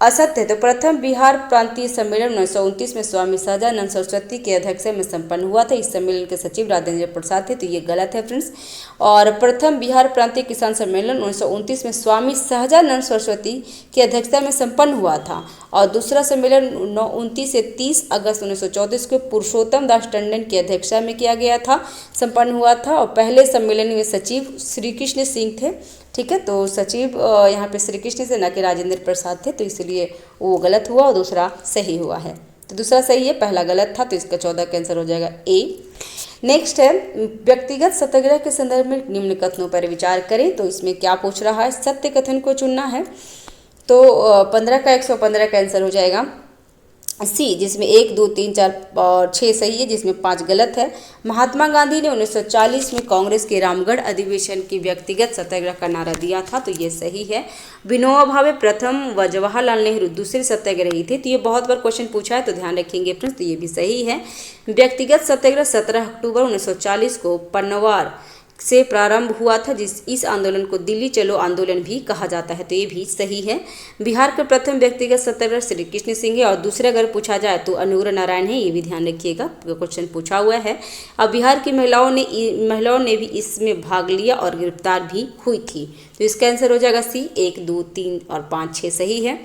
असत्य। तो प्रथम बिहार प्रांतीय सम्मेलन 1929 में स्वामी सहजानंद सरस्वती की अध्यक्षता में संपन्न हुआ था। इस सम्मेलन के सचिव राजेंद्र प्रसाद थे। तो ये गलत है फ्रेंड्स। और प्रथम बिहार प्रांतीय किसान सम्मेलन 1929 में स्वामी सहजानंद सरस्वती की अध्यक्षता में संपन्न हुआ था। और दूसरा सम्मेलन 29 से 30 अगस्त 1934 को पुरुषोत्तम दास टंडन की अध्यक्षता में किया गया था, संपन्न हुआ था। और पहले सम्मेलन में सचिव श्री कृष्ण सिंह थे। ठीक है। तो सचिव यहाँ पे श्री कृष्ण से, न कि राजेंद्र प्रसाद थे, तो इसलिए वो गलत हुआ और दूसरा सही हुआ है। तो दूसरा सही है, पहला गलत था। तो इसका 14 का आंसर हो जाएगा ए। नेक्स्ट है, व्यक्तिगत सत्याग्रह के संदर्भ में निम्न कथनों पर विचार करें। तो इसमें क्या पूछ रहा है? सत्य कथन को चुनना है। तो 15 का 115 का आंसर हो जाएगा सी, जिसमें 1, 2, 3, 4 और 6 सही है, जिसमें 5 गलत है। महात्मा गांधी ने 1940 में कांग्रेस के रामगढ़ अधिवेशन की व्यक्तिगत सत्याग्रह का नारा दिया था। तो ये सही है। विनोबा भावे प्रथम व जवाहरलाल नेहरू दूसरे सत्याग्रही थे। तो ये बहुत बार क्वेश्चन पूछा है, तो ध्यान रखेंगे फ्रेंड्स। तो ये भी सही है। व्यक्तिगत सत्याग्रह 17 अक्टूबर 1940 को पन्नवार से प्रारंभ हुआ था। इस आंदोलन को दिल्ली चलो आंदोलन भी कहा जाता है। तो ये भी सही है। बिहार के प्रथम व्यक्तिगत सत्याग्रह श्री कृष्ण सिंह है। और दूसरे अगर पूछा जाए तो अनुग्रह नारायण है। ये भी ध्यान रखिएगा, क्वेश्चन पूछा हुआ है। अब बिहार की महिलाओं ने भी इसमें भाग लिया और गिरफ्तार भी हुई थी। तो इसका आंसर हो जाएगा सी। 1, 2, 3 और 5, 6 सही है।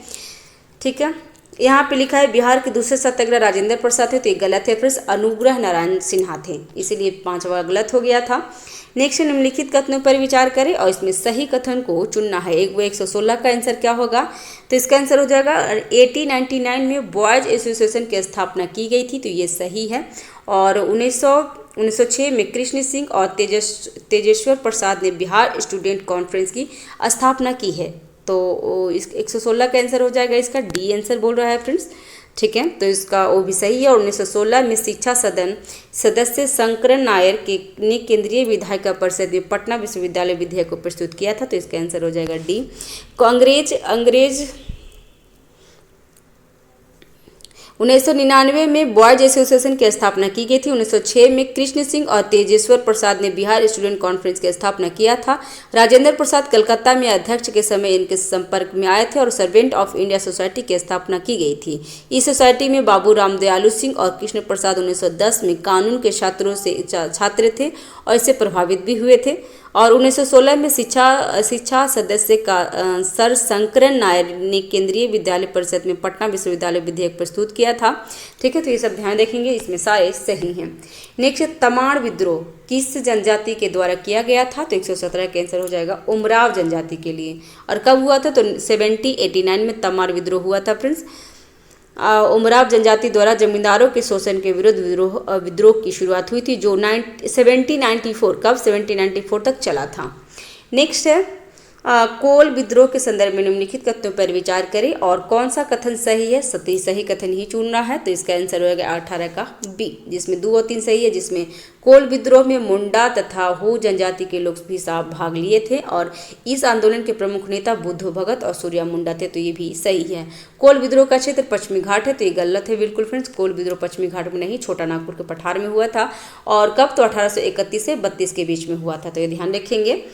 ठीक है। यहाँ पे लिखा है बिहार के दूसरे सत्याग्रह राजेंद्र प्रसाद थे। तो ये गलत है फिर, अनुग्रह नारायण सिन्हा थे, इसीलिए 5वां गलत हो गया था। नेक्स्ट, निम्नलिखित कथनों पर विचार करें और इसमें सही कथन को चुनना है। 116 का आंसर क्या होगा? तो इसका आंसर हो जाएगा 1899 में बॉयज एसोसिएशन की स्थापना की गई थी। तो ये सही है। और 1906 में कृष्ण सिंह और तेजेश्वर प्रसाद ने बिहार स्टूडेंट कॉन्फ्रेंस की स्थापना की है। तो इस 116 का आंसर हो जाएगा, इसका डी आंसर बोल रहा है फ्रेंड्स। ठीक है। तो इसका वो भी सही है। और 1916 में शिक्षा सदन सदस्य शंकरन नायर ने केंद्रीय विधायिका परिषद में पटना विश्वविद्यालय विधेयक को प्रस्तुत किया था। तो इसका आंसर हो जाएगा डी। अंग्रेज 1999 में बॉयज एसोसिएशन की स्थापना की गई थी। 1906 में कृष्ण सिंह और तेजेश्वर प्रसाद ने बिहार स्टूडेंट कॉन्फ्रेंस की स्थापना किया था। राजेंद्र प्रसाद कलकत्ता में अध्यक्ष के समय इनके संपर्क में आए थे और सर्वेंट ऑफ इंडिया सोसाइटी की स्थापना की गई थी। इस सोसाइटी में बाबू राम दयालु सिंह और कृष्ण प्रसाद 1910 में कानून के छात्र थे और इससे प्रभावित भी हुए थे। और 1916 में शिक्षा सदस्य का सर शंकरन नायर ने केंद्रीय विद्यालय परिषद में पटना विश्वविद्यालय विधेयक प्रस्तुत किया था। ठीक है। तो ये सब ध्यान रखेंगे, इसमें सारे सही हैं। नेक्स्ट, तमाड़ विद्रोह किस जनजाति के द्वारा किया गया था? तो 117 का आंसर हो जाएगा उमराव जनजाति के लिए। और कब हुआ था? तो 1789 में तमाड़ विद्रोह हुआ था फ्रेंड्स। उमराव जनजाति द्वारा जमींदारों के शोषण के विरुद्ध विद्रोह की शुरुआत हुई थी, जो 1794 तक चला था। नेक्स्ट है, कोल विद्रोह के संदर्भ में निम्नलिखित कथनों पर विचार करें और कौन सा कथन सही है? सही कथन ही चुनना है। तो इसका आंसर होगा 18 का बी, जिसमें 2 और 3 सही है। जिसमें कोल विद्रोह में मुंडा तथा हो जनजाति के लोग भी भाग लिए थे और इस आंदोलन के प्रमुख नेता बुद्धो भगत और सूर्या मुंडा थे। तो ये भी सही है। कोल विद्रोह का क्षेत्र पश्चिमी घाट है। तो ये गलत है बिल्कुल फ्रेंड्स। कोल विद्रोह पश्चिमी घाट में नहीं, छोटा नागपुर के पठार में हुआ था। और कब? तो 1831 से 32 के बीच में हुआ था। तो ये ध्यान रखेंगे।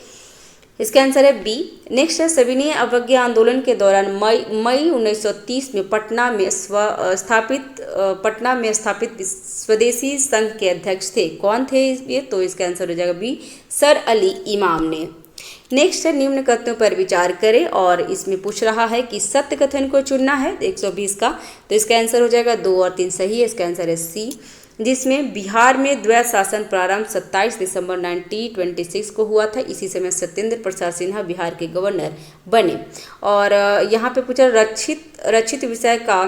इसका आंसर है बी। नेक्स्ट है, सविनय अवज्ञा आंदोलन के दौरान मई 1930 में पटना में स्थापित स्वदेशी संघ के अध्यक्ष थे। कौन थे ये? तो इसका आंसर हो जाएगा बी, सर अली इमाम ने। नेक्स्ट है, निम्न कथनों पर विचार करें, और इसमें पूछ रहा है कि सत्य कथन को चुनना है 120 का। तो इसका आंसर हो जाएगा 2 और 3 सही है। इसका आंसर है सी, जिसमें बिहार में द्वैत शासन प्रारंभ 27 दिसंबर 1926 को हुआ था। इसी समय सत्येंद्र प्रसाद सिन्हा बिहार के गवर्नर बने। और यहाँ पे पूछा रचित विषय का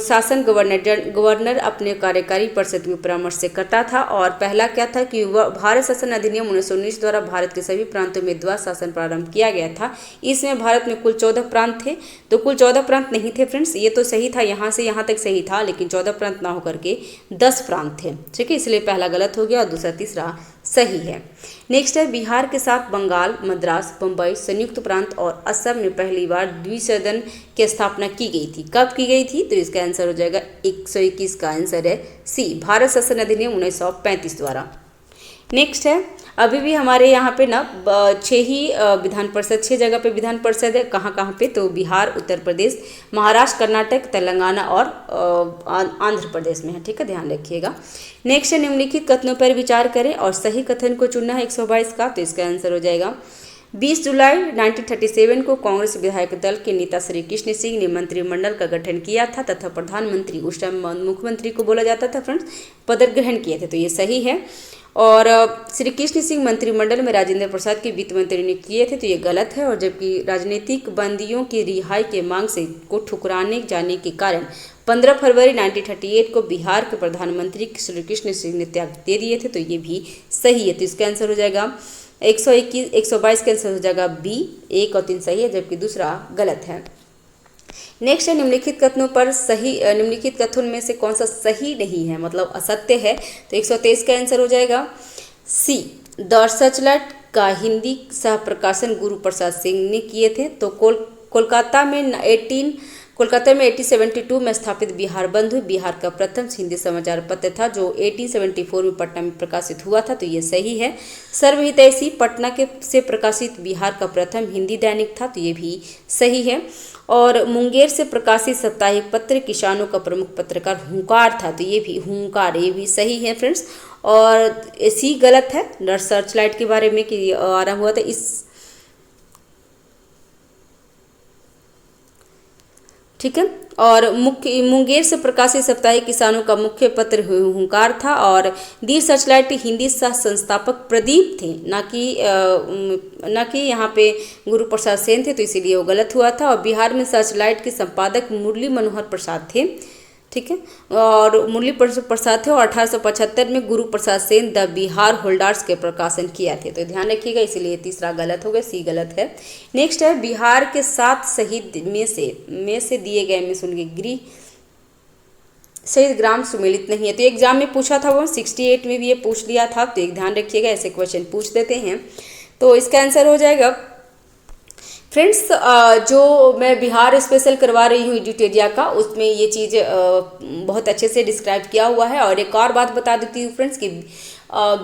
शासन गवर्नर अपने कार्यकारी परिषद में परामर्श से करता था। और पहला क्या था कि भारत शासन अधिनियम 1919 द्वारा भारत के सभी प्रांतों में द्वैत शासन प्रारंभ किया गया था। इसमें भारत में कुल 14 प्रांत थे। तो कुल 14 प्रांत नहीं थे फ्रेंड्स, ये तो सही था, यहाँ से यहाँ तक सही था, लेकिन 14 प्रांत ना होकर के 10 प्रांत थे। ठीक है, इसलिए पहला गलत हो गया और दूसरा तीसरा सही है। नेक्स्ट है, बिहार के साथ बंगाल, मद्रास, बम्बई, संयुक्त प्रांत और असम में पहली बार द्विसदन की स्थापना की गई थी। कब की गई थी? तो इसका आंसर हो जाएगा 121 का आंसर है सी, भारत शासन अधिनियम 1935 द्वारा। नेक्स्ट है, अभी भी हमारे यहाँ पे ना 6 ही विधान परिषद, 6 जगह पे विधान परिषद है। कहाँ कहाँ पे? तो बिहार, उत्तर प्रदेश, महाराष्ट्र, कर्नाटक, तेलंगाना और आंध्र प्रदेश में है। ठीक है, ध्यान रखिएगा। नेक्स्ट है, निम्नलिखित कथनों पर विचार करें और सही कथन को चुनना है 122 का। तो इसका आंसर हो जाएगा 20 जुलाई 1937 को कांग्रेस विधायक दल के नेता श्री कृष्ण सिंह ने मंत्रिमंडल का गठन किया था तथा प्रधानमंत्री, उस टाइम मुख्यमंत्री को बोला जाता था फ्रेंड्स, पद ग्रहण किए थे। तो ये सही है। और श्री कृष्ण सिंह मंत्रिमंडल में राजेंद्र प्रसाद के वित्त मंत्री नियुक्त किए थे। तो ये गलत है। और जबकि राजनीतिक बंदियों की रिहाई के मांग से को ठुकराने जाने के कारण 15 फरवरी 1938 को बिहार के प्रधानमंत्री श्री कृष्ण सिंह ने त्याग दे दिए थे। तो ये भी सही है। तो इसका आंसर हो जाएगा 122 का आंसर हो जाएगा बी, 1 और 3 सही है, जबकि दूसरा गलत है। नेक्स्ट है, निम्नलिखित कथनों पर सही, निम्नलिखित कथन में से कौन सा सही नहीं है, मतलब असत्य है। तो 123 का आंसर हो जाएगा सी, द सर्चलाइट का हिंदी सह प्रकाशन गुरु प्रसाद सिंह ने किए थे। तो कोलकाता में 1872 में स्थापित बिहार बंधु बिहार का प्रथम हिंदी समाचार पत्र था, जो 1874 में पटना में प्रकाशित हुआ था। तो ये सही है। सर्वहितैषी पटना से प्रकाशित बिहार का प्रथम हिंदी दैनिक था। तो ये भी सही है। और मुंगेर से प्रकाशित साप्ताहिक पत्र किसानों का प्रमुख पत्रकार हुंकार था। तो ये भी हुंकार, ये भी सही है फ्रेंड्स। और सी गलत है, सर्चलाइट के बारे में कि आरंभ हुआ था इस, ठीक है। और मुंगेर से प्रकाशित साप्ताहिक किसानों का मुख्य पत्र हुंकार था। और दी सर्चलाइट हिंदी सह संस्थापक प्रदीप थे, न कि यहाँ पे गुरु प्रसाद सेन थे। तो इसीलिए वो गलत हुआ था। और बिहार में सर्चलाइट के संपादक मुरली मनोहर प्रसाद थे। ठीक है, और मुरली प्रसाद थे। और 1875 में गुरु प्रसाद सेन द बिहार होल्डर्स के प्रकाशन किया थे। तो ध्यान रखिएगा, इसीलिए तीसरा गलत हो गया, सी गलत है। नेक्स्ट है, बिहार के 7 शहीद में से दिए गए में सुन गृह शहीद ग्राम सुमेलित नहीं है। तो एग्जाम में पूछा था, वो 68 में भी ये पूछ लिया था। तो एक ध्यान रखिएगा, ऐसे क्वेश्चन पूछ देते हैं। तो इसका आंसर हो जाएगा फ्रेंड्स, जो मैं बिहार स्पेशल करवा रही हूँ एडिटेरिया का, उसमें ये चीज़ बहुत अच्छे से डिस्क्राइब किया हुआ है। और एक और बात बता देती हूँ फ्रेंड्स कि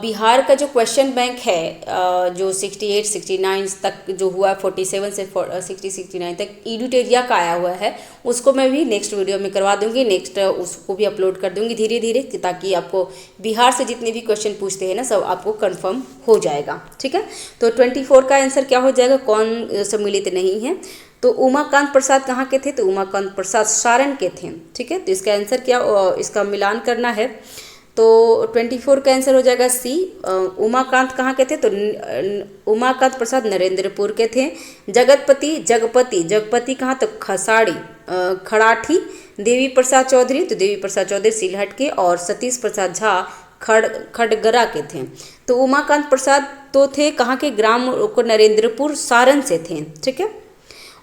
बिहार का जो क्वेश्चन बैंक है, जो 68, 69 तक जो हुआ, 47 से 60, 69 तक एडिटेरिया का आया हुआ है, उसको मैं भी नेक्स्ट वीडियो में करवा दूंगी। नेक्स्ट उसको भी अपलोड कर दूंगी धीरे धीरे, ताकि आपको बिहार से जितने भी क्वेश्चन पूछते हैं ना, सब आपको कंफर्म हो जाएगा। ठीक है, तो 24 का आंसर क्या हो जाएगा, कौन सम्मिलित नहीं है। तो उमाकांत प्रसाद कहाँ के थे? तो उमाकांत प्रसाद सारण के थे। ठीक है, तो इसका आंसर क्या, इसका मिलान करना है। तो 24 का आंसर हो जाएगा सी, उमाकांत कहाँ के थे? तो उमाकांत प्रसाद नरेंद्रपुर के थे। जगपति कहाँ? तो खड़ाठी। देवी प्रसाद चौधरी, तो देवी प्रसाद चौधरी सिलहट के। और सतीश प्रसाद झा खड़गरा के थे। तो उमाकांत प्रसाद तो थे कहाँ के? ग्राम को नरेंद्रपुर सारण से थे। ठीक है,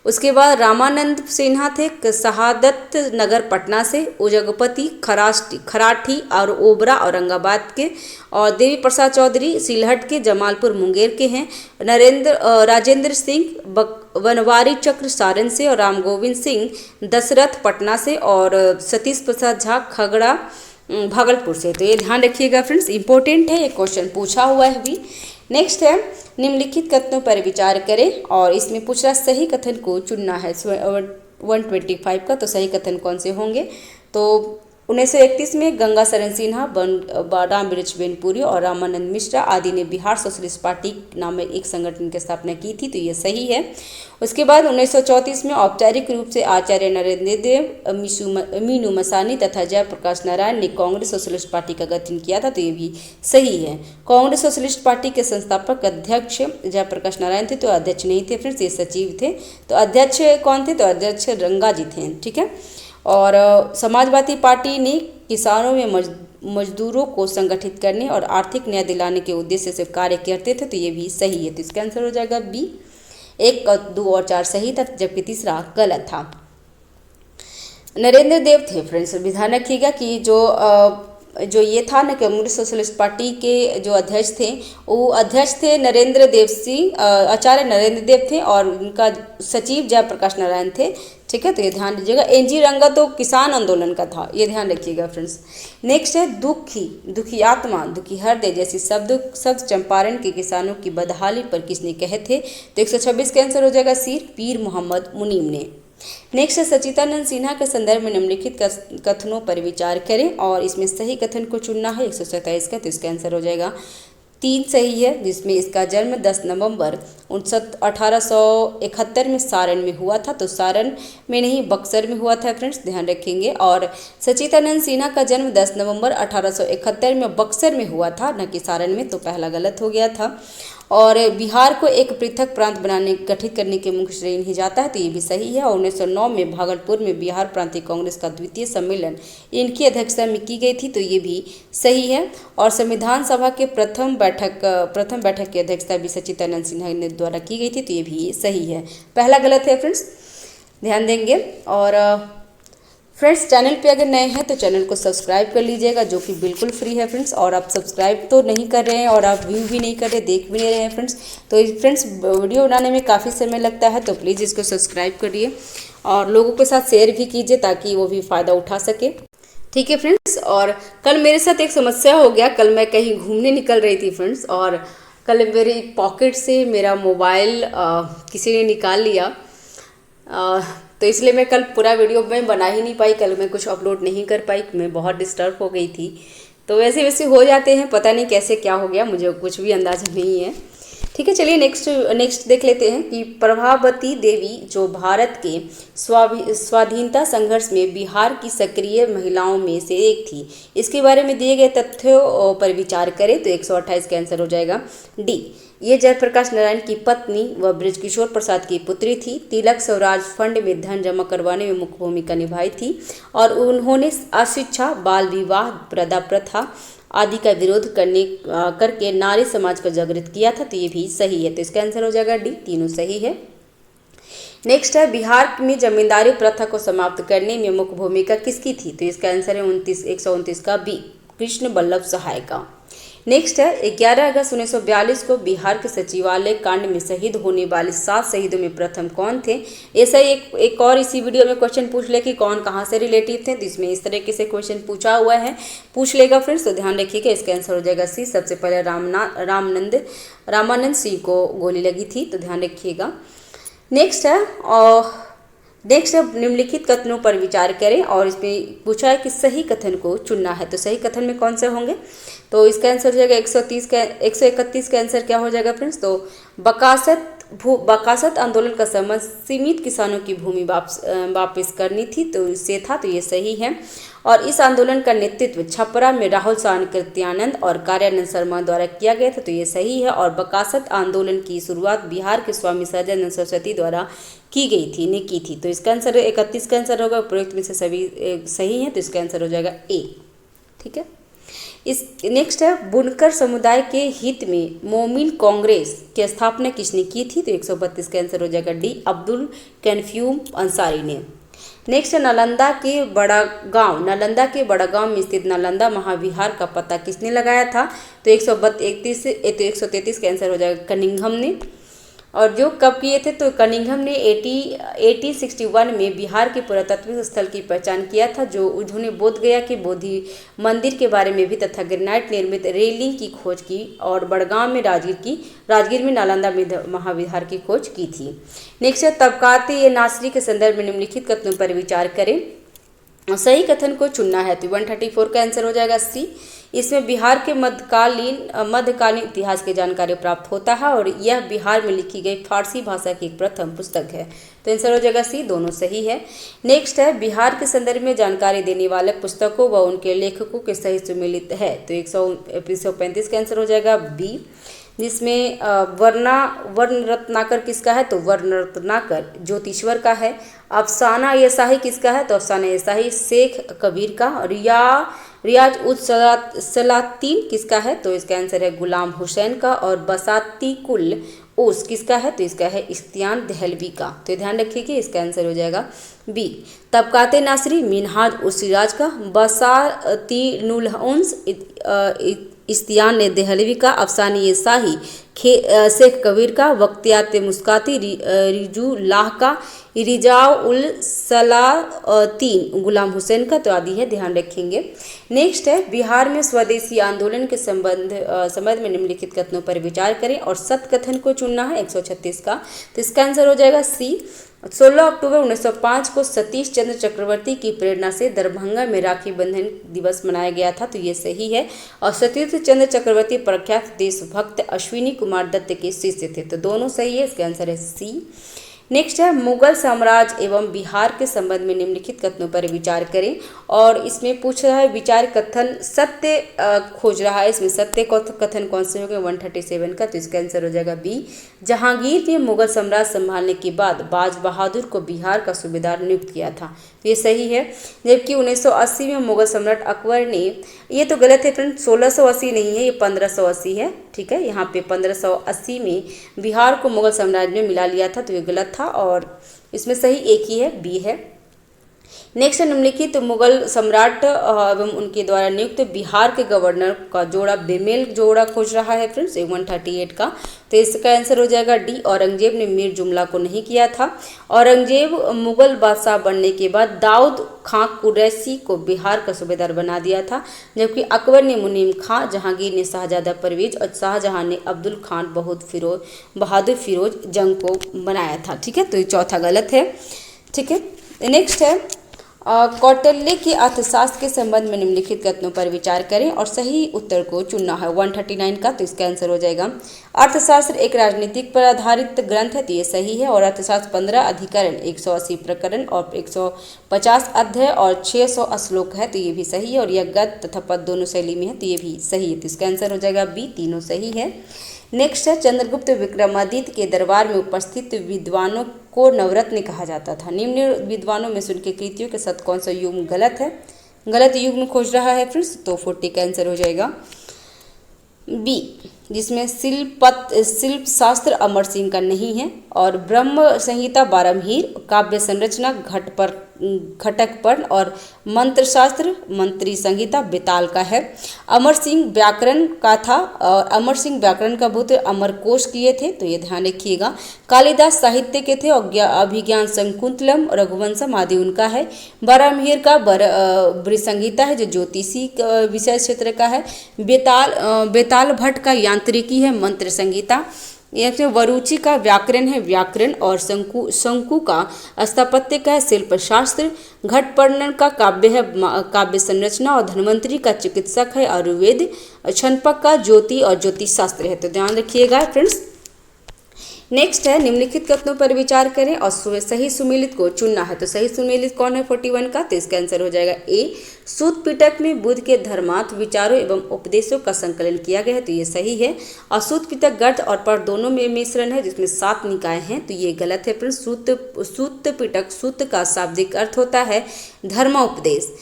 उसके बाद रामानंद सिन्हा थे शहादत नगर पटना से। जगपति खराठी और ओबरा औरंगाबाद के। और देवी प्रसाद चौधरी सिलहट के, जमालपुर मुंगेर के हैं। राजेंद्र सिंह वनवारी चक्र सारण से। और राम गोविंद सिंह दशरथ पटना से। और सतीश प्रसाद झा खगड़ा भागलपुर से। तो ये ध्यान रखिएगा फ्रेंड्स, इंपॉर्टेंट है, ये क्वेश्चन पूछा हुआ है अभी। नेक्स्ट है निम्नलिखित कथनों पर विचार करें और इसमें पूछ रहा सही कथन को चुनना है 125 का। तो सही कथन कौन से होंगे? तो 1931 में गंगा शरण सिन्हा, राम वृक्षबेनपुरी और रामानंद मिश्रा आदि ने बिहार सोशलिस्ट पार्टी नामक एक संगठन की स्थापना की थी, तो ये सही है। उसके बाद 1934 में औपचारिक रूप से आचार्य नरेंद्र देव, मीनू मसानी तथा जयप्रकाश नारायण ने कांग्रेस सोशलिस्ट पार्टी का गठन किया था, तो ये भी सही है। कांग्रेस सोशलिस्ट पार्टी के संस्थापक अध्यक्ष जयप्रकाश नारायण थे, तो अध्यक्ष नहीं थे फ्रेंड्स, ये सचिव थे। तो अध्यक्ष कौन थे? तो अध्यक्ष रंगा जी थे, ठीक है। और समाजवादी पार्टी ने किसानों में मजदूरों को संगठित करने और आर्थिक न्याय दिलाने के उद्देश्य से कार्य करते थे, तो ये भी सही है। तो इसका आंसर हो जाएगा बी। 1, 2 और 4 सही था, जबकि तीसरा गलत था। नरेंद्र देव थे फ्रेंड्स, ध्यान रखिएगा कि जो ये था ना कांग्रेस सोशलिस्ट पार्टी के जो अध्यक्ष थे, वो अध्यक्ष थे नरेंद्र देव सिंह, आचार्य नरेंद्र देव थे और उनका सचिव जयप्रकाश नारायण थे, ठीक है। तो ये ध्यान दीजिएगा। एनजी रंगा तो किसान आंदोलन का था, ये ध्यान रखिएगा फ्रेंड्स। नेक्स्ट है दुखी, दुखी आत्मा, दुखी हृदय जैसी शब्द चंपारण के किसानों की बदहाली पर किसने कहे थे? तो 126 का आंसर हो जाएगा सी, पीर मोहम्मद मुनीम ने। नेक्स्ट है सचिदानंद सिन्हा के संदर्भ में निम्नलिखित कथनों पर विचार करें और इसमें सही कथन को चुनना है 127 का। तो इसका आंसर हो जाएगा 3 सही है, जिसमें इसका जन्म 10 नवंबर 1871 में सारण में हुआ था। तो सारण में नहीं, बक्सर में हुआ था फ्रेंड्स, ध्यान रखेंगे। और सचिदानंद सिन्हा का जन्म 10 नवंबर 1871 में बक्सर में हुआ था, न कि सारण में, तो पहला गलत हो गया था। और बिहार को एक पृथक प्रांत गठित करने के मुख्य श्रेय नहीं जाता है, तो ये भी सही है। और 1909 में भागलपुर में बिहार प्रांतीय कांग्रेस का द्वितीय सम्मेलन इनकी अध्यक्षता में की गई थी, तो ये भी सही है। और संविधान सभा के प्रथम बैठक की अध्यक्षता भी सचिदानंद सिन्हा ने द्वारा की गई थी, तो ये भी सही है। पहला गलत है फ्रेंड्स, ध्यान देंगे। और फ्रेंड्स चैनल पे अगर नए हैं तो चैनल को सब्सक्राइब कर लीजिएगा, जो कि बिल्कुल फ्री है फ्रेंड्स। और आप सब्सक्राइब तो नहीं कर रहे हैं और आप व्यू भी नहीं कर रहे, देख भी नहीं रहे हैं फ्रेंड्स, तो फ्रेंड्स वीडियो बनाने में काफ़ी समय लगता है, तो प्लीज़ इसको सब्सक्राइब करिए और लोगों के साथ शेयर भी कीजिए ताकि वो भी फ़ायदा उठा सके, ठीक है फ्रेंड्स। और कल मेरे साथ एक समस्या हो गया, कल मैं कहीं घूमने निकल रही थी फ्रेंड्स, और कल मेरी पॉकेट से मेरा मोबाइल किसी ने निकाल लिया, तो इसलिए मैं कल पूरा वीडियो में बना ही नहीं पाई, कल मैं कुछ अपलोड नहीं कर पाई, मैं बहुत डिस्टर्ब हो गई थी। तो वैसे हो जाते हैं, पता नहीं कैसे क्या हो गया, मुझे कुछ भी अंदाज़ा नहीं है, ठीक है। चलिए नेक्स्ट देख लेते हैं कि प्रभावती देवी जो भारत के स्वाधीनता संघर्ष में बिहार की सक्रिय महिलाओं में से एक थी, इसके बारे में दिए गए तथ्यों पर विचार करें। तो 128 का आंसर हो जाएगा डी। ये जयप्रकाश नारायण की पत्नी व बृजकिशोर प्रसाद की पुत्री थी। तिलक स्वराज फंड में धन जमा करवाने में मुख्य भूमिका निभाई थी और उन्होंने अशिक्षा, बाल विवाह, प्रदा प्रथा आदि का विरोध करके नारी समाज को जागृत किया था, तो ये भी सही है। तो इसका आंसर हो जाएगा डी, तीनों सही है। नेक्स्ट है बिहार में जमींदारी प्रथा को समाप्त करने में मुख्य भूमिका किसकी थी? तो इसका आंसर है 129 का बी, कृष्ण वल्लभ सहाय का। नेक्स्ट है 11 अगस्त 1942 को बिहार के सचिवालय कांड में शहीद होने वाले 7 शहीदों में प्रथम कौन थे? ऐसा एक और इसी वीडियो में क्वेश्चन पूछ ले कि कौन कहाँ से रिलेटिव थे, तो इसमें इस तरीके से क्वेश्चन पूछा हुआ है, पूछ लेगा फ्रेंड्स, तो ध्यान रखिएगा। इसका आंसर हो जाएगा सी। सबसे पहले रामानंद सिंह को गोली लगी थी, तो ध्यान रखिएगा। नेक्स्ट है निम्नलिखित कथनों पर विचार करें और इसमें पूछा है कि सही कथन को चुनना है, तो सही कथन में कौन से होंगे? तो इसका आंसर हो जाएगा 131 का आंसर क्या हो जाएगा फ्रेंड्स? तो बकासत आंदोलन का संबंध सीमित किसानों की भूमि वापस करनी थी, तो इससे था, तो ये सही है। और इस आंदोलन का नेतृत्व छपरा में राहुल कृत्यानंद और कार्यानंद शर्मा द्वारा किया गया था, तो ये सही है। और बकासत आंदोलन की शुरुआत बिहार के स्वामी सहजानंद सरस्वती द्वारा की गई थी, ने की थी, तो इसका आंसर 31 का आंसर होगा। उपरोक्त में से सभी सही हैं, तो इसका आंसर हो जाएगा ए, ठीक है। नेक्स्ट है बुनकर समुदाय के हित में मोमिन कांग्रेस की स्थापना किसने की थी? तो 132 का आंसर हो जाएगा डी, अब्दुल कैनफ्यूम अंसारी ने। नेक्स्ट है नालंदा के बड़ा गांव में स्थित नालंदा महाविहार का पता किसने लगाया था? तो 133 का आंसर हो जाएगा कनिंघम ने। और जो कब किए थे, तो कनिंघम ने 1861 में बिहार के पुरातात्विक स्थल की पहचान किया था, जो उन्होंने बोध गया के बोधि मंदिर के बारे में भी तथा ग्रेनाइट निर्मित रेलिंग की खोज की और बड़गांव में राजगीर में नालंदा महाविहार की खोज की थी। नेक्स्ट है तबकाते नासरी के संदर्भ में निम्नलिखित कथनों पर विचार करें और सही कथन को चुनना है। तो 134 का आंसर हो जाएगा सी। इसमें बिहार के मध्यकालीन इतिहास की जानकारी प्राप्त होता है और यह बिहार में लिखी गई फारसी भाषा की एक प्रथम पुस्तक है। तो आंसर हो जाएगा सी, दोनों सही है। नेक्स्ट है बिहार के संदर्भ में जानकारी देने वाले पुस्तकों व उनके लेखकों के सही सुमेलित है। तो 135 का आंसर हो जाएगा बी, जिसमें वर्ण रत्नाकर किसका है, तो वर्ण रत्नाकर ज्योतिश्वर का है। अफसाना ये शाही किसका है, तो अफसाना ये शाही शेख कबीर का। रियाज उद सलातीन किसका है, तो इसका आंसर है गुलाम हुसैन का। और बसाती कुल ओस किसका है, तो इसका है इख्तियार दहलवी का। तो ध्यान रखिए इसका आंसर हो जाएगा बी। तबकाते नासरी मिनहाज उस सिराज का। बसातीनुल-उन्स इख्तियार ने दहलवी का। अफसानी ये शाही शेख कबीर का। वक्तियात मुस्काती रिजुल्लाह का। रिजाउल सलातीन गुलाम हुसैन का। तो आदि है, ध्यान रखेंगे। नेक्स्ट है बिहार में स्वदेशी आंदोलन के संबंध में निम्नलिखित कथनों पर विचार करें और सत्य कथन को चुनना है। 136 का। तो इसका आंसर हो जाएगा सी। 16 अक्टूबर 1905 को सतीश चंद्र चक्रवर्ती की प्रेरणा से दरभंगा में राखी बंधन दिवस मनाया गया था। तो ये सही है। और सतीश चंद्र चक्रवर्ती प्रख्यात देशभक्त अश्विनी कुमार दत्त के शिष्य थे। तो दोनों सही है, इसका आंसर है सी। नेक्स्ट है मुगल साम्राज्य एवं बिहार के संबंध में निम्नलिखित कथनों पर विचार करें और इसमें पूछ रहा है विचार कथन सत्य खोज रहा है। इसमें सत्य कथन कौन से होंगे 137 का। तो इसका आंसर हो जाएगा बी। जहांगीर ने मुगल साम्राज्य संभालने के बाद बाज बहादुर को बिहार का सूबेदार नियुक्त किया था। तो ये सही है। जबकि 1980 में मुगल सम्राट अकबर ने, ये तो गलत है फ्रेंड, 1680 नहीं है, ये 1580 है। ठीक है, यहाँ पे 1580 में बिहार को मुगल साम्राज्य में मिला लिया था। तो ये गलत था और इसमें सही एक ही है, बी है। नेक्स्ट निम्नलिखित तो मुगल सम्राट एवं उनके द्वारा नियुक्त बिहार के गवर्नर का जोड़ा बेमेल जोड़ा खोज रहा है फ्रेंड्स 138 का। तो इसका आंसर हो जाएगा डी। औरंगजेब ने मीर जुमला को नहीं किया था। औरंगजेब मुगल बादशाह बनने के बाद दाऊद खां कुरैशी को बिहार का सूबेदार बना दिया था, जबकि अकबर ने मुनीम खां, जहांगीर ने शाहजादा परवेज और शाहजहां ने अब्दुल खान बहादुर फिरोज जंग को बनाया था। ठीक है, तो ये चौथा गलत है। ठीक है, नेक्स्ट है कौटिल्य के अर्थशास्त्र के संबंध में निम्नलिखित कथनों पर विचार करें और सही उत्तर को चुनना है 139 का। तो इसका आंसर हो जाएगा अर्थशास्त्र एक राजनीतिक पर आधारित ग्रंथ है। तो ये सही है। और अर्थशास्त्र 15 अधिकरण 180 प्रकरण और 150 अध्याय और 600 श्लोक है। तो ये भी सही है। और यह गद्य तथा पद दोनों शैली में है। तो ये भी सही है। तो इसका आंसर हो जाएगा बी, तीनों सही है। नेक्स्ट है चंद्रगुप्त विक्रमादित्य के दरबार में उपस्थित विद्वानों को नवरत्न कहा जाता था। निम्न विद्वानों में से उनकी कृतियों के साथ कौन सा युग्म गलत है, गलत युग्म खोज रहा है फ्रेंड्स। तो 40 का आंसर हो जाएगा बी, जिसमें शिल्प शास्त्र अमर सिंह का नहीं है। और ब्रह्म संहिता बारहमीर, काव्य संरचना घटक पर्ण और मंत्र शास्त्र मंत्री संहिता बेताल का है। अमर सिंह व्याकरण का था और अमर सिंह व्याकरण का बहुत अमरकोश किए थे। तो ये ध्यान रखिएगा। कालिदास साहित्य के थे और अभिज्ञान शकुंतलम रघुवंशम आदि उनका है। बारहमीर का बृहत संहिता है जो ज्योतिषी विषय क्षेत्र का है। बेताल भट्ट का यांत्रिकी है मंत्र संहिता। इसमें वरुचि का व्याकरण है व्याकरण और शंकु का स्थापत्य का है शिल्प शास्त्र। घटपर्णन का काव्य है काव्य संरचना और धन्वंतरी का चिकित्सक है आयुर्वेद। छनपक का ज्योति और ज्योतिष शास्त्र है। तो ध्यान रखिएगा फ्रेंड्स। नेक्स्ट है निम्नलिखित कथनों पर विचार करें और सही सुमेलित को चुनना है। तो सही सुमेलित कौन है 41 का। तो इसका आंसर हो जाएगा ए। सूत पिटक में बुद्ध के धर्मार्थ विचारों एवं उपदेशों का संकलन किया गया है। तो ये सही है। और सूत पिटक गद्य और पद्य दोनों में मिश्रण है जिसमें 7 निकाय हैं। तो ये गलत है फ्रेंड्स। सूत पिटक सूत का शाब्दिक अर्थ होता है धर्मोपदेश।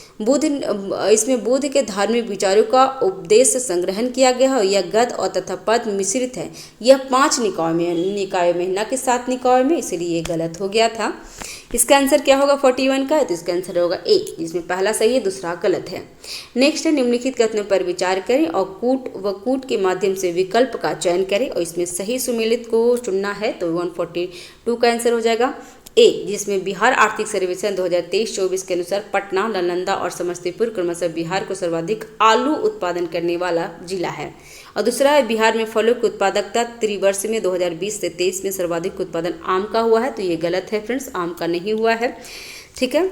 इसमें बुद्ध के धार्मिक विचारों का उपदेश संग्रहण किया गया है। यह गद्य और तथा पद्य मिश्रित है। यह 5 निकायों में न कि 7 निकायों में, इसलिए ये गलत हो गया था। इसका आंसर क्या होगा 41 का, तो इसका आंसर होगा ए, जिसमें पहला सही है दूसरा गलत है। नेक्स्ट है निम्नलिखित कथनों पर विचार करें और कूट के माध्यम से विकल्प का चयन करें और इसमें सही सुमेलित को चुनना है, तो 142 का आंसर हो जाएगा ए, जिसमें बिहार आर्थिक सर्वेक्षण 2023-24 के अनुसार पटना, नालंदा और समस्तीपुर क्रमशः बिहार को सर्वाधिक आलू उत्पादन करने वाला जिला है। और दूसरा है बिहार में फलों की उत्पादकता त्रिवर्ष में 2020 से 23 में सर्वाधिक उत्पादन आम का हुआ है, तो ये गलत है फ्रेंड्स, आम का नहीं हुआ है। ठीक है,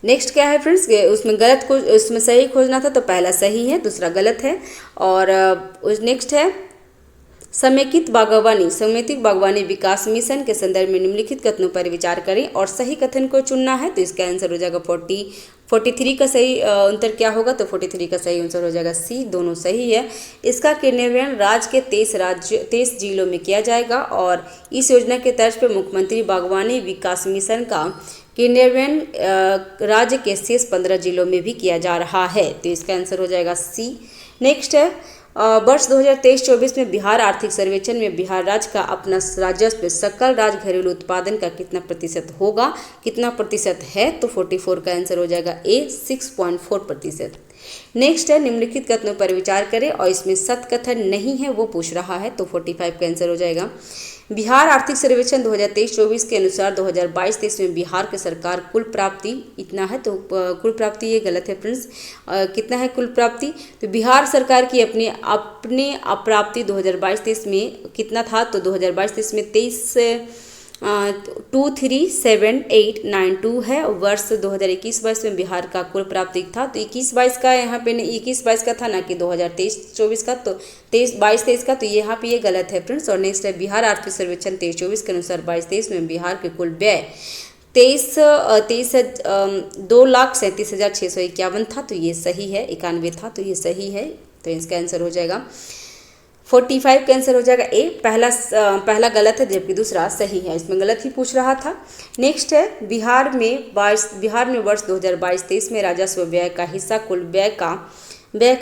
नेक्स्ट क्या है फ्रेंड्स, उसमें गलत को उसमें सही खोजना था, तो पहला सही है दूसरा गलत है। और नेक्स्ट है समेकित बागवानी विकास मिशन के संदर्भ में निम्नलिखित कथनों पर विचार करें और सही कथन को चुनना है, तो इसका आंसर हो जाएगा 43 का सही उत्तर क्या होगा, तो 43 का सही आंसर हो जाएगा सी, दोनों सही है। इसका क्रियान्वयन राज्य के 23 जिलों में किया जाएगा और इस योजना के तर्ज पर मुख्यमंत्री बागवानी विकास मिशन का क्रियान्वयन राज्य के शेष 15 जिलों में भी किया जा रहा है, तो इसका आंसर हो जाएगा सी। नेक्स्ट है वर्ष 2023-24 में बिहार आर्थिक सर्वेक्षण में बिहार राज्य का अपना राजस्व सकल राज्य घरेलू उत्पादन का कितना प्रतिशत होगा, कितना प्रतिशत है, तो 44 का आंसर हो जाएगा ए, 6.4%। नेक्स्ट है निम्नलिखित कथनों पर विचार करें और इसमें सत्य कथन नहीं है वो पूछ रहा है, तो 45 का आंसर हो जाएगा। बिहार आर्थिक सर्वेक्षण 2023-24 के अनुसार 2022-23 में बिहार की सरकार कुल प्राप्ति इतना है, तो कुल प्राप्ति ये गलत है फ्रेंड्स, कितना है कुल प्राप्ति, तो बिहार सरकार की अपने प्राप्ति 2022-23 में कितना था, तो 2022-23 में 237,892 है। वर्ष 2021-22 में बिहार का कुल प्राप्ति था, तो 21-22 का यहाँ पे 21-22 का था ना कि 2023-24 का, तो 22-23 का, तो यहाँ पे ये गलत है फ्रेंड्स। और नेक्स्ट है बिहार आर्थिक सर्वेक्षण 23-24 के अनुसार 22-23 में बिहार के कुल व्यय 2,37,651 था, तो ये सही है, 91 था, तो ये सही है, तो इसका आंसर हो जाएगा 45 का आंसर हो जाएगा ए, पहला गलत है जबकि दूसरा सही है, इसमें गलत ही पूछ रहा था। नेक्स्ट है बिहार में वर्ष 2022-23 में राजस्व व्यय का हिस्सा कुल व्यय का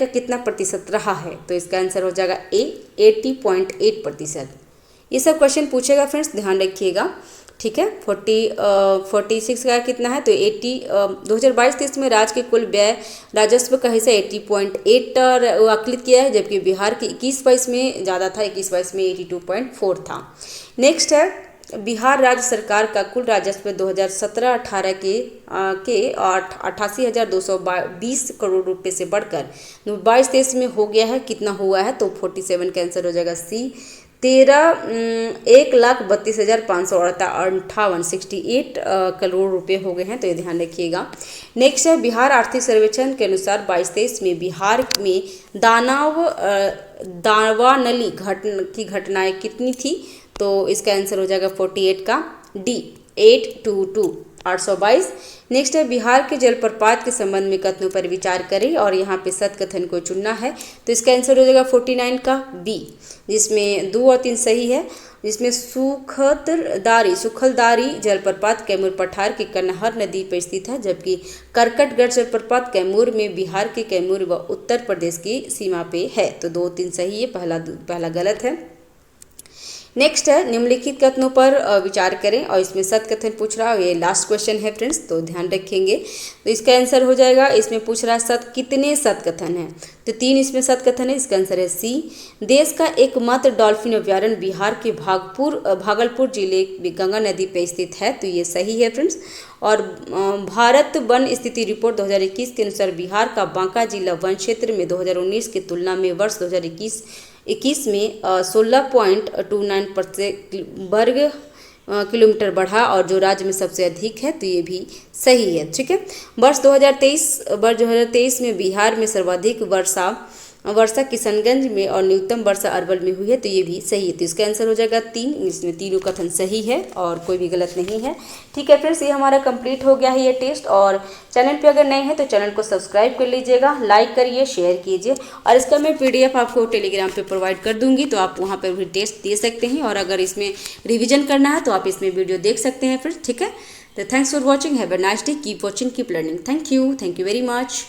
कितना प्रतिशत रहा है, तो इसका आंसर हो जाएगा ए, 80.8%। ये सब क्वेश्चन पूछेगा फ्रेंड्स, ध्यान रखिएगा। ठीक है, 46 का कितना है, तो 2022-23 में राज्य के कुल व्यय राजस्व का हिस्सा 80.8 आकलित किया है, जबकि बिहार के 21-22 में ज़्यादा था, 21-22 में 82.4 था। नेक्स्ट है बिहार राज्य सरकार का कुल राजस्व 2017-18 के 88,220 करोड़ रुपए से बढ़कर 22-23 में हो गया है, कितना हुआ है, तो 47 का आंसर हो जाएगा सी, 1,32,558 करोड़ रुपए हो गए हैं, तो ये ध्यान रखिएगा। नेक्स्ट है बिहार आर्थिक सर्वेक्षण के अनुसार 22-23 में बिहार में दावानली की घटनाएं कितनी थी, तो इसका आंसर हो जाएगा 48 का डी, 822। नेक्स्ट है बिहार के जलप्रपात के संबंध में कथनों पर विचार करें और यहाँ पे सत्य कथन को चुनना है, तो इसका आंसर हो जाएगा 49 का बी, जिसमें 2 और 3 सही है, जिसमें सुखलदारी जलप्रपात कैमूर पठार की कन्हार नदी पर स्थित है, जबकि करकटगढ़ जलप्रपात कैमूर में बिहार के कैमूर व उत्तर प्रदेश की सीमा पे है, तो 2 3 सही है, पहला गलत है। नेक्स्ट है निम्नलिखित कथनों पर विचार करें और इसमें सत्य कथन पूछ रहा है, ये लास्ट क्वेश्चन है फ्रेंड्स, तो ध्यान रखेंगे। तो इसका आंसर हो जाएगा, इसमें पूछ रहा है कितने सत्य कथन हैं, तो 3 इसमें सत्य कथन है, इसका आंसर है सी। देश का एकमात्र डॉल्फिन अभ्यारण्य बिहार के भागलपुर जिले में गंगा नदी पर स्थित है, तो ये सही है फ्रेंड्स। और भारत वन स्थिति रिपोर्ट 2021 के अनुसार बिहार का बांका जिला वन क्षेत्र में 2019 की तुलना में वर्ष 2021 में 16.29% वर्ग किलोमीटर बढ़ा और जो राज्य में सबसे अधिक है, तो ये भी सही है। ठीक है, वर्ष 2023 में बिहार में सर्वाधिक वर्षा किशनगंज में और न्यूनतम वर्षा अरवल में हुई है, तो ये भी सही है, तो इसका आंसर हो जाएगा 3, इसमें तीनों कथन सही है और कोई भी गलत नहीं है। ठीक है फ्रेंड्स, ये हमारा कंप्लीट हो गया है ये टेस्ट, और चैनल पे अगर नए हैं तो चैनल को सब्सक्राइब कर लीजिएगा, लाइक करिए, शेयर कीजिए, और इसका मैं PDF आपको टेलीग्राम पे प्रोवाइड कर दूंगी, तो आप वहाँ पर भी टेस्ट दे सकते हैं, और अगर इसमें रिविजन करना है तो आप इसमें वीडियो देख सकते हैं फ्रेंड्स। ठीक है, तो thanks for watching, have a nice day, keep watching, keep learning, thank you very much.